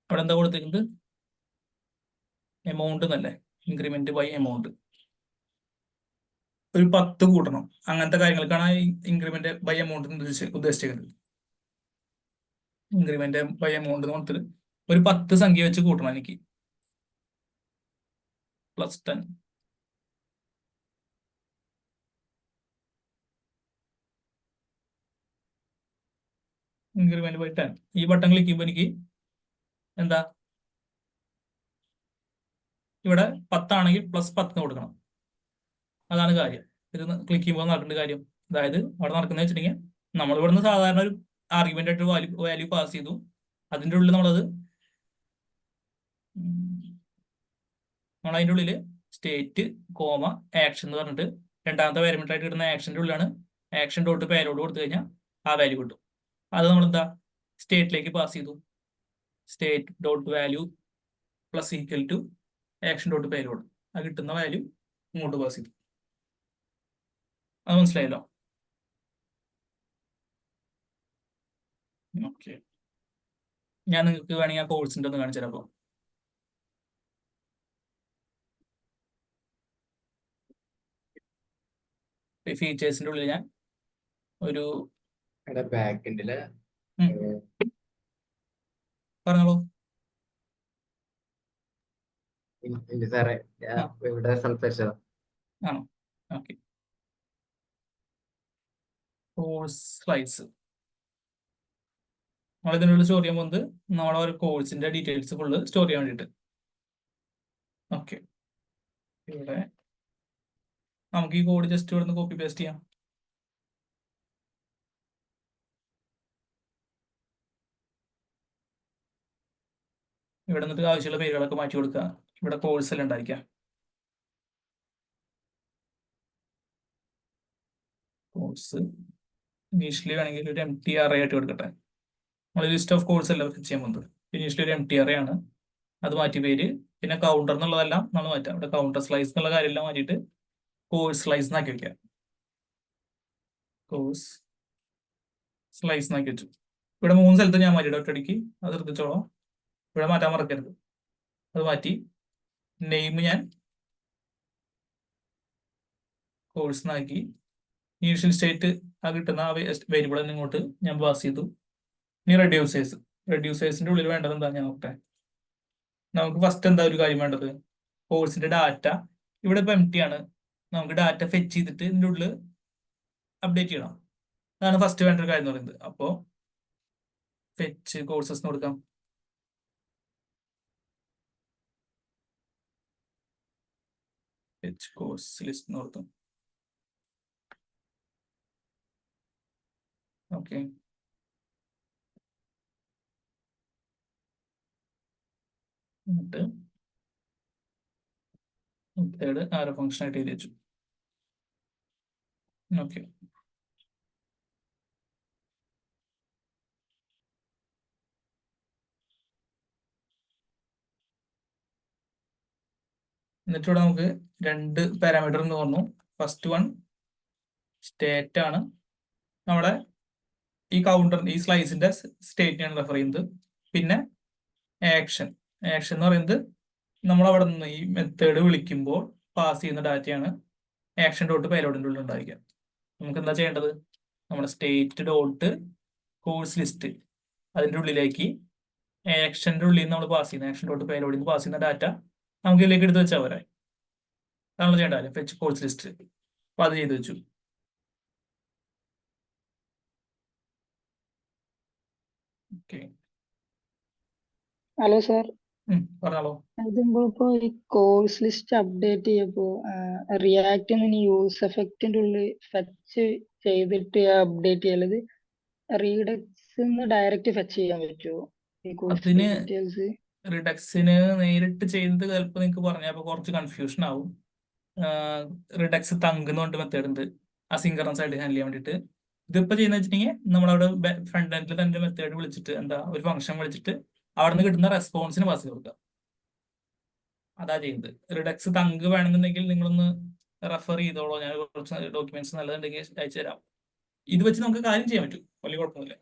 അവിടെ എന്താ കൊടുത്തിരിക്കുന്നത്, എമൗണ്ട് എന്നല്ലേ, ഇൻക്രിമെന്റ് ബൈ എമൗണ്ട് ഒരു 10 കൂട്ടണം. അങ്ങനത്തെ കാര്യങ്ങൾക്കാണ് ഇൻക്രിമെന്റ് ബൈ എമൗണ്ട് ഉദ്ദേശിക്കുന്നത്. ഇൻക്രിമെന്റ് ബൈ എമൗണ്ട് എന്ന് പറഞ്ഞിട്ട് ഒരു 10 സംഖ്യ വെച്ച് കൂട്ടണം എനിക്ക്. +10 ഇൻക്രിമെന്റ് ബൈ 10. ഈ ബട്ടൺ ക്ലിക്ക് ചെയ്യുമ്പോൾ എനിക്ക് എന്താ ഇവിടെ 10 ആണെങ്കിൽ +10 കൊടുക്കണം. അതാണ് കാര്യം. ഇത് ക്ലിക്ക് ചെയ്യുമ്പോൾ നടക്കേണ്ട കാര്യം. അതായത് അവിടെ നടക്കുന്നത് വെച്ചിട്ടുണ്ടെങ്കിൽ നമ്മൾ ഇവിടുന്ന് സാധാരണ ഒരു ആർഗ്യുമെന്റ് ആയിട്ട് വാല്യൂ പാസ് ചെയ്തു. അതിൻ്റെ ഉള്ളിൽ നമ്മൾ അതിൻ്റെ ഉള്ളിൽ സ്റ്റേറ്റ് കോമ ആക്ഷൻ എന്ന് പറഞ്ഞിട്ട് രണ്ടാമത്തെ പാരാമീറ്റർ ആയിട്ട് കിട്ടുന്ന ആക്ഷൻ്റെ ഉള്ളിലാണ് ആക്ഷൻ ഡോട്ട് പേരോട് കൊടുത്തു കഴിഞ്ഞാൽ ആ വാല്യൂ കിട്ടും. അത് നമ്മൾ എന്താ സ്റ്റേറ്റിലേക്ക് പാസ് ചെയ്തു. State dot value plus equal to action dot പേരോട്, ആ കിട്ടുന്ന വാല്യൂ ഇങ്ങോട്ട് പാസ് ചെയ്തു. അത് മനസ്സിലായല്ലോ? ഓക്കെ, ഞാൻ നിങ്ങൾക്ക് വേണമെങ്കിൽ ആ കോഴ്സിൻ്റെ ഒന്ന് കാണിച്ചു തരാം. അപ്പോൾ ഫീച്ചേഴ്സിന്റെ ഉള്ളിൽ ഞാൻ ഒരു ബാക്കെൻഡില് പറഞ്ഞോളൂ. ഇല്ല സാറേ, ഇവിടെ സംസാരിച്ചതാ. ആണോ? ഓക്കെ, കോഴ്സ് സ്ലൈഡ്സ് നമ്മൾ ഇതിനുള്ളിൽ സ്റ്റോർ ചെയ്യാൻ പോകുന്നത് നമ്മളെ ഒരു കോഴ്സിന്റെ ഡീറ്റെയിൽസ് ഫുള്ള് സ്റ്റോർ ചെയ്യാൻ വേണ്ടിയിട്ട്. ഓക്കെ, ഇവിടെ നമുക്ക് ഈ കോഡ് ജസ്റ്റ് ഇവിടെ നിന്ന് കോപ്പി പേസ്റ്റ് ചെയ്യാം. ഇവിടെ നിന്നിട്ട് ആവശ്യമുള്ള പേരുകളൊക്കെ മാറ്റി കൊടുക്കുക. ഇവിടെ കോഴ്സ് എല്ലാം ഉണ്ടായിരിക്കാം. കോഴ്സ് ഇനീഷ്യലി വേണമെങ്കിൽ ഒരു MTR ആയിട്ട് കൊടുക്കട്ടെ. നമ്മൾ ലിസ്റ്റ് ഓഫ് കോഴ്സ് എല്ലാം ചെയ്യാൻ പോകുന്നത് ഇനീഷ്യലി ഒരു MTR ആണ്. അത് മാറ്റി പേര്, പിന്നെ കൗണ്ടർ എന്നുള്ളതെല്ലാം നമ്മൾ മാറ്റാം. ഇവിടെ കൗണ്ടർ സ്ലൈസ് എന്നുള്ള കാര്യമെല്ലാം മാറ്റിയിട്ട് കോഴ്സ് സ്ലൈസ് എന്നാക്കി വെക്കാം. കോഴ്സ് സ്ലൈസ് എന്നാക്കി വെച്ചു. ഇവിടെ 3 സ്ഥലത്ത് ഞാൻ മാറ്റിയിട്ട് ഒറ്റയടിക്ക് അത് ശ്രദ്ധിച്ചോളാം. ഇവിടെ മാറ്റാൻ മറക്കരുത്. അത് മാറ്റി നെയിം ഞാൻ കോഴ്സ് എന്നാക്കി. ഇനീഷ്യൽ സ്റ്റേറ്റ് ആ കിട്ടുന്ന ആ വേരിയബിൾ തന്നെ ഇങ്ങോട്ട് ഞാൻ പാസ് ചെയ്തു. ഇനി റെഡ്യൂസേഴ്സിന്റെ ഉള്ളിൽ വേണ്ടത് എന്താ ഞാൻ നോക്കട്ടെ. നമുക്ക് ഫസ്റ്റ് എന്താ ഒരു കാര്യം വേണ്ടത്, കോഴ്സിന്റെ ഡാറ്റ ഇവിടെ ഇപ്പൊ എം ടി ആണ്. നമുക്ക് ഡാറ്റ ഫെച്ച് ചെയ്തിട്ട് ഇതിൻ്റെ ഉള്ളിൽ അപ്ഡേറ്റ് ചെയ്യണം. അതാണ് ഫസ്റ്റ് വേണ്ട ഒരു കാര്യം എന്ന് പറയുന്നത്. അപ്പോൾ ഫെച്ച് കോഴ്സസ് കൊടുക്കാം. ഫെച്ച് കോഴ്സ് ലിസ്റ്റ് കൊടുക്കും. ഓക്കെ, എന്നിട്ട് മെത്തേഡ് ആരോ ഫംഗ്ഷൻ ആയിട്ട് എഴുതി വെച്ചു. ഓക്കെ, എന്നിട്ട് ഇവിടെ നമുക്ക് രണ്ട് പാരാമീറ്റർ എന്ന് പറഞ്ഞു. ഫസ്റ്റ് വൺ സ്റ്റേറ്റ് ആണ്. നമ്മുടെ ഈ കൗണ്ടർ ഈ സ്ലൈസിന്റെ സ്റ്റേറ്റിനാണ് റെഫർ ചെയ്യുന്നത്. പിന്നെ ആക്ഷൻ എന്ന് പറയുന്നത് നമ്മൾ അവിടെ നിന്ന് ഈ മെത്തേഡ് വിളിക്കുമ്പോൾ പാസ് ചെയ്യുന്ന ഡാറ്റയാണ് ആക്ഷൻ ഡോട്ട് പേലോഡിൻ്റെ ഉള്ളിൽ ഉണ്ടായിരിക്കുക. നമുക്ക് എന്താ ചെയ്യേണ്ടത്? നമ്മുടെ സ്റ്റേറ്റ് ഡോട്ട് കോഴ്സ് ലിസ്റ്റ് അതിൻ്റെ ഉള്ളിലേക്ക് ആക്ഷൻ്റെ ഉള്ളിൽ നിന്ന് നമ്മൾ പാസ് ചെയ്യുന്ന ആക്ഷൻ ഡോട്ട് പേലോഡിൽ നിന്ന് പാസ് ചെയ്യുന്ന ഡാറ്റ നമുക്ക് ഇതിലേക്ക് എടുത്ത് വെച്ചാൽ പോരാ. അതാണ് ചെയ്യേണ്ട കാര്യം, ഫെച്ച് കോഴ്സ് ലിസ്റ്റ്. അപ്പോൾ അത് ചെയ്ത് വെച്ചു. ഓക്കെ, ഹലോ സാർ, പറഞ്ഞോളൂ. ഇപ്പോ ഈ കോഴ്സ് ലിസ്റ്റ് അപ്ഡേറ്റ് ചെയ്യപ്പോ റിയാക്ട് ഇനി യൂസ് എഫക്റ്റിന്റെ ഉള്ളിൽ ഫെച്ച് ചെയ്തിട്ട് അപ്ഡേറ്റ് ചെയ്യലത് റീഡക്സ് ഡയറക്റ്റ് ഫെച്ച് ചെയ്യാൻ പറ്റുമോ ഈ കോഴ്സ് അതിന് ഡീറ്റെയിൽസ്? റിഡക്സിന് നേരിട്ട് ചെയ്ത് ചിലപ്പോൾ നിങ്ങൾക്ക് പറഞ്ഞപ്പോൾ കുറച്ച് കൺഫ്യൂഷൻ ആവും. റിഡക്സ് തങ്ക് എന്ന് പറഞ്ഞിട്ട് മെത്തേഡ് ഉണ്ട് അസിൻക്രണസ് ആയിട്ട് ഹാൻഡിൽ ചെയ്യാൻ വേണ്ടിയിട്ട്. ഇതിപ്പോൾ ചെയ്യുന്ന വെച്ചിട്ടുണ്ടെങ്കിൽ നമ്മളവിടെ ഫ്രണ്ട് എൻഡിൽ തന്നെ മെത്തേഡ് വിളിച്ചിട്ട് എന്താ ഒരു ഫംഗ്ഷൻ വിളിച്ചിട്ട് അവിടെ നിന്ന് കിട്ടുന്ന റെസ്പോൺസിന് പാസ് ചെയ്ത് കൊടുക്കുക. അതാ ചെയ്യുന്നത്. റിഡക്സ് തങ്ക് വേണമെന്നുണ്ടെങ്കിൽ നിങ്ങളൊന്ന് റെഫർ ചെയ്തോളൂ. ഞാൻ കുറച്ച് ഡോക്യുമെന്റ്സ് നല്ലതുണ്ടെങ്കിൽ അയച്ചു തരാം. ഇത് വെച്ച് നമുക്ക് കാര്യം ചെയ്യാൻ പറ്റും, വലിയ കുഴപ്പമൊന്നുമില്ല.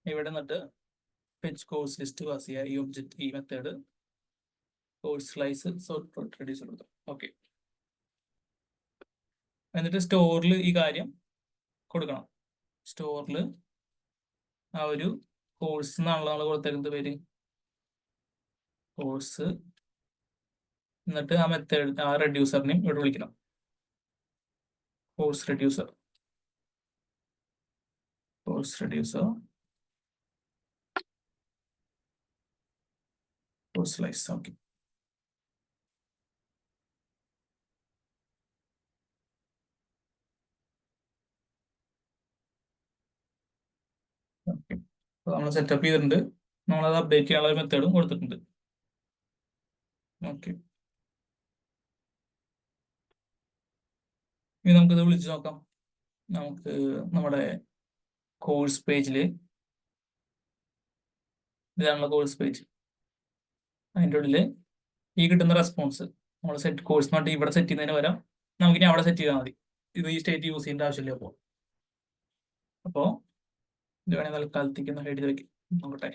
ഇവിടെ നിന്നിട്ട് ഫെച്ച് കോഴ്സ് ലിസ്റ്റ് പാസ് ചെയ്യുക. ഈ ഒബ്ജക്റ്റ് ഈ മെത്തേഡ് കോഴ്സ് സ്ലൈസ് റെഡ്യൂസ് കൊടുത്തു. ഓക്കെ, എന്നിട്ട് സ്റ്റോറിൽ ഈ കാര്യം കൊടുക്കണം. സ്റ്റോറിൽ ആ ഒരു കോഴ്സ് എന്നാണല്ലോ നമ്മൾ കൊടുത്തേക്കുന്നത് പേര് കോഴ്സ്. എന്നിട്ട് ആ മെത്തേഡ് ആ റെഡ്യൂസറിനെയും ഇവിടെ വിളിക്കണം. Course reducer course slice. Okay, okay, അപ്പോൾ നമ്മൾ സെറ്റപ്പ് ചെയ്തിട്ടുണ്ട്. നമ്മളത് അപ്ഡേറ്റ് ചെയ്യാനുള്ള മെത്തേഡും കൊടുത്തിട്ടുണ്ട്. ഓക്കെ, ഇനി നമുക്കിത് വിളിച്ച് നോക്കാം. നമുക്ക് നമ്മുടെ കോഴ്സ് പേജിൽ ഇതാണുള്ള കോഴ്സ് പേജ്. അതിൻ്റെ ഉള്ളിൽ ഈ കിട്ടുന്ന റെസ്പോൺസ് നമ്മൾ സെറ്റ് കോഴ്സ് നോട്ട് ഇവിടെ സെറ്റ് ചെയ്യുന്നതിന് പകരം നമുക്കിനി അവിടെ സെറ്റ് ചെയ്താൽ മതി. ഇത് ഈ സ്റ്റേറ്റ് യൂസ് ചെയ്യേണ്ട ആവശ്യമില്ല. അപ്പോൾ ഇത് വേണമെങ്കിൽ തൽക്കാലത്തേക്ക് ഒന്ന് എഴുതി വെക്കും. നോക്കട്ടെ,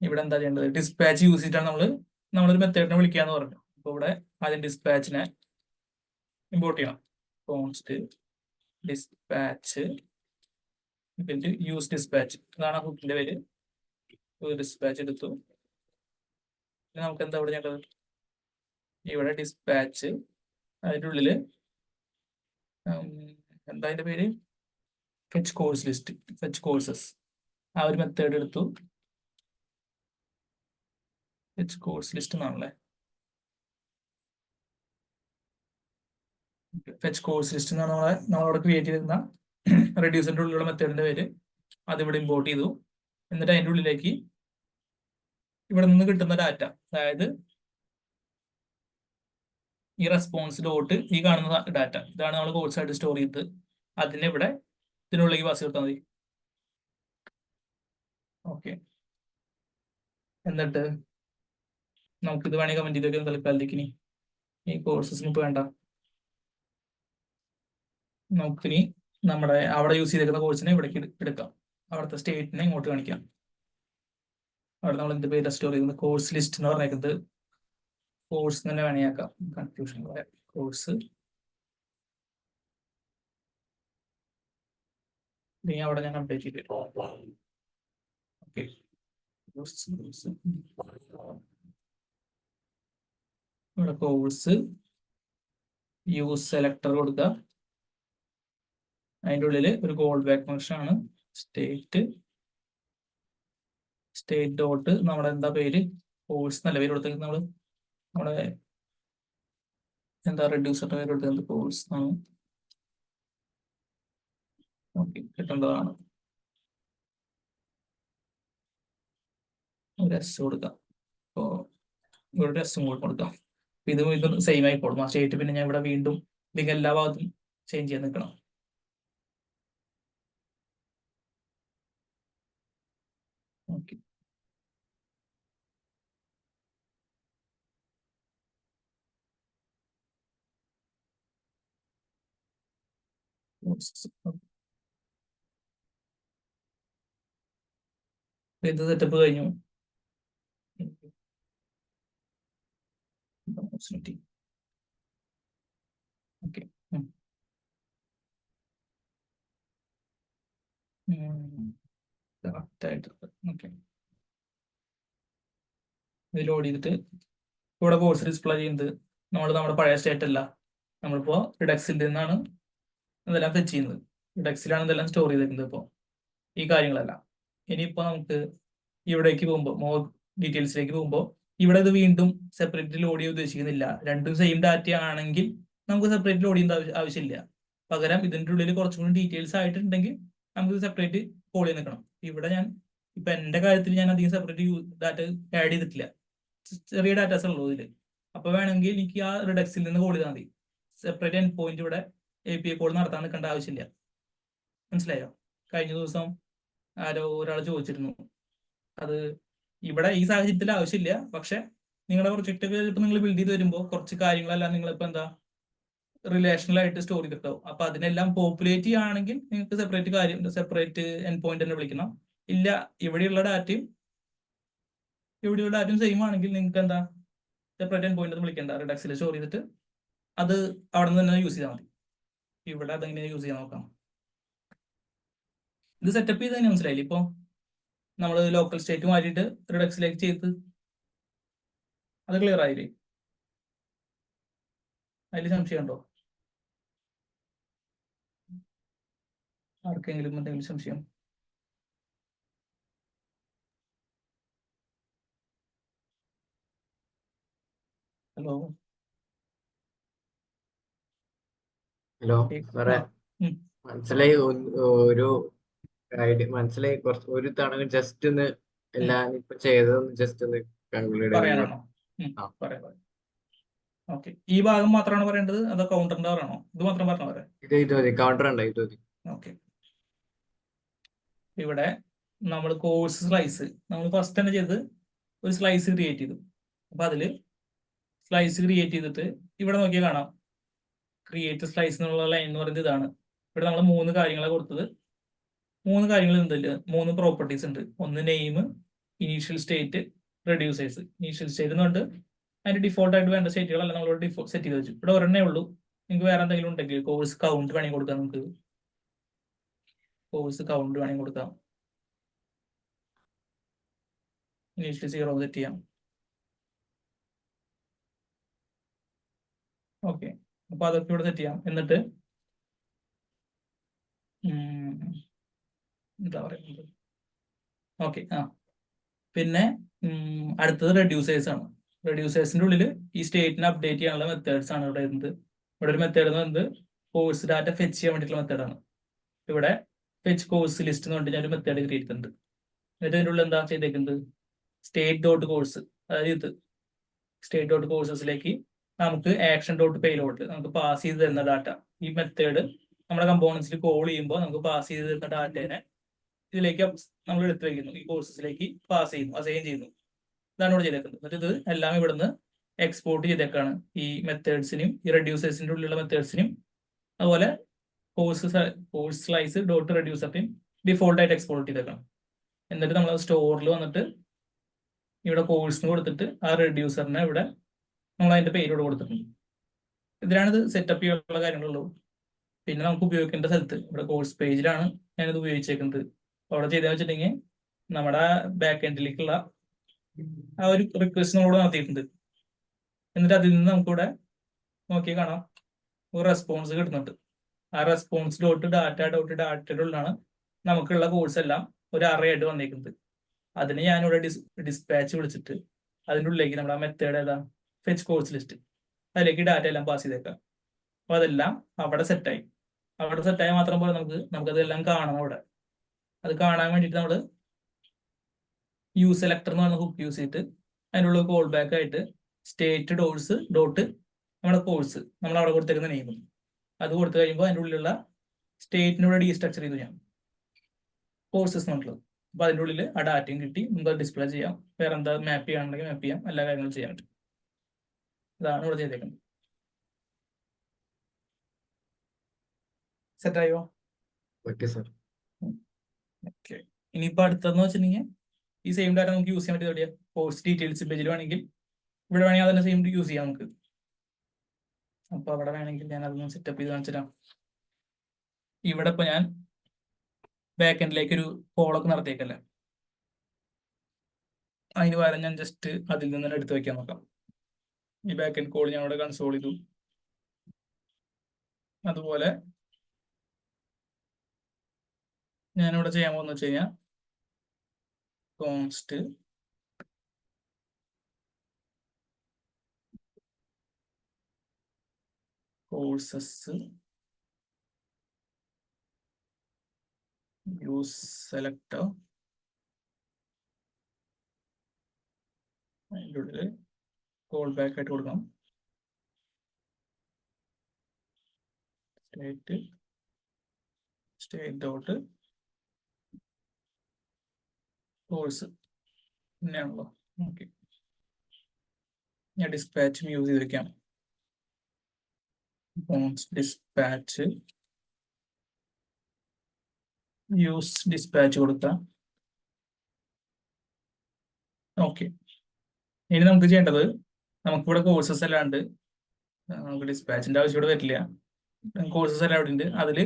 ഇവിടെ എന്താ ചെയ്യേണ്ടത്? ഡിസ്പാച്ച് യൂസ് ചെയ്തിട്ടാണ് നമ്മളൊരു മെത്തേഡിനെ വിളിക്കാന്ന് പറഞ്ഞു. അപ്പോൾ ഇവിടെ ആദ്യം ഡിസ്പാച്ചിനെ ഇമ്പോർട്ട് ചെയ്യണം. കോൺസ്റ്റ് ഡിസ്പാച്ച് യൂസ് ഡിസ്പാച്ച്, അതാണ് ആ ഹുക്കിന്റെ പേര്. ഡിസ്പാച്ച് എടുത്തു. നമുക്ക് എന്താ ഇവിടെ ചെയ്യേണ്ടത്? ഇവിടെ ഡിസ്പാച്ച് അതിൻ്റെ ഉള്ളില് എന്താ അതിന്റെ പേര്? Fetch course list, fetch courses. ആ ഒരു മെത്തേഡ് എടുത്തു. ഫെച്ച് കോഴ്സ് ലിസ്റ്റ് എന്നാണല്ലേ. ഫെച്ച് കോഴ്സ് ലിസ്റ്റ് എന്നാണ് നമ്മളവിടെ ക്രിയേറ്റ് ചെയ്തിരുന്ന റെഡ്യൂസറിന്റെ ഉള്ളിലുള്ള മെത്തേഡിന്റെ പേര്. അതിവിടെ ഇമ്പോർട്ട് ചെയ്തു. എന്നിട്ട് അതിൻ്റെ ഉള്ളിലേക്ക് ഇവിടെ നിന്ന് കിട്ടുന്ന ഡാറ്റ, അതായത് ഈ റെസ്പോൺസ് ഡോട്ട് ഈ കാണുന്ന ഡാറ്റ, ഇതാണ് നമ്മൾ കോഴ്സ് ആയിട്ട് സ്റ്റോർ ചെയ്തത്. അതിനെ ഇവിടെ ഇതിനുള്ളിലേക്ക് പാസ് കൊടുത്താൽ മതി. ഓക്കെ, എന്നിട്ട് നമുക്കിത് വേണമെങ്കിൽ കമന്റ് ചെയ്ത് വെക്കാം തൽക്കാലത്തേക്ക്. ഇനി ഈ കോഴ്സസിന് ഇപ്പോൾ വേണ്ട. നമുക്കിനി നമ്മുടെ അവിടെ യൂസ് ചെയ്തേക്കുന്ന കോഴ്സിനെ ഇവിടേക്ക് എടുക്കാം. അവിടുത്തെ സ്റ്റേറ്റിനെ ഇങ്ങോട്ട് കാണിക്കാം. അവിടെ നമ്മൾ എന്ത് പേര് സ്റ്റോർ ചെയ്യുന്നത്? കോഴ്സ് ലിസ്റ്റ് എന്ന് പറഞ്ഞേക്കുന്നത് കോഴ്സ് തന്നെ വേണേയാക്കാം, കൺഫ്യൂഷൻ. കോഴ്സ് അവിടെ ഞാൻ അപ്ഡേറ്റ് ചെയ്തിട്ട് ഓക്കെ. ഇവിടെ കോഴ്സ് യൂസ് സെലക്ടർ കൊടുക്കുക. അതിൻ്റെ ഉള്ളിൽ ഒരു കോൾ ബാക്ക് ഫംഗ്ഷൻ ആണ് സ്റ്റേറ്റ് ഡോട്ട് നമ്മുടെ എന്താ പേര് കോഴ്സ് നല്ല പേര് കൊടുത്തേക്ക് നമ്മൾ നമ്മുടെ എന്താ റെഡ്യൂസറിന്റെ പേര് കൊടുത്തത് കോഴ്സ് ആണ്. ഓക്കെ, കിട്ടേണ്ടതാണ്. ഒരു എസ് കൊടുക്കാം. അപ്പോൾ ഇവിടെ ഒരു എസും കൂടെ കൊടുക്കാം. ഇത് സെയിം ആയിക്കോളും ആ സ്റ്റേറ്റ്. പിന്നെ ഞാൻ ഇവിടെ വീണ്ടും ഇതിന്റെ എല്ലാ ഭാഗത്തും ചേഞ്ച് ചെയ്യാൻ നിൽക്കണം. ഓക്കെ, ഇത് സെറ്റപ്പ് കഴിഞ്ഞു. ഓക്കെ, കറക്റ്റായിട്ട് ഓക്കെ. ഇത് ലോഡ് ചെയ്തിട്ട് ഇവിടെ കോഴ്സ് ഡിസ്പ്ലേ ചെയ്യുന്നത് നമ്മുടെ പഴയ സ്റ്റേറ്റ് അല്ല. നമ്മളിപ്പോ റിഡക്സിൽ നിന്നാണ് ഇതെല്ലാം ഫെച്ച് ചെയ്യുന്നത്. റിഡക്സിലാണ് ഇതെല്ലാം സ്റ്റോർ ചെയ്തിരിക്കുന്നത്. ഇപ്പോൾ ഈ കാര്യങ്ങളെല്ലാം ഇനിയിപ്പോ നമുക്ക് ഇവിടേക്ക് പോകുമ്പോൾ മോർ ഡീറ്റെയിൽസിലേക്ക് പോകുമ്പോൾ ഇവിടെ ഇത് വീണ്ടും സെപ്പറേറ്റ് ലോഡ് ചെയ്യാൻ ഉദ്ദേശിക്കുന്നില്ല. രണ്ടും സെയിം ഡാറ്റ ആണെങ്കിൽ നമുക്ക് സെപ്പറേറ്റ് ലോഡ് ചെയ്യേണ്ട ആവശ്യമില്ല. പകരം ഇതിൻ്റെ ഉള്ളിൽ കുറച്ചും കൂടി ഡീറ്റെയിൽസ് ആയിട്ടുണ്ടെങ്കിൽ നമുക്ക് സെപ്പറേറ്റ് കോൾ ചെയ്ത് നിൽക്കണം. ഇവിടെ ഞാൻ ഇപ്പൊ എന്റെ കാര്യത്തിൽ ഞാൻ അധികം സെപ്പറേറ്റ് ഡാറ്റ ആഡ് ചെയ്തിട്ടില്ല. ചെറിയ ഡാറ്റാസ് ഉള്ളൂ ഇതിൽ. അപ്പൊ വേണമെങ്കിൽ എനിക്ക് ആ റിഡക്സിൽ നിന്ന് കോൾ ചെയ്താൽ മതി. സെപ്പറേറ്റ് എൻഡ് പോയിന്റ് ഇവിടെ API കോൾ നടത്താൻ നിൽക്കേണ്ട ആവശ്യമില്ല. മനസ്സിലായോ? കഴിഞ്ഞ ദിവസം ആരോ ഒരാൾ ചോദിച്ചിരുന്നു. അത് ഇവിടെ ഈ സാഹചര്യത്തിൽ ആവശ്യമില്ല. പക്ഷെ നിങ്ങളുടെ പ്രൊജക്റ്റ് ഒക്കെ ഇപ്പൊ നിങ്ങൾ ബിൽഡ് ചെയ്ത് വരുമ്പോൾ കുറച്ച് കാര്യങ്ങളെല്ലാം നിങ്ങളിപ്പോ എന്താ റിലേഷണൽ ആയിട്ട് സ്റ്റോർ ചെയ്തിട്ടാവും. അപ്പൊ അതിനെല്ലാം പോപ്പുലേറ്റ് ചെയ്യുകയാണെങ്കിൽ നിങ്ങൾക്ക് സെപ്പറേറ്റ് എൻഡ് പോയിന്റ് തന്നെ വിളിക്കണം. ഇല്ല, ഇവിടെയുള്ള ഡാറ്റയും സെയിം ആണെങ്കിൽ നിങ്ങൾക്ക് എന്താ സെപ്പറേറ്റ് എൻഡ് പോയിന്റ് വിളിക്കേണ്ട. റിഡക്സിൽ സ്റ്റോർ ചെയ്തിട്ട് അത് അവിടെ നിന്ന് തന്നെ യൂസ് ചെയ്താൽ മതി. ഇവിടെ അതെങ്ങനെ യൂസ് ചെയ്യാൻ നോക്കാം. ഇത് സെറ്റപ്പ് ചെയ്ത് തന്നെ മനസ്സിലായില്ലേ? ഇപ്പൊ നമ്മൾ ലോക്കൽ സ്റ്റേറ്റ് മാറ്റിയിട്ട് റിഡക്സിലേക്ക് ചെയ്ത് അത് ക്ലിയർ ആയില്ലേ? അതിൽ സംശയം ഉണ്ടോ ആർക്കെങ്കിലും? എന്തെങ്കിലും സംശയം? ഹലോ ഹലോ സാറേ, മനസ്സിലായി. ഒരു ഐഡിയ മനസ്സിലായി. കുറച്ച് ഒരു തവണ ജസ്റ്റ് ഒന്ന് എല്ലാം ഇപ്പൊ ചെയ്തതൊന്ന് ജസ്റ്റ് ഒന്ന് കൺക്ലൂഡ് പറയാനാണോ? പറയാം. ഓക്കെ, ഈ ഭാഗം മാത്രമാണ് പറയേണ്ടത് അതോ കൗണ്ടറിന്റെ ആണോ? ഇത് മാത്രം പറഞ്ഞാൽ പറയാം. ഇത് മതി. കൗണ്ടർ ഉണ്ട്, ഇത് മതി. ഓക്കെ, ഇവിടെ നമ്മൾ കോഴ്സ് സ്ലൈസ് നമ്മൾ ഫസ്റ്റ് തന്നെ ചെയ്ത് ഒരു സ്ലൈസ് ക്രിയേറ്റ് ചെയ്തു. അപ്പൊ അതില് സ്ലൈസ് ക്രിയേറ്റ് ചെയ്തിട്ട് ഇവിടെ നോക്കിയാൽ കാണാം ക്രിയേറ്റ് സ്ലൈസ് എന്നുള്ള ലൈൻ എന്ന് പറയുന്നത് ഇതാണ്. ഇവിടെ നമ്മൾ 3 കാര്യങ്ങളെ കൊടുത്തത്. 3 കാര്യങ്ങൾ ഉണ്ടല്ലോ, 3 പ്രോപ്പർട്ടീസ് ഉണ്ട്. ഒന്ന് name, initial state, reduces. Initial state എന്നുണ്ട് അതിന്റെ ഡിഫോൾട്ട് ആയിട്ട് വേണ്ട സ്റ്റേറ്റുകളെല്ലാം നമ്മൾ ഡിഫോൾട്ട് സെറ്റ് ചെയ്ത് വെച്ചു. ഇവിടെ ഒരെണ്ണേ ഉള്ളൂ. നിങ്ങൾക്ക് വേറെ എന്തെങ്കിലും ഉണ്ടെങ്കിൽ കോഴ്സ് കൗണ്ട് വേണമെങ്കിൽ കൊടുക്കാം. നമുക്ക് കോഴ്സ് കൗണ്ട് വേണമെങ്കിൽ കൊടുക്കാം. ഇനീഷ്യൽ 0 സെറ്റ് ചെയ്യാം. ഓക്കെ, അപ്പൊ അതൊക്കെ ഇവിടെ സെറ്റ് ചെയ്യാം. എന്നിട്ട് എന്താ പറയുന്നത്? ഓക്കെ, പിന്നെ അടുത്തത് റെഡ്യൂസേഴ്സ് ആണ്. റെഡ്യൂസേഴ്സിന്റെ ഉള്ളിൽ ഈ സ്റ്റേറ്റിനെ അപ്ഡേറ്റ് ചെയ്യാനുള്ള മെത്തേഡ്സ് ആണ് ഇവിടെ ഇരുന്നത്. ഇവിടെ ഒരു മെത്തേഡ് എന്ന് പറയുന്നത് കോഴ്സ് ഡാറ്റ ഫെച്ച് ചെയ്യാൻ വേണ്ടിയിട്ടുള്ള മെത്തേഡാണ്. ഇവിടെ ഫെച്ച് കോഴ്സ് ലിസ്റ്റ് എന്ന് പറഞ്ഞിട്ട് ഞാൻ ഒരു മെത്തേഡ് ക്രിയേറ്റ് ചെയ്തിട്ടുണ്ട്. എന്നിട്ട് ഇതിൻ്റെ ഉള്ളിൽ എന്താ ചെയ്തേക്കുന്നത്? സ്റ്റേറ്റ് ഡോട്ട് കോഴ്സ്, അതായത് ഇത് സ്റ്റേറ്റ് ഡോട്ട് കോഴ്സസിലേക്ക് നമുക്ക് ആക്ഷൻ ഡോട്ട് പേലോഡ് നമുക്ക് പാസ് ചെയ്ത് തരുന്ന ഡാറ്റ. ഈ മെത്തേഡ് നമ്മുടെ കമ്പോണൻസിൽ കോൾ ചെയ്യുമ്പോൾ നമുക്ക് പാസ് ചെയ്ത് തരുന്ന ഡാറ്റേനെ ഇതിലേക്ക് നമ്മൾ എടുത്തു വയ്ക്കുന്നു. ഈ കോഴ്സസിലേക്ക് പാസ് ചെയ്യുന്നു, അസൈൻ ചെയ്യുന്നു. ഇതാണ് ഇവിടെ ചെയ്തേക്കുന്നത്. എന്നിട്ട് ഇത് എല്ലാം ഇവിടുന്ന് എക്സ്പോർട്ട് ചെയ്തേക്കാണ്. ഈ മെത്തേഡ്സിനും ഈ റെഡ്യൂസേഴ്സിന്റെ ഉള്ളിലുള്ള മെത്തേഡ്സിനും അതുപോലെ കോഴ്സ് സ്ലൈസ് ഡോട്ട് റെഡ്യൂസറിനും ഡിഫോൾട്ട് ആയിട്ട് എക്സ്പോർട്ട് ചെയ്തേക്കാം. എന്നിട്ട് നമ്മൾ സ്റ്റോറിൽ വന്നിട്ട് ഇവിടെ കോഴ്സിന് കൊടുത്തിട്ട് ആ റെഡ്യൂസറിനെ ഇവിടെ നമ്മൾ അതിന്റെ പേരോട് കൊടുത്തിട്ടുണ്ട്. ഇതിലാണ് ഇത് സെറ്റപ്പ് ചെയ്യാനുള്ള കാര്യങ്ങളുള്ളൂ. പിന്നെ നമുക്ക് ഉപയോഗിക്കേണ്ട സ്ഥലത്ത് ഇവിടെ കോഴ്സ് പേജിലാണ് ഞാനിത് ഉപയോഗിച്ചേക്കുന്നത്. അവിടെ ചെയ്തതെന്ന് വെച്ചിട്ടുണ്ടെങ്കിൽ നമ്മുടെ ബാക്ക് എൻഡിലേക്കുള്ള ആ ഒരു റിക്വസ്റ്റ് നമ്മളോട് നടത്തിയിട്ടുണ്ട്. എന്നിട്ട് അതിൽ നിന്ന് നമുക്കിവിടെ നോക്കി കാണാം ഒരു റെസ്പോൺസ് കിട്ടുന്നുണ്ട്. ആ റെസ്പോൺസ് ഡാറ്റയുടെ ഉള്ളിലാണ് നമുക്കുള്ള കോഴ്സ് എല്ലാം ഒരു അറേ ആയിട്ട് വന്നേക്കുന്നത്. അതിന് ഞാനിവിടെ ഡിസ്പാച്ച് വിളിച്ചിട്ട് അതിൻ്റെ ഉള്ളിലേക്ക് നമ്മുടെ മെത്തേഡ് ഏതാ, ഫെച്ച് കോഴ്സ് ലിസ്റ്റ്, അതിലേക്ക് ഡാറ്റ എല്ലാം പാസ് ചെയ്തേക്കാം. അപ്പൊ അതെല്ലാം അവിടെ സെറ്റായി. അവിടെ സെറ്റായി മാത്രം പോലെ നമുക്കതെല്ലാം കാണണം. അവിടെ അത് കാണാൻ വേണ്ടിയിട്ട് നമ്മൾ യൂസ് സെലക്ടർ എന്ന് പറഞ്ഞ ഹുക്ക് യൂസ് ചെയ്തിട്ട് അതിനുള്ള കോൾ ബാക്ക് ആയിട്ട് സ്റ്റേറ്റ് ഡോഴ്സ് ഡോട്ട് നമ്മുടെ കോഴ്സ് നമ്മൾ അവിടെ കൊടുത്തേക്കുന്ന നെയിം അത് കൊടുത്തു കഴിയുമ്പോൾ അതിൻ്റെ ഉള്ളിലുള്ള സ്റ്റേറ്റിനൂടെ ഡീസ്ട്രക്ചർ ചെയ്തു ഞാൻ കോഴ്സസ് എന്നുള്ളത്. അപ്പൊ അതിൻ്റെ ഉള്ളിൽ ആ ഡാറ്റയും കിട്ടി നമുക്ക് ഡിസ്പ്ലേ ചെയ്യാം. വേറെ എന്താ മാപ്പ് ചെയ്യാനുണ്ടെങ്കിൽ മാപ്പ് ചെയ്യാം. എല്ലാ കാര്യങ്ങളും ചെയ്യാൻ പറ്റും. ഇതാണ് ഇവിടെ ചെയ്തേക്കുന്നത്. സെറ്റായോ? Okay sir. ഓക്കെ. ഇനിയിപ്പോ അടുത്തതെന്ന് വെച്ചിട്ടുണ്ടെങ്കിൽ ഈ സെയിം ഡാറ്റ നമുക്ക് യൂസ് ചെയ്യാൻ പറ്റിയ എവിടെയാ, കോഴ്സ് ഡീറ്റെയിൽസ് പേജിൽ വേണമെങ്കിൽ ഇവിടെ വേണമെങ്കിൽ അതിനെ സെയിം യൂസ് ചെയ്യാം നമുക്ക്. അപ്പൊ അവിടെ വേണമെങ്കിൽ ഞാൻ അതൊന്ന് സെറ്റപ്പ് ചെയ്ത് കാണിച്ചുതരാം. ഇവിടെ ഇപ്പൊ ഞാൻ ബാക്ക് എൻഡിലേക്ക് ഒരു കോളൊക്കെ നടത്തിയേക്കല്ലേ, അതിന് പകരം ഞാൻ ജസ്റ്റ് അതിൽ നിന്ന് തന്നെ എടുത്തു വെക്കാൻ നോക്കാം. ഈ ബാക്ക് എൻഡ് കോൾ ഞാൻ ഇവിടെ കൺസോൾ ചെയ്തു. അതുപോലെ ഞാനിവിടെ ചെയ്യാൻ പോകുന്ന വെച്ച് കഴിഞ്ഞാൽ കോൺസ്റ്റ് കോഴ്സസ് യൂസ് സെലക്ടർ, അതിൻ്റെ ഉള്ളിൽ കോൾ ബാക്ക് ആയിട്ട് കൊടുക്കണം. സ്റ്റേറ്റ് ഡോട്ട് കോഴ്സ് തന്നെയാണല്ലോ. ഓക്കെ, ഞാൻ ഡിസ്പാച്ചും യൂസ് ചെയ്ത് വെക്കാം. ഡിസ്പാച്ച് യൂസ് ഡിസ്പാച്ച് കൊടുക്കാം. ഓക്കെ, ഇനി നമുക്ക് ചെയ്യേണ്ടത്, നമുക്കിവിടെ കോഴ്സസ് എല്ലാം ഉണ്ട്. നമുക്ക് ഡിസ്പാച്ചിന്റെ ആവശ്യം ഇവിടെ വരില്ല. കോഴ്സസ് എല്ലാം ഇവിടെ ഉണ്ട്. അതിൽ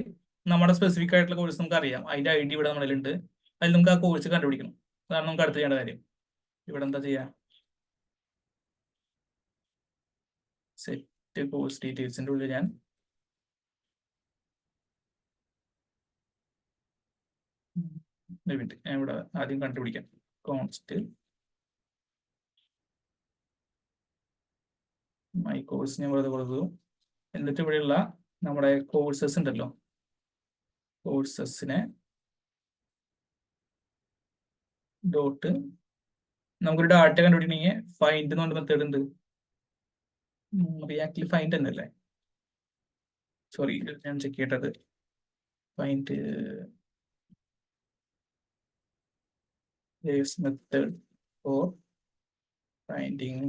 നമ്മുടെ സ്പെസിഫിക് ആയിട്ടുള്ള കോഴ്സ് നമുക്ക് അറിയാം. അതിന്റെ ID ഇവിടെ നമ്മളിലുണ്ട്. അതിൽ നമുക്ക് ആ കോഴ്സ് കണ്ടുപിടിക്കണം. അതാണ് നമുക്ക് അടുത്ത് ചെയ്യേണ്ട കാര്യം. ഇവിടെ എന്താ ചെയ്യാ, സെറ്റ് കോഴ്സ് ഡീറ്റെയിൽസിന്റെ ഉള്ളിൽ ഞാൻ ഇവിടെ ആദ്യം കണ്ടുപിടിക്കാം. കോൺസ്റ്റ് മൈ കോഴ്സ് ഞാൻ വെറുതെ കൊടുത്തു. എന്നിട്ട് ഇവിടെയുള്ള നമ്മുടെ കോഴ്സസ് ഉണ്ടല്ലോ, കോഴ്സസിനെ ഡോട്ട് നമുക്കൊരു ഡാറ്റ കണ്ടുപിടിക്കണമെങ്കിൽ ഫൈൻഡ് എന്ന് പറഞ്ഞ മെത്തേഡ് ഉണ്ട്. റിയാക്റ്റിൽ ഫൈൻഡ് തന്നെ അല്ലേ, സോറി ഞാൻ ചെക്ക് ചെയ്യേണ്ടത് find method for finding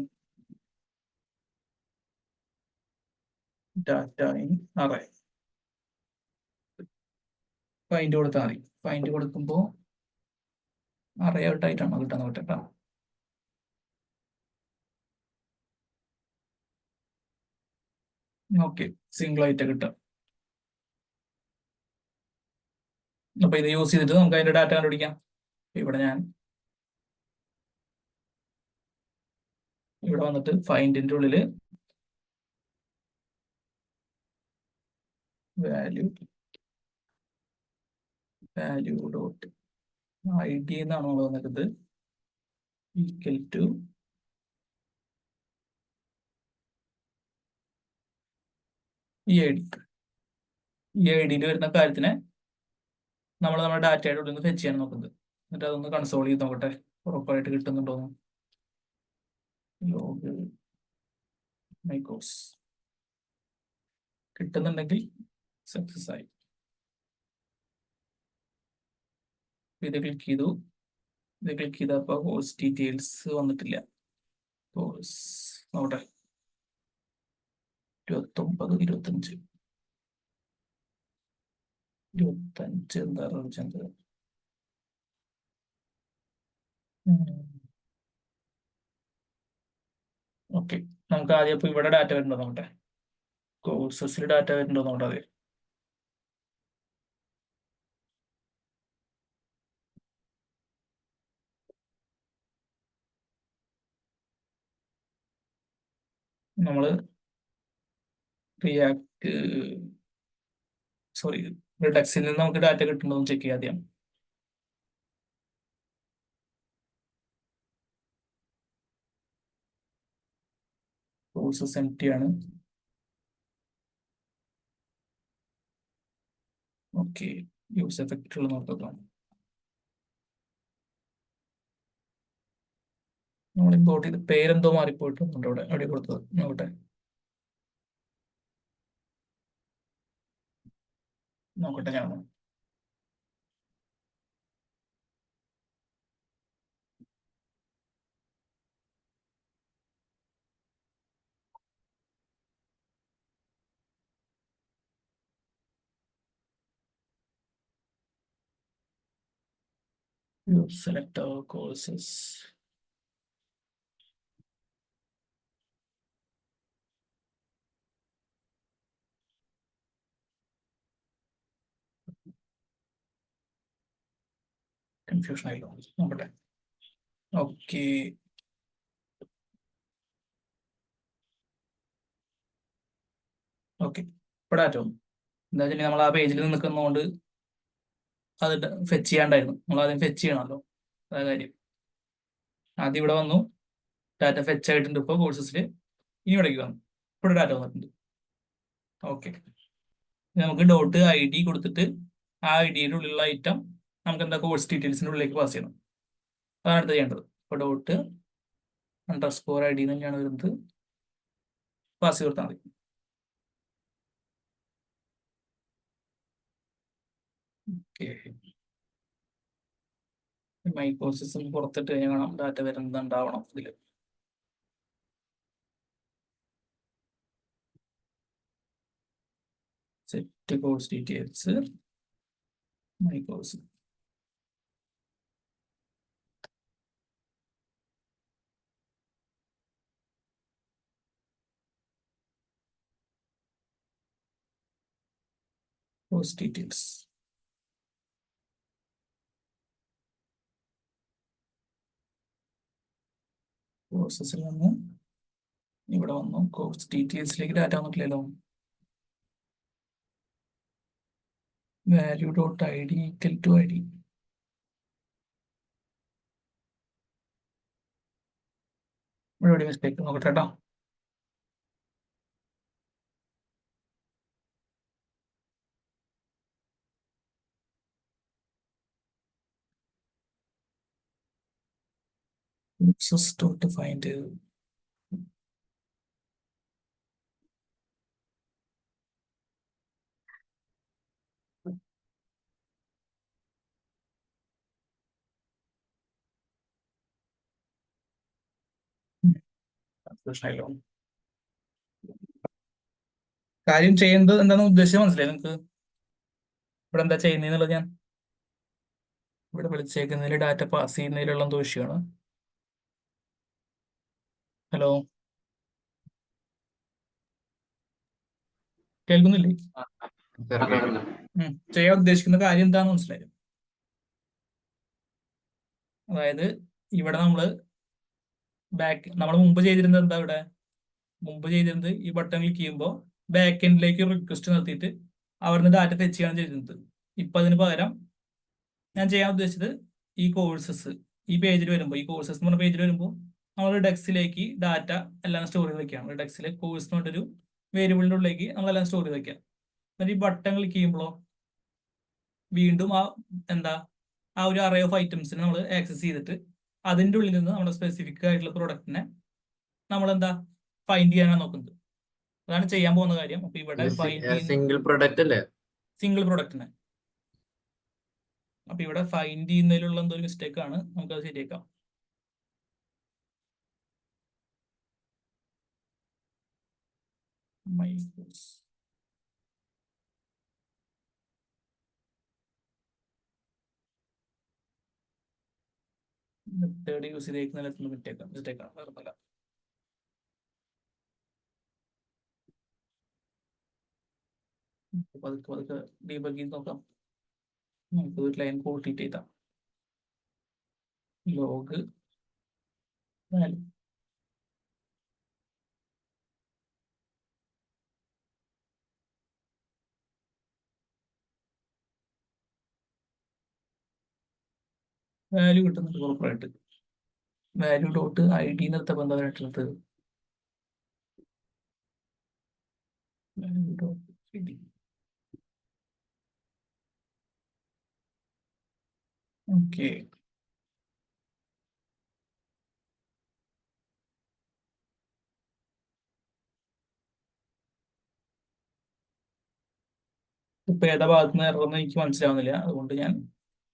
data in array. Find കൊടുത്താൽ മതി. ഫൈൻഡ് കൊടുക്കുമ്പോൾ അറേ ഔട്ടായിട്ടാണോ കിട്ടാൻ നോക്കട്ടെ. ഓക്കെ, സിംഗിൾ ആയിട്ട് കിട്ടാം. അപ്പൊ ഇത് യൂസ് ചെയ്തിട്ട് നമുക്ക് അതിന്റെ ഡാറ്റ കണ്ടുപിടിക്കാം. ഇവിടെ ഞാൻ ഇവിടെ വന്നിട്ട് ഫൈൻഡിന്റെ ഉള്ളില് വാല്യൂ ഡോട്ട് ID എന്നാണ് നമ്മൾ വന്നിട്ട് ഈക്വൽ ടു ഈ ID വരുന്ന കാര്യത്തിനെ നമ്മൾ നമ്മുടെ ഡാറ്റയുടെ ഉള്ളിൽ നിന്ന് ഫെച്ച് ചെയ്യാൻ നോക്കുന്നത്. എന്നിട്ട് അതൊന്ന് കൺസോൾ ചെയ്ത് നോക്കട്ടെ ഉറപ്പായിട്ട് കിട്ടുന്നുണ്ടോന്ന്. ലോഗ് മൈ കോഴ്സ് കിട്ടുന്നുണ്ടെങ്കിൽ സക്സസ് ആയി. ഇത് ക്ലിക്ക് ചെയ്തു. ഇത് ക്ലിക്ക് ചെയ്തപ്പോൾ കോഴ്സ് ഡീറ്റെയിൽസ് വന്നിട്ടില്ല. കോഴ്സ് നോക്കട്ടെ, 29 25 25 എന്താ വിളിച്ചത്. ഓക്കെ, നമുക്ക് ആദ്യം ഇപ്പൊ ഇവിടെ ഡാറ്റ വരുന്നുണ്ടോ നോക്കട്ടെ. കോഴ്സസിൽ ഡാറ്റ വരുന്നുണ്ടോ നോക്കട്ടെ. നമ്മൾ റിയാക്ട് സോറി റിഡക്സിൽ നിന്ന് നമുക്ക് ഡാറ്റ കിട്ടുന്നതും ചെക്ക് ചെയ്യാം ആദ്യം. കോഴ്സസ് എംപ്റ്റി ആണ്. ഓക്കെ, യൂസ് എഫക്റ്റ് ഉള്ള നോക്കാം. നമ്മൾ ഇമ്പോർട്ട് ചെയ്ത് പേരെന്തോ മാറിപ്പോയിട്ടുണ്ട് ഇവിടെ, അവിടെ കൊടുത്തത് നോക്കട്ടെ. നോക്കട്ടെ ഞാൻ select our courses. കൺഫ്യൂഷൻ ആയില്ലോ, നോക്കട്ടെ. ഓക്കെ, ഓക്കെ ഇവിടെ ആറ്റോ എന്താ വെച്ചാൽ നമ്മൾ ആ പേജിൽ നിൽക്കുന്നതുകൊണ്ട് അത് ഫെച്ച് ചെയ്യാണ്ടായിരുന്നു. നമ്മൾ ആദ്യം ഫെച്ച് ചെയ്യണമല്ലോ, അതാ കാര്യം. ആദ്യം ഇവിടെ വന്നു, ഡാറ്റ ഫെച്ച് ആയിട്ടുണ്ട്. ഇപ്പോൾ കോഴ്സസിൽ ഇനി ഇവിടേക്ക് വന്നു, ഇവിടെ ഡാറ്റ വന്നിട്ടുണ്ട്. ഓക്കെ, നമുക്ക് ഡോട്ട് ഐ ഡി കൊടുത്തിട്ട് ആ ഐ ഡിയുടെ ഉള്ളിലുള്ള ഐറ്റം നമുക്ക് എന്താ കോഴ്സ് ഡീറ്റെയിൽസിൻ്റെ ഉള്ളിലേക്ക് പാസ് ചെയ്യണം. അതാണ് അടുത്ത് ചെയ്യേണ്ടത്. ഇപ്പോൾ ഡോട്ട് അണ്ടർസ്കോർ ഐ ഡി തന്നെയാണ് വരുന്നത്, പാസ് ചെയ്ത് കൊടുത്താൽ മതി. മൈ കോഴ്സസ് പുറത്തിട്ട് കഴിഞ്ഞാൽ കാണാം ഡാറ്റ വരുന്നത് ഉണ്ടാവണം ഇതിൽ. Set course details my course. Course details കോഴ്സസിൽ വന്നു, ഇവിടെ വന്നു കോഴ്സ് ഡീറ്റെയിൽസിലേക്ക് ഡാറ്റ വന്നിട്ടില്ലല്ലോ. Value dot I D equal to I D. ഇവിടെ മിസ്റ്റേക്ക് നോക്കട്ടെ കേട്ടോ. Dot to find കാര്യം ചെയ്യുന്നത് എന്താണെന്ന് ഉദ്ദേശിച്ച് മനസ്സിലായി നിങ്ങൾക്ക്? ഇവിടെ എന്താ ചെയ്യുന്നതെന്നുള്ളത് ഞാൻ ഇവിടെ വിളിച്ചേക്കുന്നതിൽ ഡാറ്റ പാസ് ചെയ്യുന്നതിലുള്ള എന്തോ വിഷയമാണ്. ഹലോ, കേൾക്കുന്നില്ലേ? ചെയ്യാൻ ഉദ്ദേശിക്കുന്ന കാര്യം എന്താണെന്ന് മനസ്സിലായോ? അതായത് ഇവിടെ നമ്മൾ മുമ്പ് ചെയ്തിരുന്നത് എന്താ? ഇവിടെ മുമ്പ് ചെയ്തിരുന്നത് ഈ ബട്ടൺ ക്ലിക്ക് ചെയ്യുമ്പോൾ ബാക്ക് എൻഡിലേക്ക് റിക്വസ്റ്റ് നിർത്തിയിട്ട് അവിടുന്ന് ഡാറ്റ ഫെച്ച് ചെയ്യാണ് ചെയ്തിരുന്നത്. ഇപ്പൊ അതിന് പകരം ഞാൻ ചെയ്യാൻ ഉദ്ദേശിച്ചത് ഈ കോഴ്സസ് ഈ പേജിൽ വരുമ്പോൾ, ഈ കോഴ്സസ് എന്ന് പറഞ്ഞ പേജിൽ വരുമ്പോൾ നമ്മൾ റിഡക്സിലേക്ക് ഡാറ്റ എല്ലാം സ്റ്റോർ ചെയ്ത് വെക്കുകയാണ്. റിഡക്സിലെ കോഴ്സ് എന്ന് പറഞ്ഞൊരു വേരിയബിളിൻ്റെ ഉള്ളിലേക്ക് നമ്മളെല്ലാം സ്റ്റോർ ചെയ്ത് വെക്കാം. എന്നിട്ട് ഈ ബട്ടൺ ക്ലിക്ക് ചെയ്യുമ്പോഴോ വീണ്ടും ആ ഒരു അറേ ഓഫ് ഐറ്റംസിനെ നമ്മൾ ആക്സസ് ചെയ്തിട്ട് അതിൻ്റെ ഉള്ളിൽ നിന്ന് നമ്മുടെ സ്പെസിഫിക് ആയിട്ടുള്ള പ്രൊഡക്റ്റിനെ നമ്മളെന്താ ഫൈൻഡ് ചെയ്യാനാണ് നോക്കുന്നത്. അതാണ് ചെയ്യാൻ പോകുന്ന കാര്യം. അപ്പൊ ഇവിടെ സിംഗിൾ പ്രൊഡക്റ്റ് അല്ലേ? സിംഗിൾ പ്രൊഡക്റ്റിനെ. അപ്പൊ ഇവിടെ ഫൈൻഡ് ചെയ്യുന്നതിലുള്ള എന്തോ ഒരു മിസ്റ്റേക്ക് ആണ്, നമുക്കത് ശരിയാക്കാം. മെത്തേഡ് യൂസ് ചെയ്തേക്കുന്ന മിസ്റ്റേക്കാണ്, വേറൊന്നുമല്ല. പതുക്കെ ഡീബഗ് ചെയ്ത് നോക്കാം. നമുക്ക് ഒരു ലൈൻ കൂട്ടിയിട്ട് ചെയ്താം. ലോഗ് വാല്യൂ വാല്യൂ കിട്ടുന്നുണ്ട് പ്രോപ്പറായിട്ട്. വാല്യൂ ഡോട്ട് ഐ ഡി നിർത്ത ബന്ധമായിട്ടുള്ളത് value dot I D. Okay, ഇപ്പൊ ഏതാ ഭാഗത്ത് നിന്ന് എറർ എന്ന് എനിക്ക് മനസ്സിലാവുന്നില്ല. അതുകൊണ്ട് ഞാൻ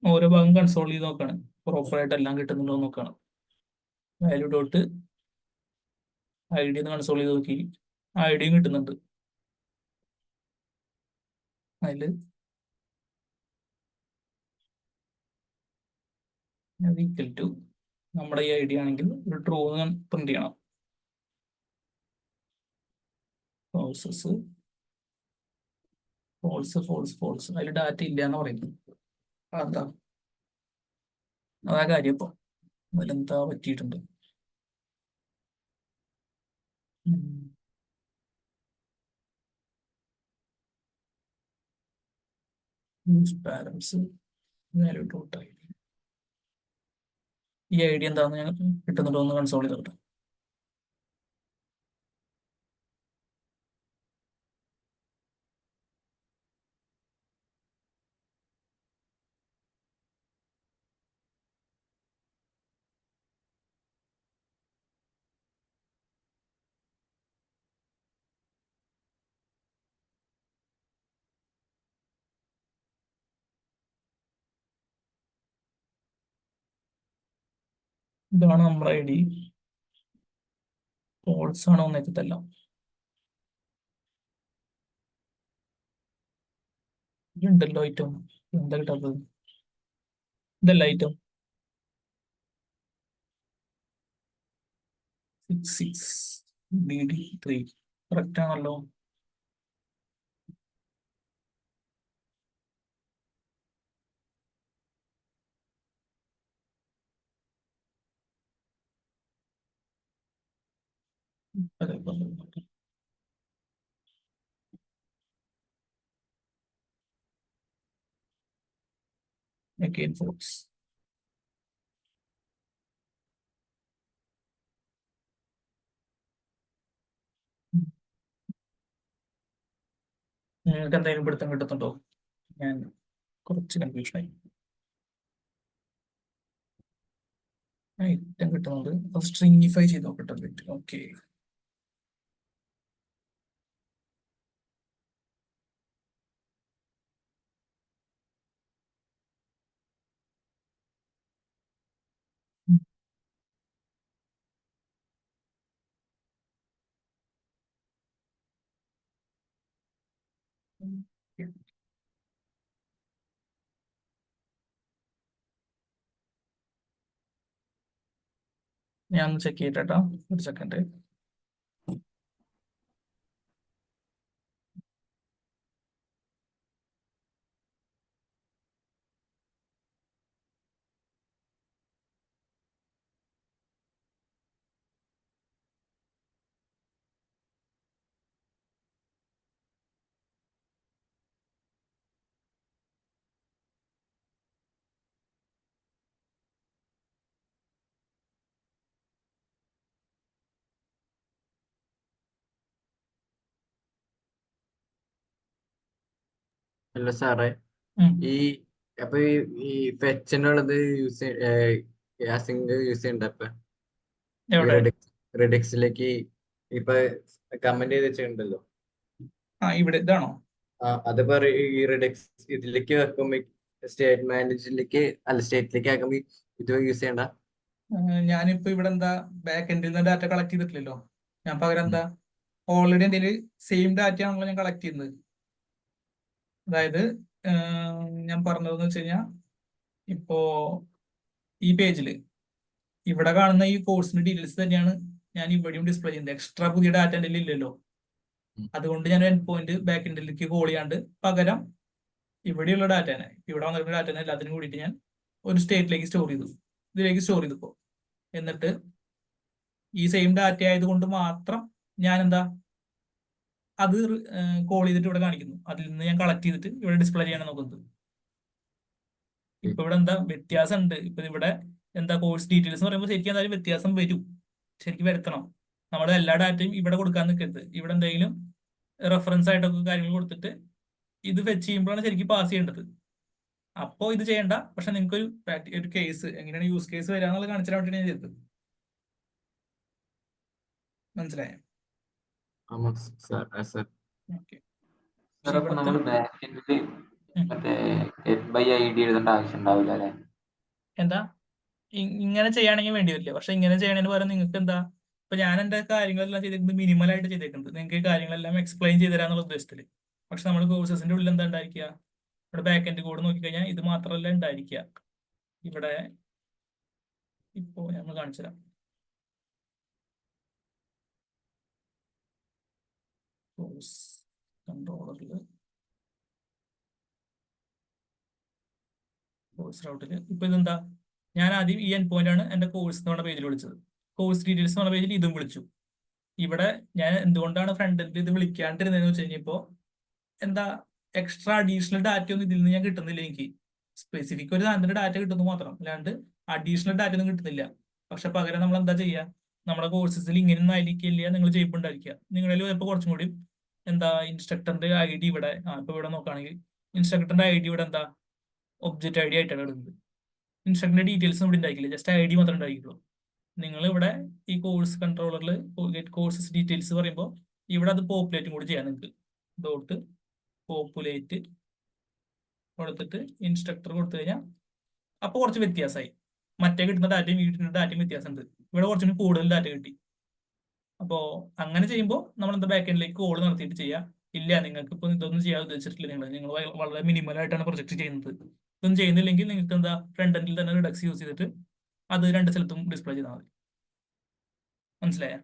ഓരോ ഭാഗം കൺസോൾ ചെയ്ത് നോക്കാണ്, പ്രോപ്പറായിട്ട് എല്ലാം കിട്ടുന്നുണ്ടോ എന്ന് നോക്കാണ്. Value dot I D console ചെയ്ത് നോക്കി, ഐ ഡിയും കിട്ടുന്നുണ്ട്. അതില് ഈക്വൽ ടു നമ്മുടെ ഈ ഐ ഡി ആണെങ്കിൽ ഒരു ട്രൂ പ്രിന്റ് ചെയ്യണം. ഫോൾസസ് ഫോൾസ് ഫോൾസ് ഫോൾസ്, അതിൽ ഡാറ്റ ഇല്ല എന്ന് പറയുന്നു. അതാ കാര്യം. ഇപ്പൊ അതിലെന്താ പറ്റിയിട്ടുണ്ട്? Use params value dot I D. ഈ ഐ ഡി എന്താണെന്ന് ഞാൻ കിട്ടുന്നുണ്ടോ എന്ന് കൺസോൾ ചെയ്തോട്ടെ. ഇതാണ് നമ്മുടെ ഐ ഡി. ഫോൾസ് ആണോ എന്നൊക്കെത്തല്ല. ഇതുണ്ടല്ലോ ഐറ്റം, എന്താ കിട്ടാത്തത്? ഇതല്ല ഐറ്റം 66DD3 കറക്റ്റ് ആണല്ലോ. അതെ, again false. നിങ്ങൾക്ക് എന്തെങ്കിലും പിടുത്തം കിട്ടുന്നുണ്ടോ? ഞാൻ കുറച്ച് കൺഫ്യൂഷനായി. ഐറ്റം കിട്ടുന്നുണ്ട്, അത് സ്ട്രിങ്ങിഫൈ ചെയ്ത് നോക്കട്ടെ. ഓക്കെ, ഞാൻ ചെക്ക് ചെയ്തിട്ടാ, ഒരു സെക്കൻഡ്. അല്ല സാറേ, ഈ അപ്പൊ ഈ ഫെച്ചിനുള്ളത് യൂസ് യൂസ് ചെയ്യണ്ട ഇപ്പൊ എവിടെ? റിഡിക്സിലേക്ക് ഇപ്പൊ കമന്റ് ചെയ്ത് വെച്ചിട്ടുണ്ടല്ലോ. ഇവിടെ ഇതാണോ? അതിപ്പോ ഈ റിഡിക്സ് ഇതിലേക്ക് വെക്കുമ്പോ സ്റ്റേറ്റ്മെന്റിലേക്ക് സ്റ്റേറ്റിലേക്ക് ആക്കുമ്പോ ഇത് യൂസ് ചെയ്യണ്ട. ഞാനിപ്പോ ഇവിടെ എന്താ ബാക്ക് എൻഡിൽ നിന്ന് ഡാറ്റ കളക്ട് ചെയ്തിട്ടില്ലല്ലോ. ഞാൻ പകരം എന്താ ഓൾറെഡി എൻ്റെ സെയിം ഡാറ്റ ആണല്ലോ ഞാൻ കളക്ട് ചെയ്യുന്നത്. അതായത് ഞാൻ പറഞ്ഞതെന്ന് വെച്ച് കഴിഞ്ഞാൽ, ഇപ്പോ ഈ പേജില് ഇവിടെ കാണുന്ന ഈ കോഴ്സിന്റെ ഡീറ്റെയിൽസ് തന്നെയാണ് ഞാൻ ഇവിടെയും ഡിസ്പ്ലേ ചെയ്യുന്നത്. എക്സ്ട്രാ പുതിയ ഡാറ്റ എൻ്റെ ഇല്ലല്ലോ. അതുകൊണ്ട് ഞാൻ എൻഡ് പോയിന്റ് ബാക്ക് എൻഡിലേക്ക് കോൾ ചെയ്യാണ്ട് പകരം ഇവിടെയുള്ള ഡാറ്റനെ, ഇവിടെ വന്നിരുന്ന ഡാറ്റനെ എല്ലാത്തിനും കൂടിയിട്ട് ഞാൻ ഒരു സ്റ്റേറ്റിലേക്ക് സ്റ്റോർ ചെയ്തു, ഇതിലേക്ക് സ്റ്റോർ ചെയ്തു. എന്നിട്ട് ഈ സെയിം ഡാറ്റ ആയതുകൊണ്ട് മാത്രം ഞാൻ എന്താ അത് കോൾ ചെയ്തിട്ട് ഇവിടെ കാണിക്കുന്നു. അതിൽ നിന്ന് ഞാൻ കളക്ട് ചെയ്തിട്ട് ഇവിടെ ഡിസ്പ്ലേ ചെയ്യാൻ നോക്കുന്നത്. ഇപ്പൊ ഇവിടെ എന്താ വ്യത്യാസം ഉണ്ട്. ഇപ്പൊ ഇവിടെ എന്താ കോഴ്സ് ഡീറ്റെയിൽസ് എന്ന് പറയുമ്പോൾ ശരിക്കും എന്തായാലും വ്യത്യാസം വരും, ശരിക്കും വരുത്തണം. നമ്മൾ എല്ലാ ഡാറ്റയും ഇവിടെ കൊടുക്കാൻ നിൽക്കരുത്. ഇവിടെ എന്തെങ്കിലും റെഫറൻസ് ആയിട്ടൊക്കെ കാര്യങ്ങൾ കൊടുത്തിട്ട് ഇത് ഫെച്ച് ചെയ്യുമ്പോഴാണ് ശരിക്കും പാസ് ചെയ്യേണ്ടത്. അപ്പോൾ ഇത് ചെയ്യണ്ട. പക്ഷെ നിങ്ങൾക്ക് ഒരു കേസ് എങ്ങനെയാണ് യൂസ് കേസ് വരിക എന്നുള്ളത് കാണിച്ചാൽ വേണ്ടിയാണ് ഞാൻ ചെയ്തത്. മനസ്സിലായോ? ആമാ സാർ സാർ ഓക്കെ. സാർ അപ്പൊ നമ്മൾ ബാക്ക് എൻഡില് ഉം. മറ്റേ ഗെറ്റ് ബൈ ഐ ഡി എഴുതേണ്ട ആവശ്യം ഉണ്ടാവില്ല അല്ലെ? എന്താ ഇങ്ങനെ ചെയ്യുകയാണെങ്കിൽ വേണ്ടി വരില്ല. പക്ഷെ ഇങ്ങനെ ചെയ്യണതിന് പകരം നിങ്ങൾക്ക് എന്താ, ഇപ്പൊ ഞാൻ എന്റെ കാര്യങ്ങളെല്ലാം ചെയ്തേക്കുന്നത് മിനിമൽ ആയിട്ട് ചെയ്തേക്കുന്നത്. നിങ്ങൾക്ക് ഈ കാര്യങ്ങളെല്ലാം എക്സ്പ്ലെയിൻ ചെയ്ത് തരാന്നുള്ള ഉദ്ദേശത്തില്. പക്ഷെ നമ്മൾ കോഴ്സസിന്റെ ഉള്ളിൽ എന്താ ഉണ്ടായിരിക്കുക, ഇവിടെ ബാക്ക് എൻഡ് കോഡ് നോക്കിക്കഴിഞ്ഞാൽ ഇത് മാത്രമല്ല ഉണ്ടായിരിക്കുക. ഇവിടെ ഇപ്പോ നമ്മൾ കാണിച്ചു തരാം. കോഴ്സ് കൺട്രോളറിൽ കോഴ്സ് റൗട്ടില് ഇപ്പൊ ഇതെന്താ, ഞാൻ ആദ്യം ഈ എൻഡ് പോയിന്റ് ആണ് എന്റെ കോഴ്സ് എന്ന് പറഞ്ഞ പേജിൽ വിളിച്ചത്. കോഴ്സ് ഡീറ്റെയിൽസ് എന്ന് പറഞ്ഞ പേജിൽ ഇതും വിളിച്ചു. ഇവിടെ ഞാൻ എന്തുകൊണ്ടാണ് ഫ്രണ്ട് എൻഡിൽ ഇത് വിളിക്കാണ്ടിരുന്നതെന്ന് വെച്ച് കഴിഞ്ഞപ്പോ എന്താ എക്സ്ട്രാ അഡീഷണൽ ഡാറ്റ ഒന്നും ഇതിൽ നിന്ന് ഞാൻ കിട്ടുന്നില്ല. എനിക്ക് സ്പെസിഫിക് ഒരു സാധനത്തിന്റെ ഡാറ്റ കിട്ടുന്നു മാത്രം, അല്ലാണ്ട് അഡീഷണൽ ഡാറ്റ ഒന്നും കിട്ടുന്നില്ല. പക്ഷെ പകരം നമ്മൾ എന്താ ചെയ്യുക, നമ്മുടെ കോഴ്സസിൽ ഇങ്ങനെയൊന്നും ആയിരിക്കില്ല നിങ്ങൾ ചെയ്യുമ്പോണ്ടായിരിക്കുക. നിങ്ങളിൽ ചിലപ്പോൾ കുറച്ചും കൂടി എന്താ ഇൻസ്ട്രക്ടറിന്റെ ഐ ഡി ഇവിടെ ഇപ്പൊ ഇവിടെ നോക്കുകയാണെങ്കിൽ ഇൻസ്ട്രക്ടറിന്റെ ഐ ഡി ഇവിടെ എന്താ ഒബ്ജക്റ്റ് ഐ ഡി ആയിട്ടാണ് ഇടുന്നത്. ഇൻസ്ട്രക്ടറിന്റെ ഡീറ്റെയിൽസ് ഇവിടെ ഉണ്ടായിരിക്കില്ല, ജസ്റ്റ് ഐ ഡി മാത്രമേ ഉണ്ടായിരിക്കുള്ളൂ. നിങ്ങൾ ഇവിടെ ഈ കോഴ്സ് കൺട്രോളറിൽ കോഴ്സസ് ഡീറ്റെയിൽസ് പറയുമ്പോൾ ഇവിടെ അത് പോപ്പുലേറ്റും കൂടി ചെയ്യാൻ നിങ്ങൾക്ക് ഡോട്ട് പോപ്പുലേറ്റ് കൊടുത്തിട്ട് ഇൻസ്ട്രക്ടർ കൊടുത്തു കഴിഞ്ഞാൽ അപ്പോൾ കുറച്ച് വ്യത്യാസമായി. മറ്റേ കിട്ടുന്ന ഡാറ്റയും ഈ കിട്ടുന്ന ഡാറ്റയും വ്യത്യാസമുണ്ട്. ഇവിടെ കുറച്ചും കൂടി കൂടുതൽ ഡാറ്റ കിട്ടി. അപ്പോൾ അങ്ങനെ ചെയ്യുമ്പോൾ നമ്മൾ എന്താ ബാക്ക് എൻഡിലേക്ക് കോൾ നടത്തിയിട്ട് ചെയ്യാം. ഇല്ല നിങ്ങൾക്ക് ഇപ്പൊ ഇതൊന്നും ചെയ്യാൻ ഉദ്ദേശിച്ചിട്ടില്ല, നിങ്ങൾ വളരെ മിനിമൽ ആയിട്ടാണ് പ്രൊജക്ട് ചെയ്യുന്നത്. ഇതൊന്നും ചെയ്യുന്നില്ലെങ്കിൽ നിങ്ങൾക്ക് എന്താ ഫ്രണ്ട് എൻഡിൽ തന്നെ റിഡക്സ് യൂസ് ചെയ്തിട്ട് അത് രണ്ട് സ്ഥലത്തും ഡിസ്പ്ലേ ചെയ്താൽ മതി. മനസ്സിലായ?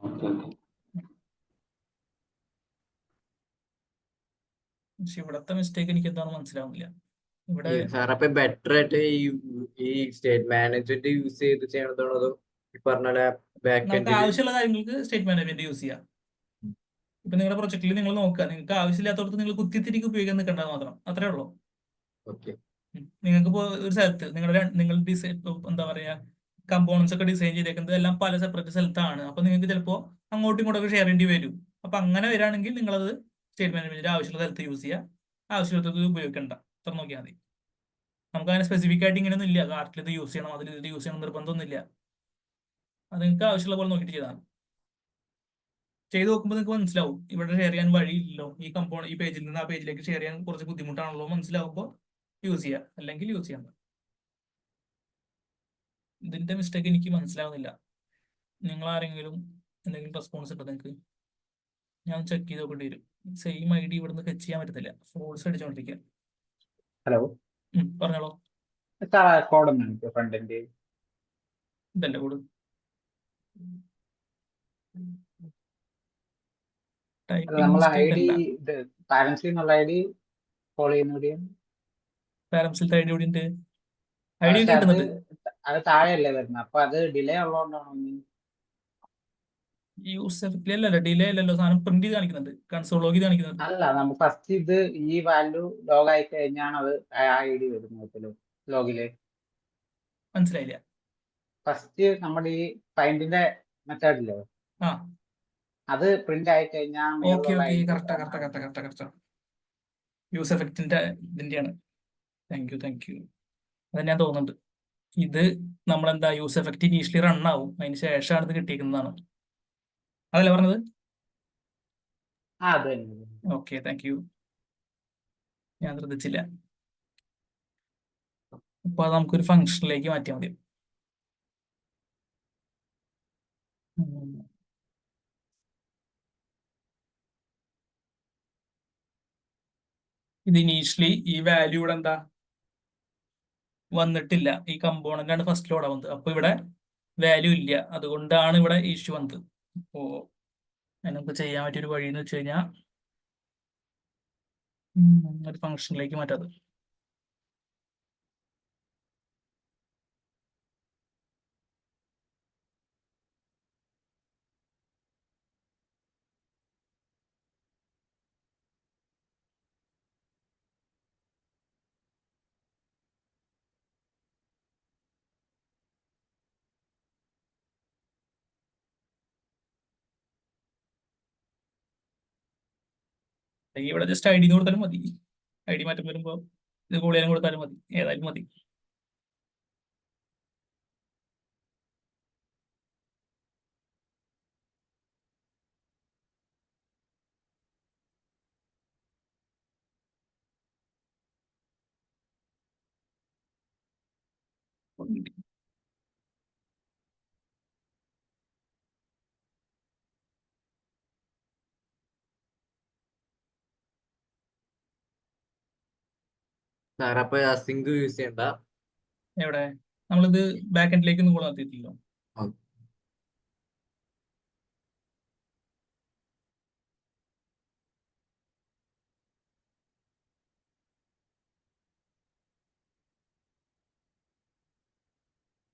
Okay okay. പക്ഷെ ഇവിടത്തെ മിസ്റ്റേക്ക് എനിക്ക് എന്താണെന്ന് മനസ്സിലാവുന്നില്ല. ഇവിടെ സാർ അപ്പൊ ബെറ്റർ ആയിട്ട് ഈ സ്റ്റേറ്റ് മാനേജ്മെന്റ് യൂസ് ചെയ്ത് ചെയ്യണതാണോ അതോ ഈ പറഞ്ഞ ബാക്ക് നമുക്ക് എൻഡിൽ? ആവശ്യമുള്ള കാര്യങ്ങൾക്ക് സ്റ്റേറ്റ് മാനേജ്മെന്റ് യൂസ് ചെയ്യാം. ഇപ്പൊ നിങ്ങളുടെ പ്രൊജക്റ്റിൽ നിങ്ങൾ നോക്കുക, നിങ്ങൾക്ക് ആവശ്യമില്ലാത്തടത്ത് നിങ്ങൾ കുത്തിത്തിരിക്ക് ഉപയോഗിക്കാൻ നിൽക്കേണ്ടത് മാത്രം, അത്രേ ഉള്ളൂ. ഓക്കെ. നിങ്ങൾക്ക് ഇപ്പോൾ ഒരു സ്ഥലത്ത് നിങ്ങൾ ഡിസൈൻ എന്താ പറയാ കമ്പോണൻസ് ഒക്കെ ഡിസൈൻ ചെയ്തേക്കുന്നത് എല്ലാം പല സെപ്പറേറ്റ് സ്ഥലത്താണ്. അപ്പൊ നിങ്ങൾക്ക് ചിലപ്പോൾ അങ്ങോട്ടും ഇങ്ങോട്ടൊക്കെ ഷെയർ ചെയ്യേണ്ടി വരും. അപ്പൊ അങ്ങനെ വരികയാണെങ്കിൽ നിങ്ങളത് സ്റ്റേറ്റ് മാനേജ്മെന്റിന്റെ ആവശ്യമുള്ള സ്ഥലത്ത് യൂസ് ചെയ്യുക, ആവശ്യമുള്ളത് ഉപയോഗിക്കണ്ട. അത്ര നോക്കിയാൽ മതി. നമുക്ക് അങ്ങനെ സ്പെസിഫിക് ആയിട്ട് ഇങ്ങനെയൊന്നും ഇല്ല, കാർട്ടിൽ ഇത് യൂസ് ചെയ്യണം അതിൽ ഇത് യൂസ് ചെയ്യണം നിർബന്ധമൊന്നുമില്ല. അത് നിങ്ങൾക്ക് ആവശ്യമുള്ള പോലെ നോക്കിയിട്ട് ചെയ്താൽ മതി. ചെയ്ത് നോക്കുമ്പോൾ നിങ്ങൾക്ക് മനസ്സിലാവും ഇവിടെ ഷെയർ ചെയ്യാൻ വഴിയില്ലല്ലോ, ഈ പേജിൽ നിന്ന് ആ പേജിലേക്ക് ഷെയർ ചെയ്യാൻ കുറച്ച് ബുദ്ധിമുട്ടാണല്ലോ മനസ്സിലാവുമ്പോൾ യൂസ് ചെയ്യുക, അല്ലെങ്കിൽ യൂസ് ചെയ്യണ്ട. ഇതിന്റെ മിസ്റ്റേക്ക് എനിക്ക് മനസ്സിലാവുന്നില്ല. നിങ്ങൾ ആരെങ്കിലും എന്തെങ്കിലും റെസ്പോൺസ് ഉണ്ടോ നിങ്ങൾക്ക്? ഞാൻ ചെക്ക് ചെയ്ത് നോക്കേണ്ടി വരും. സെയിം ഐ ഡി ഇവിടുന്ന് ഫെച്ച് ചെയ്യാൻ പറ്റത്തില്ല, ഫോൾസ് അടിച്ചോണ്ടിരിക്കുക. ഹലോ പറഞ്ഞോളൂ. സാർ കോഡ് ഒന്ന് എനിക്ക് ഫ്രണ്ട് എൻഡ് ഇതല്ലേ കൂട് നമ്മൾ ടൈപ്പിംഗ് ഐ മിസ്റ്റേക്ക് ഡി അല്ല. ഇത് പാരൻസിൽ നിന്നുള്ള ഐ ഡി കോൾ ചെയ്യുന്ന പാരംസിലത്തെ ഐ ഡി കൂടി ഉണ്ട്, ഐ ഡി പക്ഷെ അത് കിട്ടുന്നുണ്ട്. അത് താഴെയല്ലേ വരുന്നത്, അപ്പൊ അത് ഡിലേ ഉള്ളതുകൊണ്ടാണോ യൂസർ അല്ലല്ലോ, ഡിലേ അല്ലല്ലോ, സാധനം പ്രിന്റ് ചെയ്ത് കാണിക്കുന്നുണ്ട്, കൺസോൾ ലോഗ് ചെയ്ത് കാണിക്കുന്നുണ്ട്. അല്ല നമ്മൾ ഫസ്റ്റ് ഇത് ഈ വാല്യൂ ലോഗ് ആയി കഴിഞ്ഞാണ് അത് ഐ ഡി വരുന്നത് ലോഗില്. മനസ്സിലായില്ല. ഫസ്റ്റ് നമ്മുടെ ഈ ഫൈൻഡിന്റെ മെത്തേഡില്ലേ ആ അത് പ്രിന്റ് ആയി കഴിഞ്ഞാൽ ഓക്കെ മേലുള്ള ഓക്കെ, ID കറക്റ്റാ ആണ് കറക്റ്റാ കറക്റ്റാ ആവശ്യം. കറക്റ്റാ കറക്റ്റാ. യൂസ് എഫക്റ്റിന്റെ ഇതിന്റെയാണ്. Thank you thank you. അത് ഞാൻ തോന്നുന്നുണ്ട്. ഇത് നമ്മളെന്താ യൂസ് എഫക്റ്റ് ഇനീഷ്യലി റൺ ആവും, അതിന് ശേഷമാണ് ഇത് കിട്ടിയിരിക്കുന്നതാണ്. അതല്ലേ പറഞ്ഞത്? അത് തന്നെ. ഓക്കെ താങ്ക് യു, ഞാൻ ശ്രദ്ധിച്ചില്ല. അപ്പൊ അത് നമുക്കൊരു ഫംഗ്ഷനിലേക്ക് മാറ്റിയാൽ മതി. ഉം. ഇത് ഇനീഷ്യലി ഈ വാല്യൂ ഇവിടെ എന്താ വന്നിട്ടില്ല, ഈ കമ്പോണന്റ് ആണ് ഫസ്റ്റ് ലോഡ് ആവുന്നത്. അപ്പൊ ഇവിടെ വാല്യൂ ഇല്ല, അതുകൊണ്ടാണ് ഇവിടെ ഇഷ്യൂ വന്നത്. അപ്പോ അതിനൊക്കെ ചെയ്യാൻ പറ്റിയൊരു വഴി എന്ന് വെച്ച് കഴിഞ്ഞാൽ ഒരു ഫംഗ്ഷനിലേക്ക് മാറ്റാത്. അല്ലെങ്കിൽ ഇവിടെ ജസ്റ്റ് ഐ ഡി കൊടുത്താലും മതി. ഐ ഡി മാറ്റം വരുമ്പോൾ ഇത് കോൾ ചെയ്യാൻ കൊടുത്താലും മതി, ഏതായാലും മതി. സാർ അപ്പൊ അസിങ്ക് യൂസ് ചെയ്യണ്ട. എവിടെ നമ്മളിത് ബാക്ക് എൻഡിലേക്ക് ഒന്നും കൂടെ നടത്തിയിട്ടില്ലോ.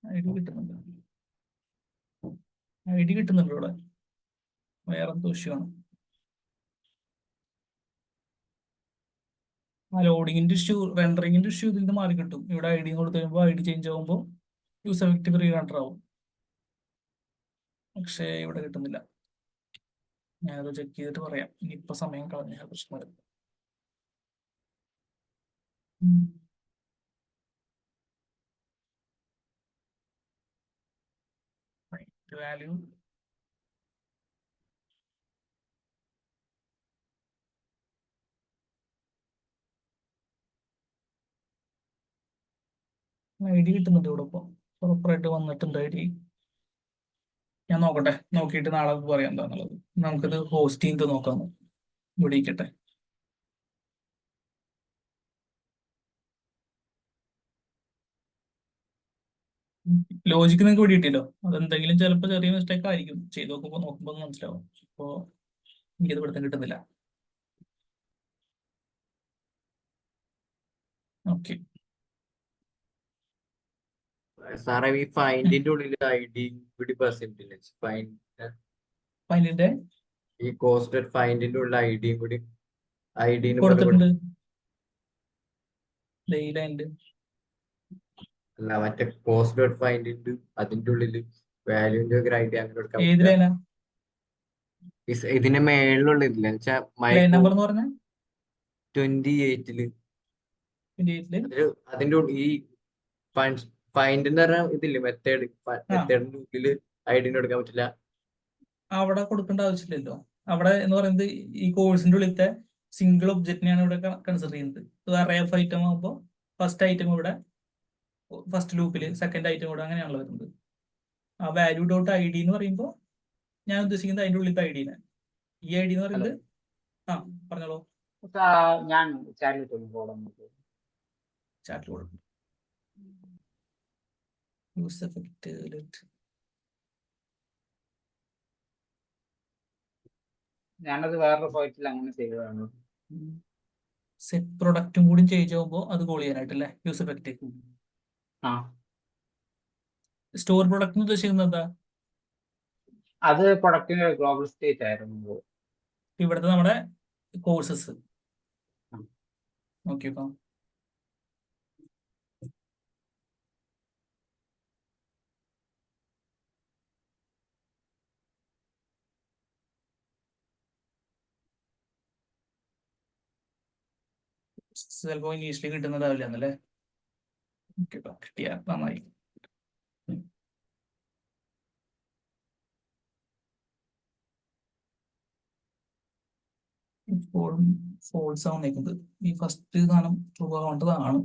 ഐ ഡി കിട്ടുന്നുണ്ട്, ഐ ഡി കിട്ടുന്നുണ്ട് ഇവിടെ. വേറെ എന്തോ ഇഷ്യൂ ആണ്. ആ ലോഡിങ്ങിന്റെ ഇഷ്യൂ, റെൻഡറിങ്ങിന്റെ ഇഷ്യൂ ഇതിൽ നിന്ന് മാറി കിട്ടും. ഇവിടെ ഐ ഡി കൊടുത്ത് കഴിയുമ്പോൾ ഐ ഡി ചേഞ്ച് ആകുമ്പോൾ യൂസർ എഫക്റ്റീവ് റീ റണ്ടർ ആവും. പക്ഷേ ഇവിടെ കിട്ടുന്നില്ല. ഞാനത് ചെക്ക് ചെയ്തിട്ട് പറയാം. ഇനിയിപ്പോ സമയം കളഞ്ഞ പ്രശ്നം. വാല്യൂ ഐ ഡി കിട്ടുന്നുണ്ട് ഇവിടെ. ഇപ്പോൾ പ്രോപ്പറായിട്ട് വന്നിട്ടുണ്ട് ഐ ഡി. ഞാൻ നോക്കട്ടെ, നോക്കിയിട്ട് നാളെ പറയാം എന്താന്നുള്ളത്. നമുക്കിത് ഹോസ്റ്റ് ചെയ്ത് നോക്കാം. ഇവിടെ ഇരിക്കട്ടെ. ലോജിക്ക് നിങ്ങൾക്ക് ഇവിടെ കിട്ടിയല്ലോ. അതെന്തെങ്കിലും ചിലപ്പോൾ ചെറിയ മിസ്റ്റേക്ക് ആയിരിക്കും. ചെയ്ത് നോക്കുമ്പോൾ മനസ്സിലാവും. അപ്പോൾ എനിക്കത് ഇവിടെ തന്നെ കിട്ടുന്നില്ല. ഓക്കെ, സാറേ ഈ ഫൈൻഡിന്റെ ഉള്ളിൽ ഐ ഡി കൂടി പെർസെന്റില്ല. ഫൈനിന്റെ ഈ കോസ്റ്റഡ് ഫൈൻഡിന്റെ ഉള്ളിൽ ഐ ഡിയും കൂടി കൊടുത്തിട്ടുണ്ട്. ഡെയിലി അല്ല, മറ്റേ കോസ്റ്റ് ഡോട്ട് ഫൈൻഡിന്റെ അതിന്റെ ഉള്ളിൽ വാല്യൂന്റെ ഒരു ഐഡിയ അങ്ങനെ കൊടുക്കാൻ ഏത് പറ്റില്ല. ലൈനാ? ഇതിന്റെ മേളിലുള്ള ഇതില്ല വെച്ചാൽ ലൈൻ നമ്പർ എന്ന് പറഞ്ഞാൽ 28 28 അതിന്റെ ഈ ഫൈൻഡിന്റെ ഇതില്ലേ മെത്തേഡ്, മെത്തേഡിന്റെ ഉള്ളിൽ ഐഡിയ കൊടുക്കാൻ പറ്റില്ല. അവിടെ കൊടുക്കേണ്ട ആവശ്യമില്ലല്ലോ. അവിടെ എന്ന് പറയുന്നത് ഈ കോഴ്സിന്റെ ഉള്ളിലത്തെ സിംഗിൾ ഒബ്ജക്റ്റിനെയാണ് ഇവിടെ കൺസിഡർ ചെയ്യുന്നത്. അറേ ഓഫ് ഐറ്റം ആകുമ്പോൾ ഫസ്റ്റ് ഐറ്റം ഇവിടെ ഫസ്റ്റ് ലൂപ്പിൽ, സെക്കൻഡ് ഐറ്റം ഇവിടെ, അങ്ങനെയാണല്ലോ വരുന്നത്. ആ വാല്യൂ ഡോട്ട് ഐ ഡി എന്ന് പറയുമ്പോൾ ഞാൻ ഉദ്ദേശിക്കുന്നത് അതിന്റെ ഉള്ളിലത്തെ ഐ ഡിനെ. ഈ ഐ ഡി എന്ന് പറയുന്നത് പറഞ്ഞോളൂ. ഞാൻ ചാറ്റിൽ കൊടുക്കും. യൂസ് എഫക്റ്റ് ഞാനത് വേറൊരു പോയിട്ടിൽ അങ്ങനെ ചെയ്തതാണ്. സെറ്റ് പ്രൊഡക്റ്റും കൂടി ചേഞ്ച് ആകുമ്പോൾ അത് കോൾ ചെയ്യാനായിട്ടല്ലേ യൂസ് എഫക്റ്റ്. സ്റ്റോർ പ്രൊഡക്റ്റ് ഉദ്ദേശിക്കുന്നത് എന്താ? അത് പ്രൊഡക്റ്റിന്റെ ഗ്ലോബൽ സ്റ്റേറ്റ് ആയിരുന്നു. ഇവിടുത്തെ നമ്മുടെ കോഴ്സസ് നോക്കിയപ്പോ ചിലപ്പോ ഇംഗ്ലീഷിൽ കിട്ടുന്നതാവില്ല എന്നല്ലേ. കിട്ടിയ നന്നായി. ഇപ്പോഴും ഫോൾസ് ആണ് നിൽക്കുന്നത്. ഈ ഫസ്റ്റ് സാധനം ട്രൂ ആവേണ്ടതാണ്.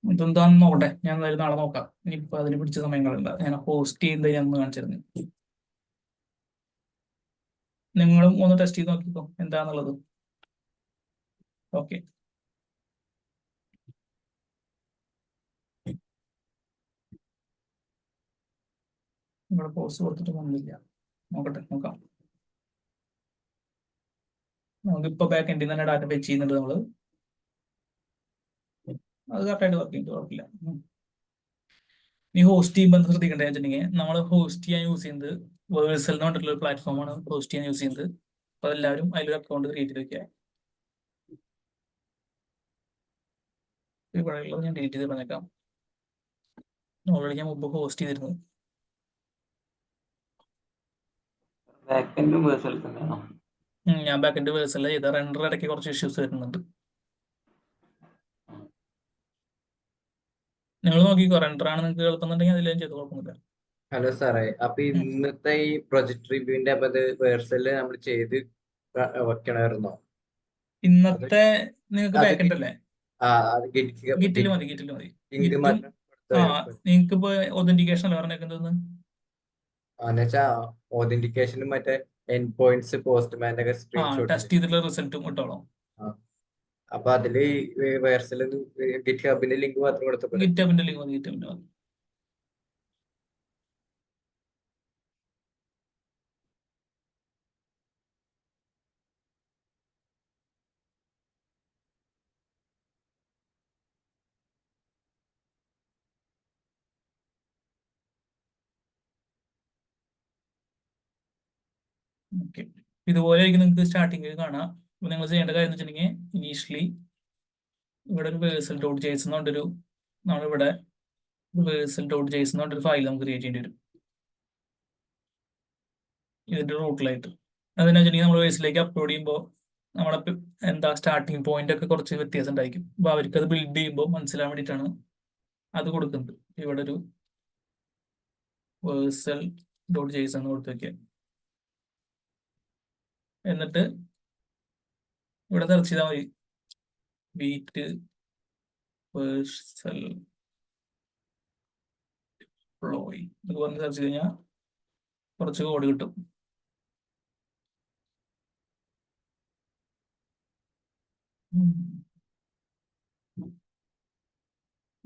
ഇതെന്താണെന്ന് നോക്കട്ടെ. ഞാൻ എന്തായാലും നാളെ നോക്കാം. ഇനിയിപ്പോ അതിന് പിടിച്ച സമയങ്ങളുണ്ട്. ഞാൻ ഹോസ്റ്റ് ചെയ്യുന്നത് ഞാൻ ഒന്ന് കാണിച്ചിരുന്നു. നിങ്ങളും ഒന്ന് ടെസ്റ്റ് ചെയ്ത് നോക്കിക്കോ എന്താന്നുള്ളത്. ഓക്കെ, ഇവിടെ പോസ്റ്റ് കൊടുത്തിട്ട് ഒന്നുമില്ല. നോക്കട്ടെ, നോക്കാം. നമുക്കിപ്പോ ബാക്ക് എൻഡിൽ തന്നെ ഡാറ്റ ഫെച്ച് ചെയ്യുന്നുണ്ട് നമ്മള്. അത് കറക്റ്റായിട്ട് വർക്ക് ചെയ്യുന്നത് കുഴപ്പമില്ല. ഈ ഹോസ്റ്റ് ചെയ്യുമ്പോൾ ശ്രദ്ധിക്കേണ്ടത് വെച്ചിട്ടുണ്ടെങ്കിൽ നമ്മൾ ഹോസ്റ്റ് ചെയ്യാൻ യൂസ് ചെയ്യുന്നത് വേഴ്സൽ എന്ന് പറഞ്ഞിട്ടുള്ള ഒരു പ്ലാറ്റ്ഫോമാണ് ഹോസ്റ്റ് ചെയ്യാൻ യൂസ് ചെയ്യുന്നത്. അപ്പോൾ എല്ലാവരും അതിലൊരു അക്കൗണ്ട് ക്രിയേറ്റ് ചെയ്ത് വെക്കുക. ഇവിടെ ഉള്ളത് ഞാൻ ഡിലീറ്റ് ചെയ്ത് പറഞ്ഞേക്കാം. ഓൾറെഡി ഞാൻ മുമ്പ് ഹോസ്റ്റ് ചെയ്തിരുന്നു. ബാക്കെൻഡും വേഴ്സൽ തന്നെയാണോ? ഞാൻ ബാക്കിന്റെ വേഴ്സല്ല ചെയ്ത റെൻഡർ ഇടയ്ക്ക് കുറച്ച് ഇഷ്യൂസ് വരുന്നുണ്ട്. നിങ്ങൾ നോക്കിക്കോ, റെൻഡർ ആണ് നിങ്ങൾക്ക് കേൾക്കുന്നുണ്ടെങ്കിൽ അതിലും ചെയ്ത് കുഴപ്പമില്ല. ഹലോ സാറേ, അപ്പൊ ഇന്നത്തെ ഈ പ്രൊജക്ട് റിവ്യൂവിന്റെ അപ്പൊ അത് വേഴ്സല് നമ്മൾ ചെയ്ത് വെക്കണമായിരുന്നോ? ഇന്നത്തെ നിങ്ങൾക്ക് അത് ബാക്കെൻഡ് അല്ലേ? അത് ഗിറ്റിൽ മതി. ലിങ്ക് ഗിറ്റും മാത്രം നിങ്ങൾക്ക് ഇപ്പൊ ഒതന്റിക്കേഷൻ അല്ല പറഞ്ഞേക്കുന്നത്. എന്നുവെച്ചാ ഓതന്റിക്കേഷനും മറ്റേ എൻഡ് പോയിന്റ്സ് പോസ്റ്റ്മാന്റെ ഒക്കെ സ്ക്രീൻഷോട്ട്. ടെസ്റ്റ് ചെയ്തിട്ടുള്ള റിസൾട്ടും ഇട്ടോളാം. അപ്പൊ അതില് വേഴ്സല് ഗിറ്റ് ഹബിന്റെ ലിങ്ക് മാത്രം കൊടുത്തപ്പോൾ ഗിറ്റ് ഹബിന്റെ ലിങ്ക് മതി. ഗിറ്റ് ഹബിന്റെ മതി. ഓക്കെ, ഇതുപോലെ ആയിരിക്കും നിങ്ങൾക്ക് സ്റ്റാർട്ടിങ്ങിൽ കാണാം. അപ്പൊ നിങ്ങൾ ചെയ്യേണ്ട കാര്യം എന്ന് വെച്ചിട്ടുണ്ടെങ്കിൽ ഇനീഷ്യലി ഇവിടെ ഒരു വേഴ്സൽ ഡോട്ട് ജെയ്സൺ എന്നുകൊണ്ടൊരു നമ്മളിവിടെ വേഴ്സൽ ഡോട്ട് ജെയ്സൺ എന്നുകൊണ്ടൊരു ഫയൽ നമുക്ക് ക്രിയേറ്റ് ചെയ്യേണ്ടി വരും ഇതിന്റെ റൂട്ടിലായിട്ട്. അതെന്നു വെച്ചിട്ടുണ്ടെങ്കിൽ നമ്മൾ വേഴ്സിലേക്ക് അപ്ലോഡ് ചെയ്യുമ്പോൾ നമ്മുടെ എന്താ സ്റ്റാർട്ടിങ് പോയിന്റ് ഒക്കെ കുറച്ച് വ്യത്യാസം ഉണ്ടായിരിക്കും. അപ്പൊ അവർക്ക് അത് ബിൽഡ് ചെയ്യുമ്പോൾ മനസ്സിലാൻ വേണ്ടിയിട്ടാണ് അത് കൊടുക്കുന്നത്. ഇവിടെ ഒരു വേഴ്സൽ ഡോട്ട് ജെയ്സൺ കൊടുത്തു വെക്കുക. എന്നിട്ട് ഇവിടെ സെർച്ച് ചെയ്താൽ മതി ബീറ്റ് വേഴ്സൽ ഫ്ലോയ് എന്നൊക്കെ പറഞ്ഞ് സെർച്ച് ചെയ്ത് കഴിഞ്ഞാൽ കുറച്ച് കോഡ് കിട്ടും.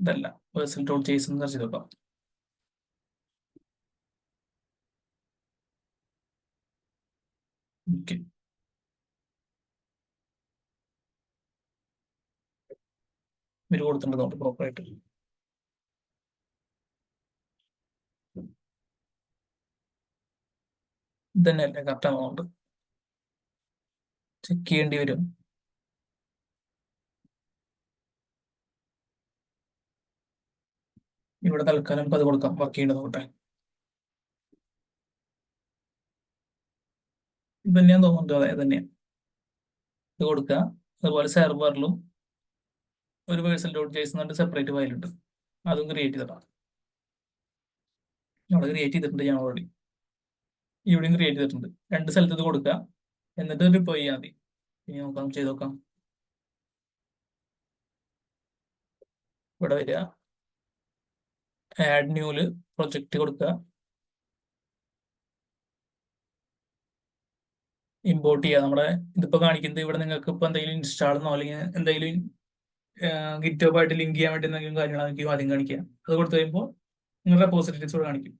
ഇതല്ല വേഴ്സൽ ഡോട്ട് ജെയ്സൺ സെർച്ച് ചെയ്ത് നോക്കാം. ഓക്കെ, ഇവര് കൊടുത്തിട്ടുണ്ട് പ്രോപ്പറായിട്ട്. ഇതന്നെയല്ലേ കറക്റ്റ് ആവുന്നുണ്ട്, ചെക്ക് ചെയ്യേണ്ടി വരും. ഇവിടെ തൽക്കാലം നമുക്ക് അത് കൊടുക്കാം, വർക്ക് ചെയ്യേണ്ടത് നോക്കട്ടെ. ഇത് തന്നെയാന്ന് തോന്നുന്നുണ്ട്. അതെ തന്നെയാണ്. ഇത് കൊടുക്കുക. അതുപോലെ സെർവറിലും ഒരു വേഴ്സൽ ഡോട്ട് ജെയ്സൺ എന്ന് സെപ്പറേറ്റ് ഫയലുണ്ട്, അതും ക്രിയേറ്റ് ചെയ്തിടാം. അവിടെ ക്രിയേറ്റ് ചെയ്തിട്ടുണ്ട് ഞാൻ ഓൾറെഡി. ഇവിടെയും ക്രിയേറ്റ് ചെയ്തിട്ടുണ്ട്. രണ്ട് സ്ഥലത്ത് ഇത് കൊടുക്കുക, എന്നിട്ട് റിപ്ലൈ ചെയ്യാൻ മതി. ഇനി നോക്കാം, ചെയ്ത് നോക്കാം. ഇവിടെ വരിക, ആഡ് ന്യൂല് പ്രൊജക്റ്റ് കൊടുക്കുക, ഇമ്പോർട്ട് ചെയ്യുക. നമ്മുടെ ഇതിപ്പോ കാണിക്കുന്നത് ഇവിടെ നിങ്ങൾക്ക് ഇപ്പൊ എന്തെങ്കിലും ഇൻസ്റ്റാൾ എന്നോ അല്ലെങ്കിൽ എന്തെങ്കിലും ഗിറ്റബ് ആയിട്ട് ലിങ്ക് ചെയ്യാൻ വേണ്ടി എന്തെങ്കിലും കാര്യങ്ങളായിരിക്കും ആദ്യം കാണിക്കുക. അത് കൊടുത്തു കഴിയുമ്പോൾ നിങ്ങളുടെ റെപ്പോസിറ്ററീസ് ഇവിടെ കാണിക്കും.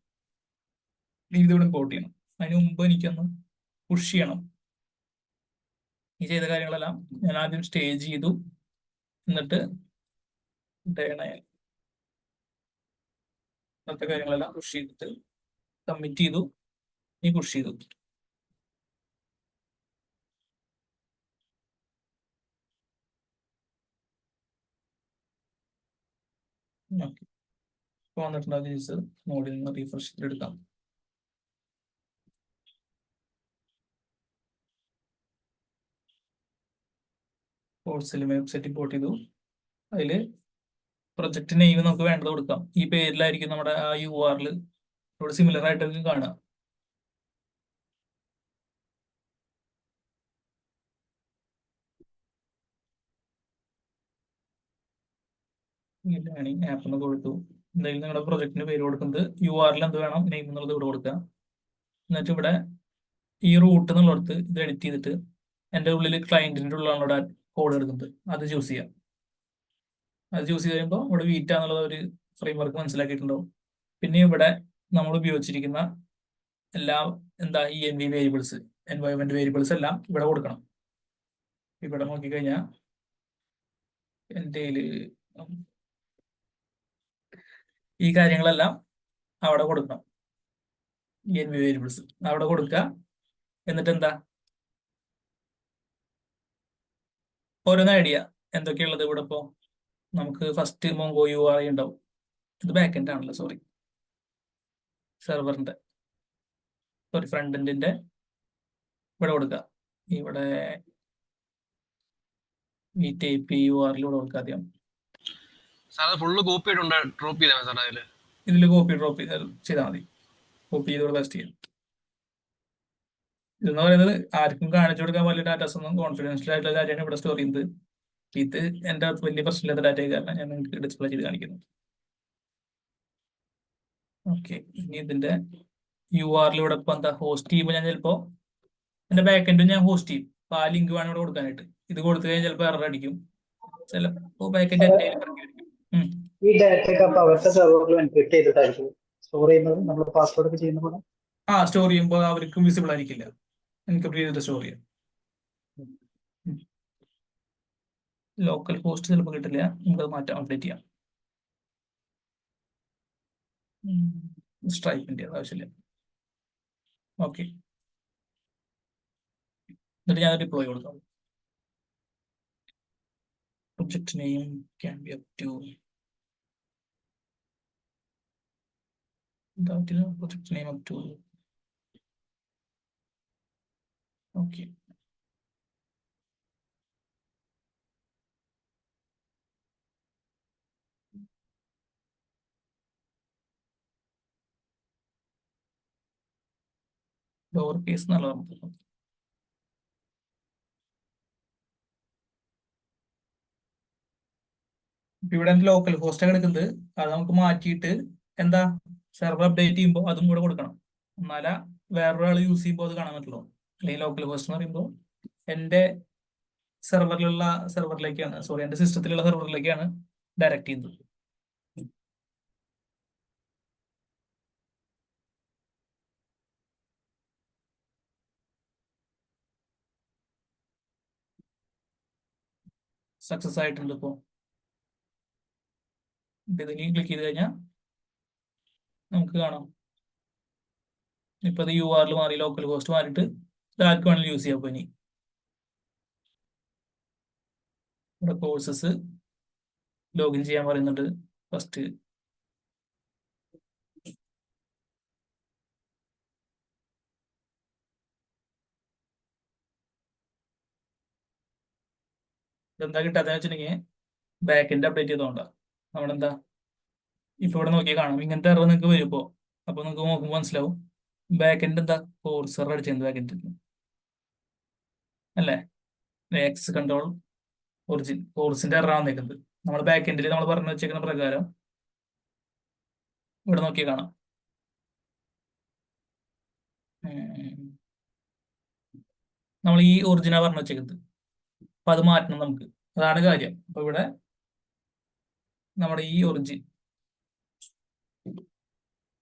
ഇതിവിടെ ഇമ്പോർട്ട് ചെയ്യണം. അതിന് മുമ്പ് എനിക്കൊന്ന് പുഷ് ചെയ്യണം. ഈ ചെയ്ത കാര്യങ്ങളെല്ലാം ഞാൻ ആദ്യം സ്റ്റേജ് ചെയ്തു, എന്നിട്ട് അങ്ങനത്തെ കാര്യങ്ങളെല്ലാം പുഷ് ചെയ്തിട്ട് കമ്മിറ്റ് ചെയ്തു, ഈ പുഷ് ചെയ്തു. ഓക്കെ, ഇപ്പോൾ വന്നിട്ടുണ്ട്. അത് മോഡിൽ നിന്ന് റീഫ്രഷ് ചെയ്തെടുക്കാം. കോഴ്സിൽ വെബ്സൈറ്റ് ഇമ്പോർട്ട് ചെയ്തു. അതിൽ പ്രൊജക്ട് നെയിം നമുക്ക് വേണ്ടത് കൊടുക്കാം. ഈ പേരിലായിരിക്കും നമ്മുടെ ആ URL ഇവിടെ സിമിലർ ആയിട്ട് കാണുക. ലേണിംഗ് ആപ്പ് എന്ന് കൊടുത്തു. എന്തായാലും നിങ്ങളുടെ പ്രൊജക്ടിന്റെ പേര് കൊടുക്കുന്നത് URL എന്ത് വേണം, നെയിം എന്നുള്ളത് ഇവിടെ കൊടുക്കുക. എന്നിട്ട് ഇവിടെ ഈ റൂട്ട് എന്നുള്ളിടത്ത് ഇത് എഡിറ്റ് ചെയ്തിട്ട് എൻ്റെ ഉള്ളിൽ ക്ലയന്റിന്റെ ഉള്ളിലാണ് ഇവിടെ കോഡ് എടുക്കുന്നത്, അത് ചൂസ് ചെയ്യാം. അത് ചൂസ് ചെയ്ത് കഴിയുമ്പോൾ ഇവിടെ വീറ്റ എന്നുള്ളത് ഒരു ഫ്രെയിംവർക്ക് മനസ്സിലാക്കിയിട്ടുണ്ടാവും. പിന്നെ ഇവിടെ നമ്മൾ ഉപയോഗിച്ചിരിക്കുന്ന എല്ലാ ENV വേരിയബിൾസ്, എൻവയോൺമെന്റ് വേരിയബിൾസ് എല്ലാം ഇവിടെ കൊടുക്കണം. ഇവിടെ നോക്കിക്കഴിഞ്ഞാൽ എൻ്റെ ഈ കാര്യങ്ങളെല്ലാം അവിടെ കൊടുക്കണം. ENV വേരിയബിൾസ് അവിടെ കൊടുക്കുക. എന്നിട്ട് ഓരോന്ന് ഐഡിയ എന്തൊക്കെയുള്ളത് ഇവിടെ. ഇപ്പോൾ നമുക്ക് ഫസ്റ്റ് മോങ്കോ URI ഉണ്ടാവും. ഇത് ബാക്ക് എൻഡ് ആണല്ലോ, സോറി, സെർവറിന്റെ ഫ്രണ്ട് എൻഡിന്റെ ഇവിടെ കൊടുക്കുക. ഇവിടെ ഈ ടൈപ്പ് URL ഇവിടെ കൊടുക്കുക ആദ്യം. സാർ അത് ഫുള്ള് കോപ്പി ആയിട്ടുണ്ട് ഡ്രോപ്പ് ചെയ്താൽ സാർ അതില്. ഇതിൽ കോപ്പി ഡ്രോപ്പ് ചെയ്താൽ മതി. കോപ്പി ചെയ്ത് ഇവിടെ പേസ്റ്റ് ചെയ്യാം. ഇതെന്ന് പറയുന്നത് ആർക്കും കാണിച്ചു കൊടുക്കാൻ വലിയ ഡാറ്റാസ് ഒന്നും കോൺഫിഡൻഷ്യൽ ആയിട്ടുള്ള ഡാറ്റയാണ് ഇവിടെ സ്റ്റോർ ചെയ്യുന്നത്. ഇത് എൻ്റെ വലിയ പ്രശ്നമില്ലാത്ത ഡാറ്റ കാരണം ഞാൻ നിങ്ങൾക്ക് ഡിസ്പ്ലേ ചെയ്ത് കാണിക്കുന്നു. ഓക്കെ, ഇനി ഇതിന്റെ URL ഇവിടെ ഇപ്പൊ എന്താ ഹോസ്റ്റ് ചെയ്യുമ്പോൾ ഞാൻ ചിലപ്പോ എന്റെ ബാക്ക് എൻഡ് ഞാൻ ഹോസ്റ്റ് ചെയ്യും. അപ്പൊ ആ ലിങ്ക് വേണം ഇവിടെ കൊടുക്കാനായിട്ട്. ഇത് കൊടുത്തു കഴിഞ്ഞാൽ ചിലപ്പോൾ എറർ അടിക്കും. ചിലപ്പോ ബാക്ക് എൻഡ് എന്റെ ഈ ഡാറ്റയൊക്കെ അപ്പൊ അവരുടെ സെർവറിൽ എൻക്രിപ്റ്റ് ചെയ്തിട്ടായിരിക്കും സ്റ്റോർ ചെയ്യുന്നത്, നമ്മൾ പാസ്വേഡ് ഒക്കെ ചെയ്യുന്ന പോലെ. സ്റ്റോർ ചെയ്യുമ്പോൾ അവർക്കും വിസിബിൾ ആയിരിക്കില്ല. എൻക്രിപ്റ്റ് ചെയ്തിട്ട് സ്റ്റോർ ചെയ്യാം. ലോക്കൽ ഹോസ്റ്റ് ചിലപ്പോൾ കിട്ടില്ല, നമുക്കത് മാറ്റാം, അപ്ഡേറ്റ് ചെയ്യാം. സ്ട്രൈപ്പിന്റെ ആവശ്യമില്ല. ഓക്കെ, എന്നിട്ട് ഞാൻ ഡിപ്ലോയ് കൊടുക്കാം. Project name can be up to project name up to. Okay, lower case നല്ലതാണ്. ഇവിടെ ലോക്കൽ ഹോസ്റ്റ് എടുക്കുന്നത് അത് നമുക്ക് മാറ്റിയിട്ട് എന്താ സെർവർ അപ്ഡേറ്റ് ചെയ്യുമ്പോൾ അതും കൂടെ കൊടുക്കണം. എന്നാലാ വേറൊരാൾ യൂസ് ചെയ്യുമ്പോൾ അത് കാണാൻ പറ്റുള്ളൂ. അല്ലെങ്കിൽ ലോക്കൽ ഹോസ്റ്റ് എന്ന് പറയുമ്പോൾ എൻ്റെ സെർവറിലേക്കാണ്, സോറി, എൻ്റെ സിസ്റ്റത്തിലുള്ള സെർവറിലേക്കാണ് ഡയറക്റ്റ് ചെയ്യുന്നത്. സക്സസ് ആയിട്ടുണ്ട്. ഇപ്പോൾ ഇതിൽ ക്ലിക്ക് ചെയ്ത് കഴിഞ്ഞാൽ നമുക്ക് കാണാം ഇപ്പൊ ഇത് URL മാറി, ലോക്കൽ ഹോസ്റ്റ് മാറിയിട്ട് ആർക്ക് വേണമെങ്കിലും യൂസ് ചെയ്യാം. ഇനി ഇവിടെ കോഴ്സസ് ലോഗിൻ ചെയ്യാൻ പറയുന്നുണ്ട്. ഫസ്റ്റ് ഇതെന്താ കിട്ടാത്തതെന്ന് വെച്ചിട്ടുണ്ടെങ്കിൽ ബാക്ക് എൻഡ് അപ്ഡേറ്റ് ചെയ്തോണ്ടാ. നമ്മളെന്താ ഇപ്പൊ ഇവിടെ നോക്കിയാൽ കാണാം ഇങ്ങനത്തെ എറർ നിങ്ങൾക്ക് വരും. ഇപ്പോൾ അപ്പൊ നിങ്ങൾക്ക് നോക്കുമ്പോൾ മനസ്സിലാവും ബാക്ക് എൻഡ് എന്താ കോഴ്സർ അടിച്ചത് ബാക്ക് എൻഡ് അല്ലേ. എക്സ് കൺട്രോൾ ഒറിജിൻ കോഴ്സിന്റെ എറർ വന്നേക്കുന്നത്. നമ്മൾ ബാക്ക് എൻഡിൽ നമ്മൾ പറഞ്ഞു വെച്ചേക്കുന്ന പ്രകാരം ഇവിടെ നോക്കിയാൽ കാണാം. നമ്മൾ ഈ ഒറിജിനാ പറഞ്ഞു വെച്ചേക്കുന്നത്. അപ്പൊ അത് മാറ്റണം നമുക്ക്, അതാണ് കാര്യം. അപ്പൊ ഇവിടെ നമ്മുടെ ഈ ഒറിജിൻ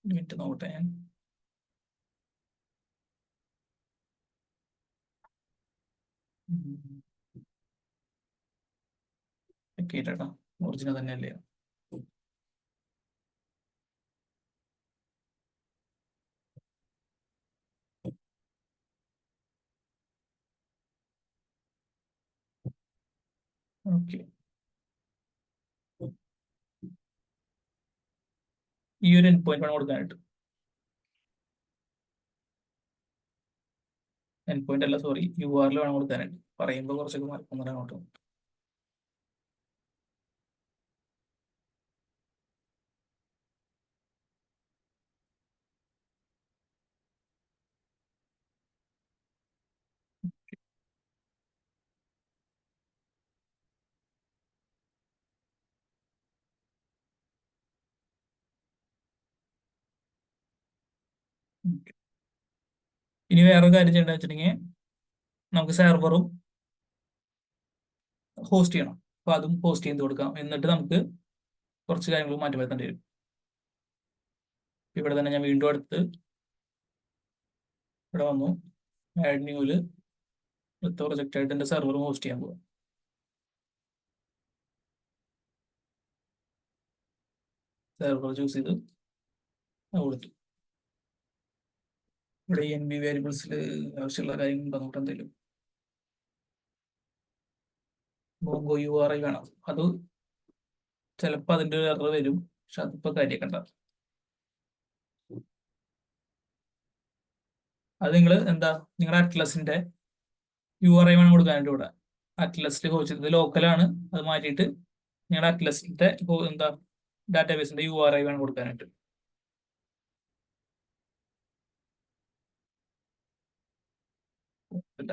മിനിറ്റ് നോക്കട്ടെ ഞാൻ. കേട്ടോ, ഒറിജിനൽ തന്നെയല്ലേ. ഓക്കെ, ഈ ഒരു എൻഡ് പോയിന്റ് വേണം കൊടുക്കാനായിട്ട്. എൻഡ് പോയിന്റ് അല്ല, സോറി, URL വേണം കൊടുക്കാനായിട്ട്. പറയുമ്പോൾ കുറച്ചൊക്കെ മാർക്കൊന്നും അങ്ങോട്ട്. ഇനി വേറൊരു കാര്യം ചെയ്യേണ്ടത് വെച്ചിട്ടുണ്ടെങ്കിൽ നമുക്ക് സെർവറും ഹോസ്റ്റ് ചെയ്യണം. അപ്പൊ അതും ഹോസ്റ്റ് ചെയ്ത് കൊടുക്കാം. എന്നിട്ട് നമുക്ക് കുറച്ച് കാര്യങ്ങൾ മാറ്റി വരുത്തേണ്ടി വരും. ഇവിടെ തന്നെ ഞാൻ വീണ്ടും എടുത്ത് ഇവിടെ വന്നു, ആഡ് ന്യൂല് പ്രൊജക്റ്റ് ആയിട്ട് എൻ്റെ സെർവറും ഹോസ്റ്റ് ചെയ്യാൻ പോകും. സെർവർ ചൂസ് ചെയ്ത് കൊടുത്തു. ഇവിടെ NB വേരിയബിൾസിൽ ആവശ്യമുള്ള കാര്യങ്ങൾ നോക്കാം. എന്തെങ്കിലും മോങ്കോ URI വേണം. അത് ചിലപ്പോൾ അതിൻ്റെ ഒരു എറർ വരും, പക്ഷെ അതിപ്പോ കാര്യമാക്കണ്ട. അത് നിങ്ങൾ എന്താ നിങ്ങളുടെ അറ്റ്ലസിന്റെ URI വേണം കൊടുക്കാനായിട്ട് ഇവിടെ അറ്റ്ലസിൽ ഹോസ്റ്റ് ചെയ്തത് ലോക്കലാണ്. അത് മാറ്റിയിട്ട് നിങ്ങളുടെ അറ്റ്ലസിന്റെ എന്താ ഡാറ്റാബേസിന്റെ URI വേണം കൊടുക്കാനായിട്ട്.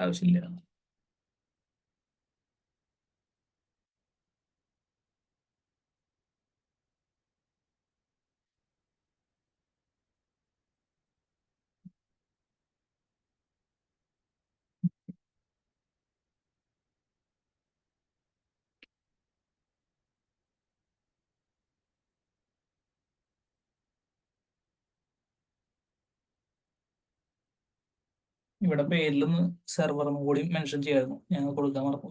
ആവശ്യമില്ല. ഇവിടെ പേരിലൊന്ന് സെർവറും കൂടി മെൻഷൻ ചെയ്യായിരുന്നു, ഞങ്ങൾ കൊടുക്കാൻ മറന്നു.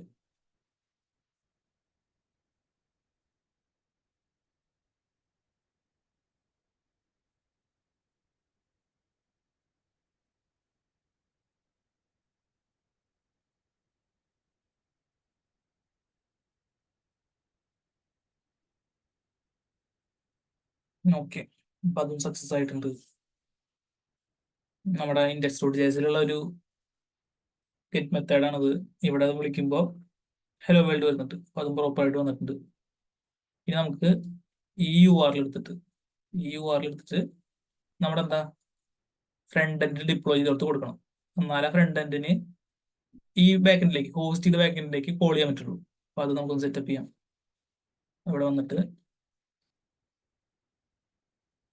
ഓക്കെ, അപ്പൊ അതും സക്സസ് ആയിട്ടുണ്ട്. നമ്മുടെ ഇൻഡെക്സ് ഡോട്ട് ജേസിലുള്ള ഒരു ഗെറ്റ് മെത്തേഡാണത്. ഇവിടെ അത് വിളിക്കുമ്പോൾ ഹലോ വേൾഡ് വരുന്നുണ്ട്, അപ്പൊ അതും പ്രോപ്പറായിട്ട് വന്നിട്ടുണ്ട്. ഇനി നമുക്ക് ഈ URL എടുത്തിട്ട് നമ്മുടെ എന്താ ഫ്രണ്ട് എൻഡിൽ ഡിപ്ലോയ് ചെയ്തെടുത്ത് കൊടുക്കണം. എന്നാലേ ഫ്രണ്ട് എൻഡിന് ഈ ബാക്കെൻഡിലേക്ക് ഹോസ്റ്റ് ചെയ്ത ബാക്കെൻഡിലേക്ക് കോൾ ചെയ്യാൻ പറ്റുള്ളൂ. അപ്പൊ അത് നമുക്കൊന്ന് സെറ്റപ്പ് ചെയ്യാം. ഇവിടെ വന്നിട്ട്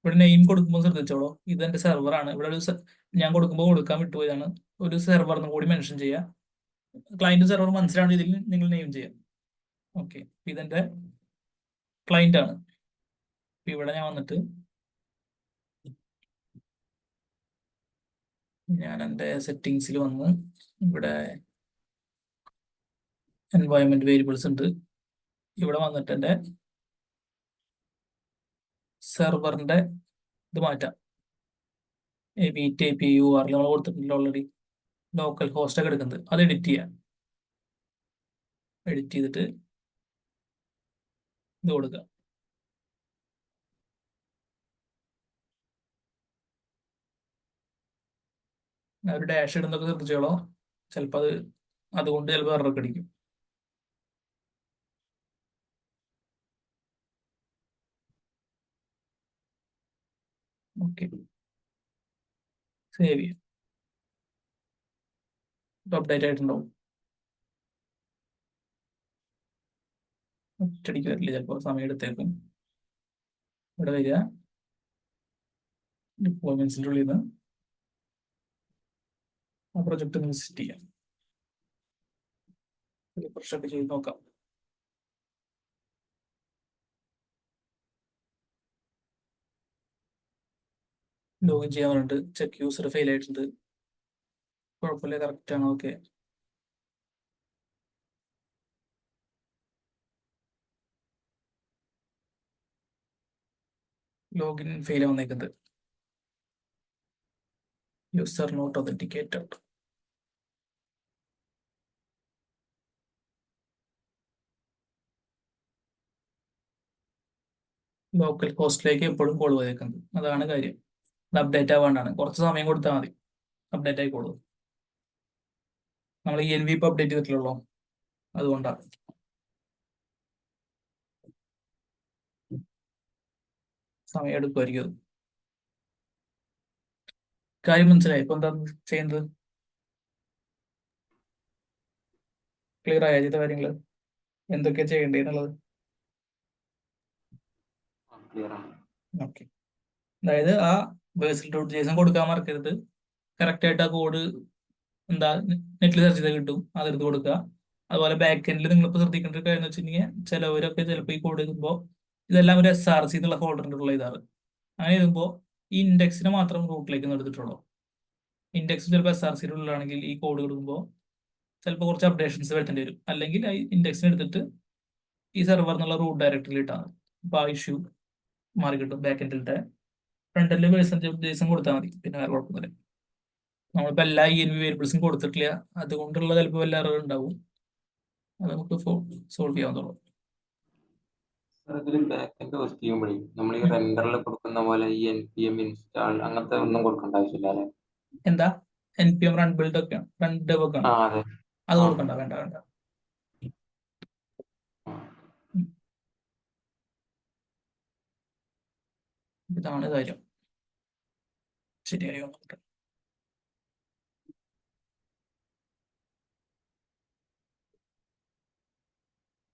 ഇവിടെ നെയിം കൊടുക്കുമ്പോൾ ശ്രദ്ധിച്ചോളൂ, ഇത് എന്റെ സെർവറാണ്. ഇവിടെ ഒരു ഞാൻ കൊടുക്കുമ്പോൾ കൊടുക്കാൻ വിട്ടുപോയതാണ്, ഒരു സെർവറിനും കൂടി മെൻഷൻ ചെയ്യാം. ക്ലയന്റ് സെർവർ മനസ്സിലാണ് ഇതിൽ നിങ്ങൾ നെയിം ചെയ്യാം. ഓക്കെ, ഇതെന്റെ ക്ലയന്റ് ആണ്. ഇവിടെ ഞാൻ വന്നിട്ട് ഞാൻ എൻ്റെ സെറ്റിങ്സിൽ വന്ന് ഇവിടെ എൻവയോൺമെന്റ് വേരിയബിൾസ് ഉണ്ട്. ഇവിടെ വന്നിട്ട് എൻ്റെ സെർവറിന്റെ ഇത് മാറ്റാം. API URL നമ്മൾ കൊടുത്തിട്ടില്ല ഓൾറെഡി, ലോക്കൽ ഹോസ്റ്റ് ഒക്കെ എടുക്കുന്നത്. അത് എഡിറ്റ് ചെയ്യാം. എഡിറ്റ് ചെയ്തിട്ട് ഇത് കൊടുക്കുക. ഒരു ഡാഷ് ഇടുന്നൊക്കെ ശ്രദ്ധിച്ചോളോ, ചിലപ്പോൾ അതുകൊണ്ട് ചിലപ്പോൾ എറർ അടിക്കും. ഓക്കെ, സേവ് ചെയ്യാം. അപ്ഡേറ്റ് ആയിട്ടുണ്ടാവും. ഒറ്റടിക്ക് വരില്ല, ചിലപ്പോൾ സമയം എടുത്തേക്കും. ഇവിടെ വരിക, ഡിപ്ലോയ്മെന്റ്സിൻ്റെ ഉള്ളിൽ നിന്ന് ആ പ്രൊജക്ട് വിസിറ്റ് ചെയ്യാം. റിഫ്രഷ് ചെയ്ത് നോക്കാം. ലോഗിൻ ചെയ്യാൻ പറഞ്ഞിട്ട് ചെക്ക് യൂസർ ഫെയിൽ ആയിട്ടുണ്ട്. കുഴപ്പമില്ല, കറക്റ്റ് ആണ്. ഓക്കെ, ലോഗിൻ ഫെയിൽ വന്നേക്കുന്നത്. User not authenticated. ലോക്കൽ ഹോസ്റ്റിലേക്ക് എപ്പോഴും കോൾ പോയേക്കുന്നത്, അതാണ് കാര്യം. അത് അപ്ഡേറ്റ് ആവാണ്ടാണ്, കുറച്ച് സമയം കൊടുത്താൽ മതി, അപ്ഡേറ്റ് ആയിക്കോളൂ. നമ്മൾ ENV ഇപ്പൊ അപ്ഡേറ്റ് ചെയ്തിട്ടുള്ളൂ, അതുകൊണ്ടാണ്. സമയം എടുക്കുമായിരിക്കും. കാര്യം മനസ്സിലായി? ഇപ്പൊ എന്താ ചെയ്യുന്നത്? ക്ലിയർ ആയ ചെയ്ത കാര്യങ്ങൾ എന്തൊക്കെയാ ചെയ്യേണ്ടതെന്നുള്ളത്? ഓക്കെ, അതായത് ആ basel.json കൊടുക്കാൻ മറക്കരുത്. കറക്റ്റ് ആയിട്ട് ആ കോഡ് എന്താ നെറ്റിൽ സെർച്ച് ചെയ്താൽ കിട്ടും, അതെടുത്ത് കൊടുക്കുക. അതുപോലെ ബാക്ക് എൻഡിൽ നിങ്ങളിപ്പോൾ ശ്രദ്ധിക്കേണ്ട ഒരു കാര്യം എന്ന് വെച്ചിട്ടുണ്ടെങ്കിൽ ചിലവരൊക്കെ ചിലപ്പോൾ ഈ കോഡ് എഴുതുമ്പോൾ ഇതെല്ലാം ഒരു SRC എന്നുള്ള ഫോൾഡറിൻ്റെ ഉള്ള ഇതാണ്. അങ്ങനെ എഴുതുമ്പോൾ ഈ ഇൻഡെക്സിനെ മാത്രം റൂട്ടിലേക്ക് എടുത്തിട്ടുള്ളൂ. ഇൻഡെക്സ് ചിലപ്പോൾ SRC ഉള്ളിലാണെങ്കിൽ ഈ കോഡ് കൊടുക്കുമ്പോൾ ചിലപ്പോൾ കുറച്ച് അപ്ഡേഷൻസ് വരുത്തേണ്ടി വരും. അല്ലെങ്കിൽ ഈ ഇൻഡെക്സിനെ എടുത്തിട്ട് ഈ സെർവർ എന്നുള്ള റൂട്ട് ഡയറക്ടറിയിൽ ഇട്ടാൽ മതി. അപ്പോൾ ആ ഇഷ്യൂ മാറി കിട്ടും. ബാക്ക് എൻഡിലത്തെ ഫ്രണ്ട് എൻഡിൽ JSON കൊടുത്താൽ മതി, പിന്നെ വേറെ കുഴപ്പമൊന്നുമില്ല. നമ്മളിപ്പോൾ എല്ലാ ENV വേരിയബിൾസും കൊടുത്തിട്ടില്ല, അതുകൊണ്ടുള്ള ചിലപ്പോൾ വല്ല എറർ ഉണ്ടാവും. അത് നമുക്ക് സോൾവ് ചെയ്യാവുന്നുള്ളൂ. ബാക്കെൻഡ് ഹോസ്റ്റ് ചെയ്യുമ്പോഴേ നമ്മൾ ഈ റെൻഡറിൽ കൊടുക്കുന്ന പോലെ ഈ npm ഇൻസ്റ്റാൾ അങ്ങനത്തെ ഒന്നും കൊടുക്കേണ്ട ആവശ്യമില്ല അല്ലെ? എന്താ npm റൺ ബിൽഡ് ഒക്കെ റൺ ഡെവ് ഒക്കെ ആ അതെ, അത് ആ കൊടുക്കണ്ട, വേണ്ട വേണ്ട. ഉം. ഇതാണ് കാര്യം. ശരിയായോ നോക്കട്ടെ.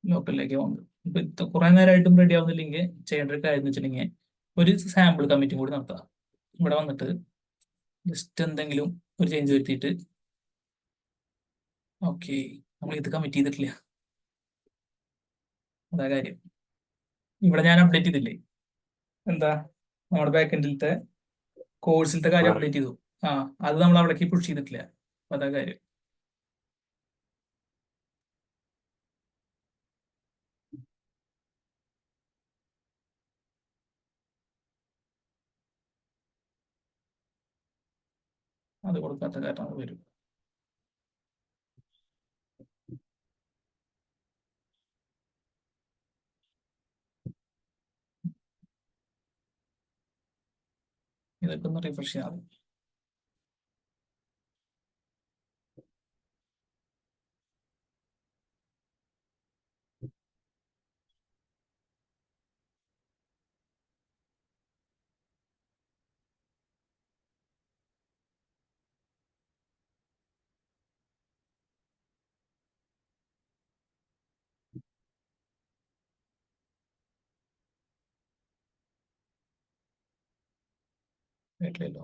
ലോക്കലിലേക്ക് വന്നു. ഇപ്പൊ കുറെ നേരമായിട്ടും റെഡി ആവുന്നില്ലെങ്കിൽ ചെയ്യേണ്ട ഒരു കാര്യം എന്ന് വെച്ചിട്ടുണ്ടെങ്കിൽ ഒരു സാമ്പിൾ കമ്മിറ്റും കൂടി നടത്തുക. ഇവിടെ വന്നിട്ട് ജസ്റ്റ് എന്തെങ്കിലും ഒരു ചേഞ്ച് വരുത്തിയിട്ട് ഓക്കെ, നമ്മൾ ഇത് കമ്മിറ്റ് ചെയ്തിട്ടില്ല, അതാ കാര്യം. ഇവിടെ ഞാൻ അപ്ഡേറ്റ് ചെയ്തില്ലേ, എന്താ നമ്മുടെ ബാക്കെൻഡിലത്തെ കോഴ്സിലത്തെ കാര്യം വേറെ അപ്ഡേറ്റ് ചെയ്തു. ആ, അത് നമ്മൾ അവിടേക്ക് പുഷ് ചെയ്തിട്ടില്ല, അപ്പൊ അതാ കാര്യം. അത് കൊടുക്കാത്ത കാരണം അത് വരും. ഇതൊക്കെ ഒന്ന് റിഫ്രഷ് ചെയ്യാം. കേട്ടില്ലല്ലോ.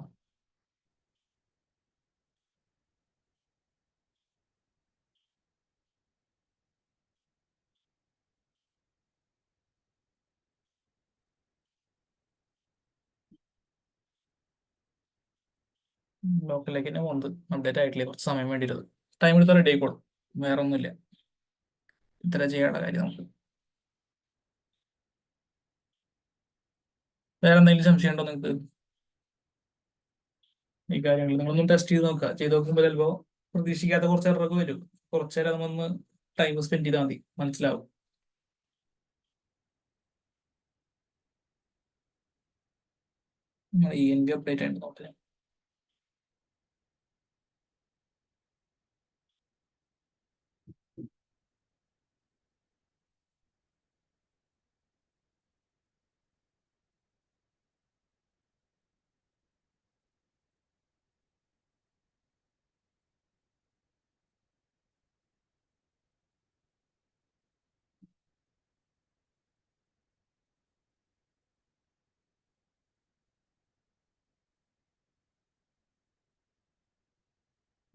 ലോക്കലിലേക്ക് തന്നെ പോകുന്നത് അപ്ഡേറ്റ് ആയിട്ടില്ല, കുറച്ച് സമയം വേണ്ടിയിരുന്നത്. ടൈം എടുത്താൽ റെഡി ആയിക്കോളും, വേറെ ഒന്നുമില്ല. ഇത്ര ചെയ്യാനുള്ള കാര്യം നമുക്ക്. വേറെ എന്തെങ്കിലും സംശയം ഉണ്ടോ നിങ്ങൾക്ക് ഈ കാര്യങ്ങൾ? നിങ്ങളൊന്നും ടെസ്റ്റ് ചെയ്ത് നോക്കുക. ചെയ്ത് നോക്കുമ്പോൾ ചിലപ്പോൾ പ്രതീക്ഷിക്കാത്ത കുറച്ച് എററൊക്കെ വരും. കുറച്ച് നേരം ഒന്ന് ടൈം സ്പെൻഡ് ചെയ്താൽ മതി, മനസ്സിലാവും. ENV അപ്ഡേറ്റ് ആയിട്ട് നോക്കാം.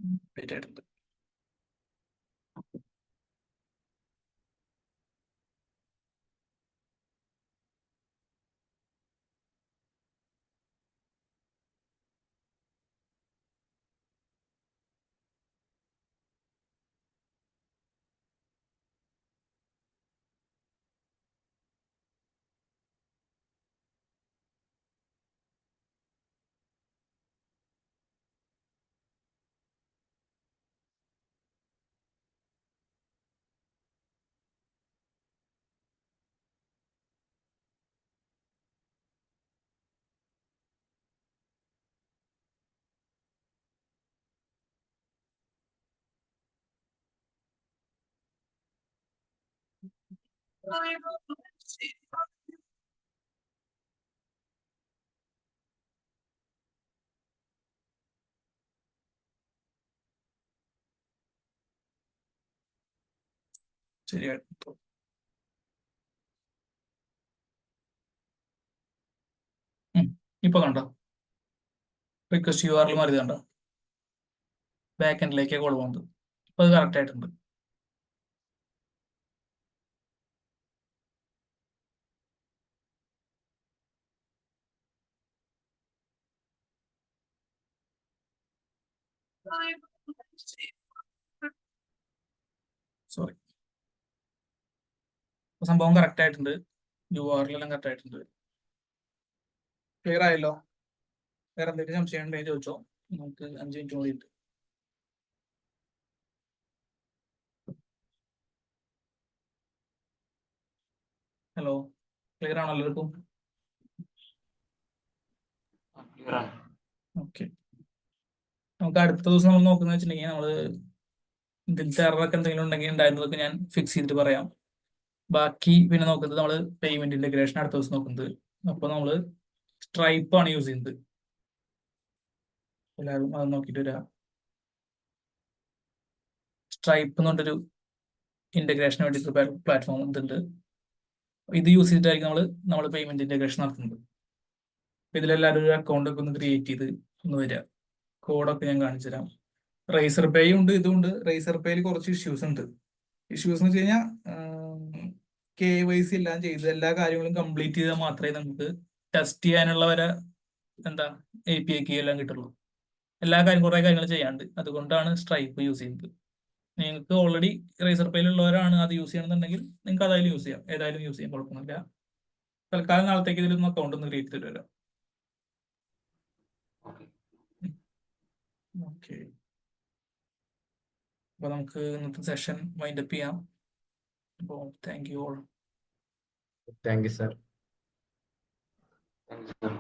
അപ്ഡേറ്റ് ആയിട്ടുണ്ട്. ശരിയായിട്ട് ഇപ്പൊ കണ്ടോ, റിക്വസ്റ്റ് URL മാറിയത് കണ്ടോ, ബാക്ക് എൻഡിലേക്ക് കോൾ പോകുന്നത്. അപ്പൊ അത് കറക്റ്റ് ആയിട്ടുണ്ട്. സോറി, സംഭവം കറക്റ്റ് ആയിട്ടുണ്ട്. URL എല്ലാം കറക്റ്റ് ആയിട്ടുണ്ട്. ക്ലിയർ ആയല്ലോ? വേറെ എന്തെങ്കിലും സംശയം ഉണ്ടെങ്കിൽ ചോദിച്ചോ, നമുക്ക് 5 മിനിറ്റ് കൂടി ഉണ്ട്. ഹലോ, ക്ലിയർ ആണോ എല്ലാവർക്കും? ക്ലിയർ ആണ്. ഓക്കെ, നമുക്ക് അടുത്ത ദിവസം നമ്മൾ നോക്കുന്നത് വെച്ചിട്ടുണ്ടെങ്കിൽ നമ്മള് ഇതിലത്തെ എററൊക്കെ എന്തെങ്കിലും ഉണ്ടെങ്കിൽ ഉണ്ടായിരുന്നതൊക്കെ ഞാൻ ഫിക്സ് ചെയ്തിട്ട് പറയാം. ബാക്കി പിന്നെ നോക്കുന്നത് നമ്മൾ പേയ്മെന്റ് ഇന്റഗ്രേഷൻ അടുത്ത ദിവസം നോക്കുന്നത്. അപ്പോൾ നമ്മൾ സ്ട്രൈപ്പ് ആണ് യൂസ് ചെയ്യുന്നത്. എല്ലാവരും അത് നോക്കിയിട്ട് വരാം. സ്ട്രൈപ്പ് എന്ന് പറഞ്ഞൊരു ഇന്റഗ്രേഷന് വേണ്ടിയിട്ട് പ്ലാറ്റ്ഫോം ഇതുണ്ട്. ഇത് യൂസ് ചെയ്തിട്ടായിരിക്കും നമ്മൾ പേയ്മെന്റ് ഇന്റഗ്രേഷൻ നടത്തുന്നത്. ഇതിലെല്ലാവരും ഒരു അക്കൗണ്ട് ഒക്കെ ഒന്ന് ക്രിയേറ്റ് ചെയ്ത് ഒന്ന് വരിക. കോഡൊക്കെ ഞാൻ കാണിച്ചു തരാം. റേസർ പേ ഉണ്ട്, ഇതുണ്ട്. റേസർ പേയിൽ കുറച്ച് ഇഷ്യൂസ് ഉണ്ട്. ഇഷ്യൂസ് എന്ന് വെച്ച് കഴിഞ്ഞാൽ KYC എല്ലാം ചെയ്ത് എല്ലാ കാര്യങ്ങളും കംപ്ലീറ്റ് ചെയ്താൽ മാത്രമേ നമുക്ക് ടെസ്റ്റ് ചെയ്യാനുള്ള എന്താ API കീ എല്ലാം കിട്ടുള്ളൂ. എല്ലാ കുറെ കാര്യങ്ങൾ ചെയ്യാണ്ട്. അതുകൊണ്ടാണ് സ്ട്രൈപ്പ് യൂസ് ചെയ്യുന്നത്. നിങ്ങൾക്ക് ഓൾറെഡി റേസർ പേയിൽ ഉള്ളവരാണ് അത് യൂസ് ചെയ്യണമെന്നുണ്ടെങ്കിൽ നിങ്ങൾക്ക് അതായാലും യൂസ് ചെയ്യാം. ഏതായാലും യൂസ് ചെയ്യാൻ കുഴപ്പമൊന്നുമില്ല. തൽക്കാലം നാളത്തേക്ക് ഇതിലൊന്ന് അക്കൗണ്ട് ഒന്ന് ക്രിയേറ്റ് ചെയ്ത് വരാം. ഓക്കെ. ഓക്കെ, അപ്പൊ നമുക്ക് ഇന്നത്തെ സെഷൻ വൈൻഡപ്പ് ചെയ്യാം. അപ്പോൾ thank you all. Thank you sir. Thank you sir.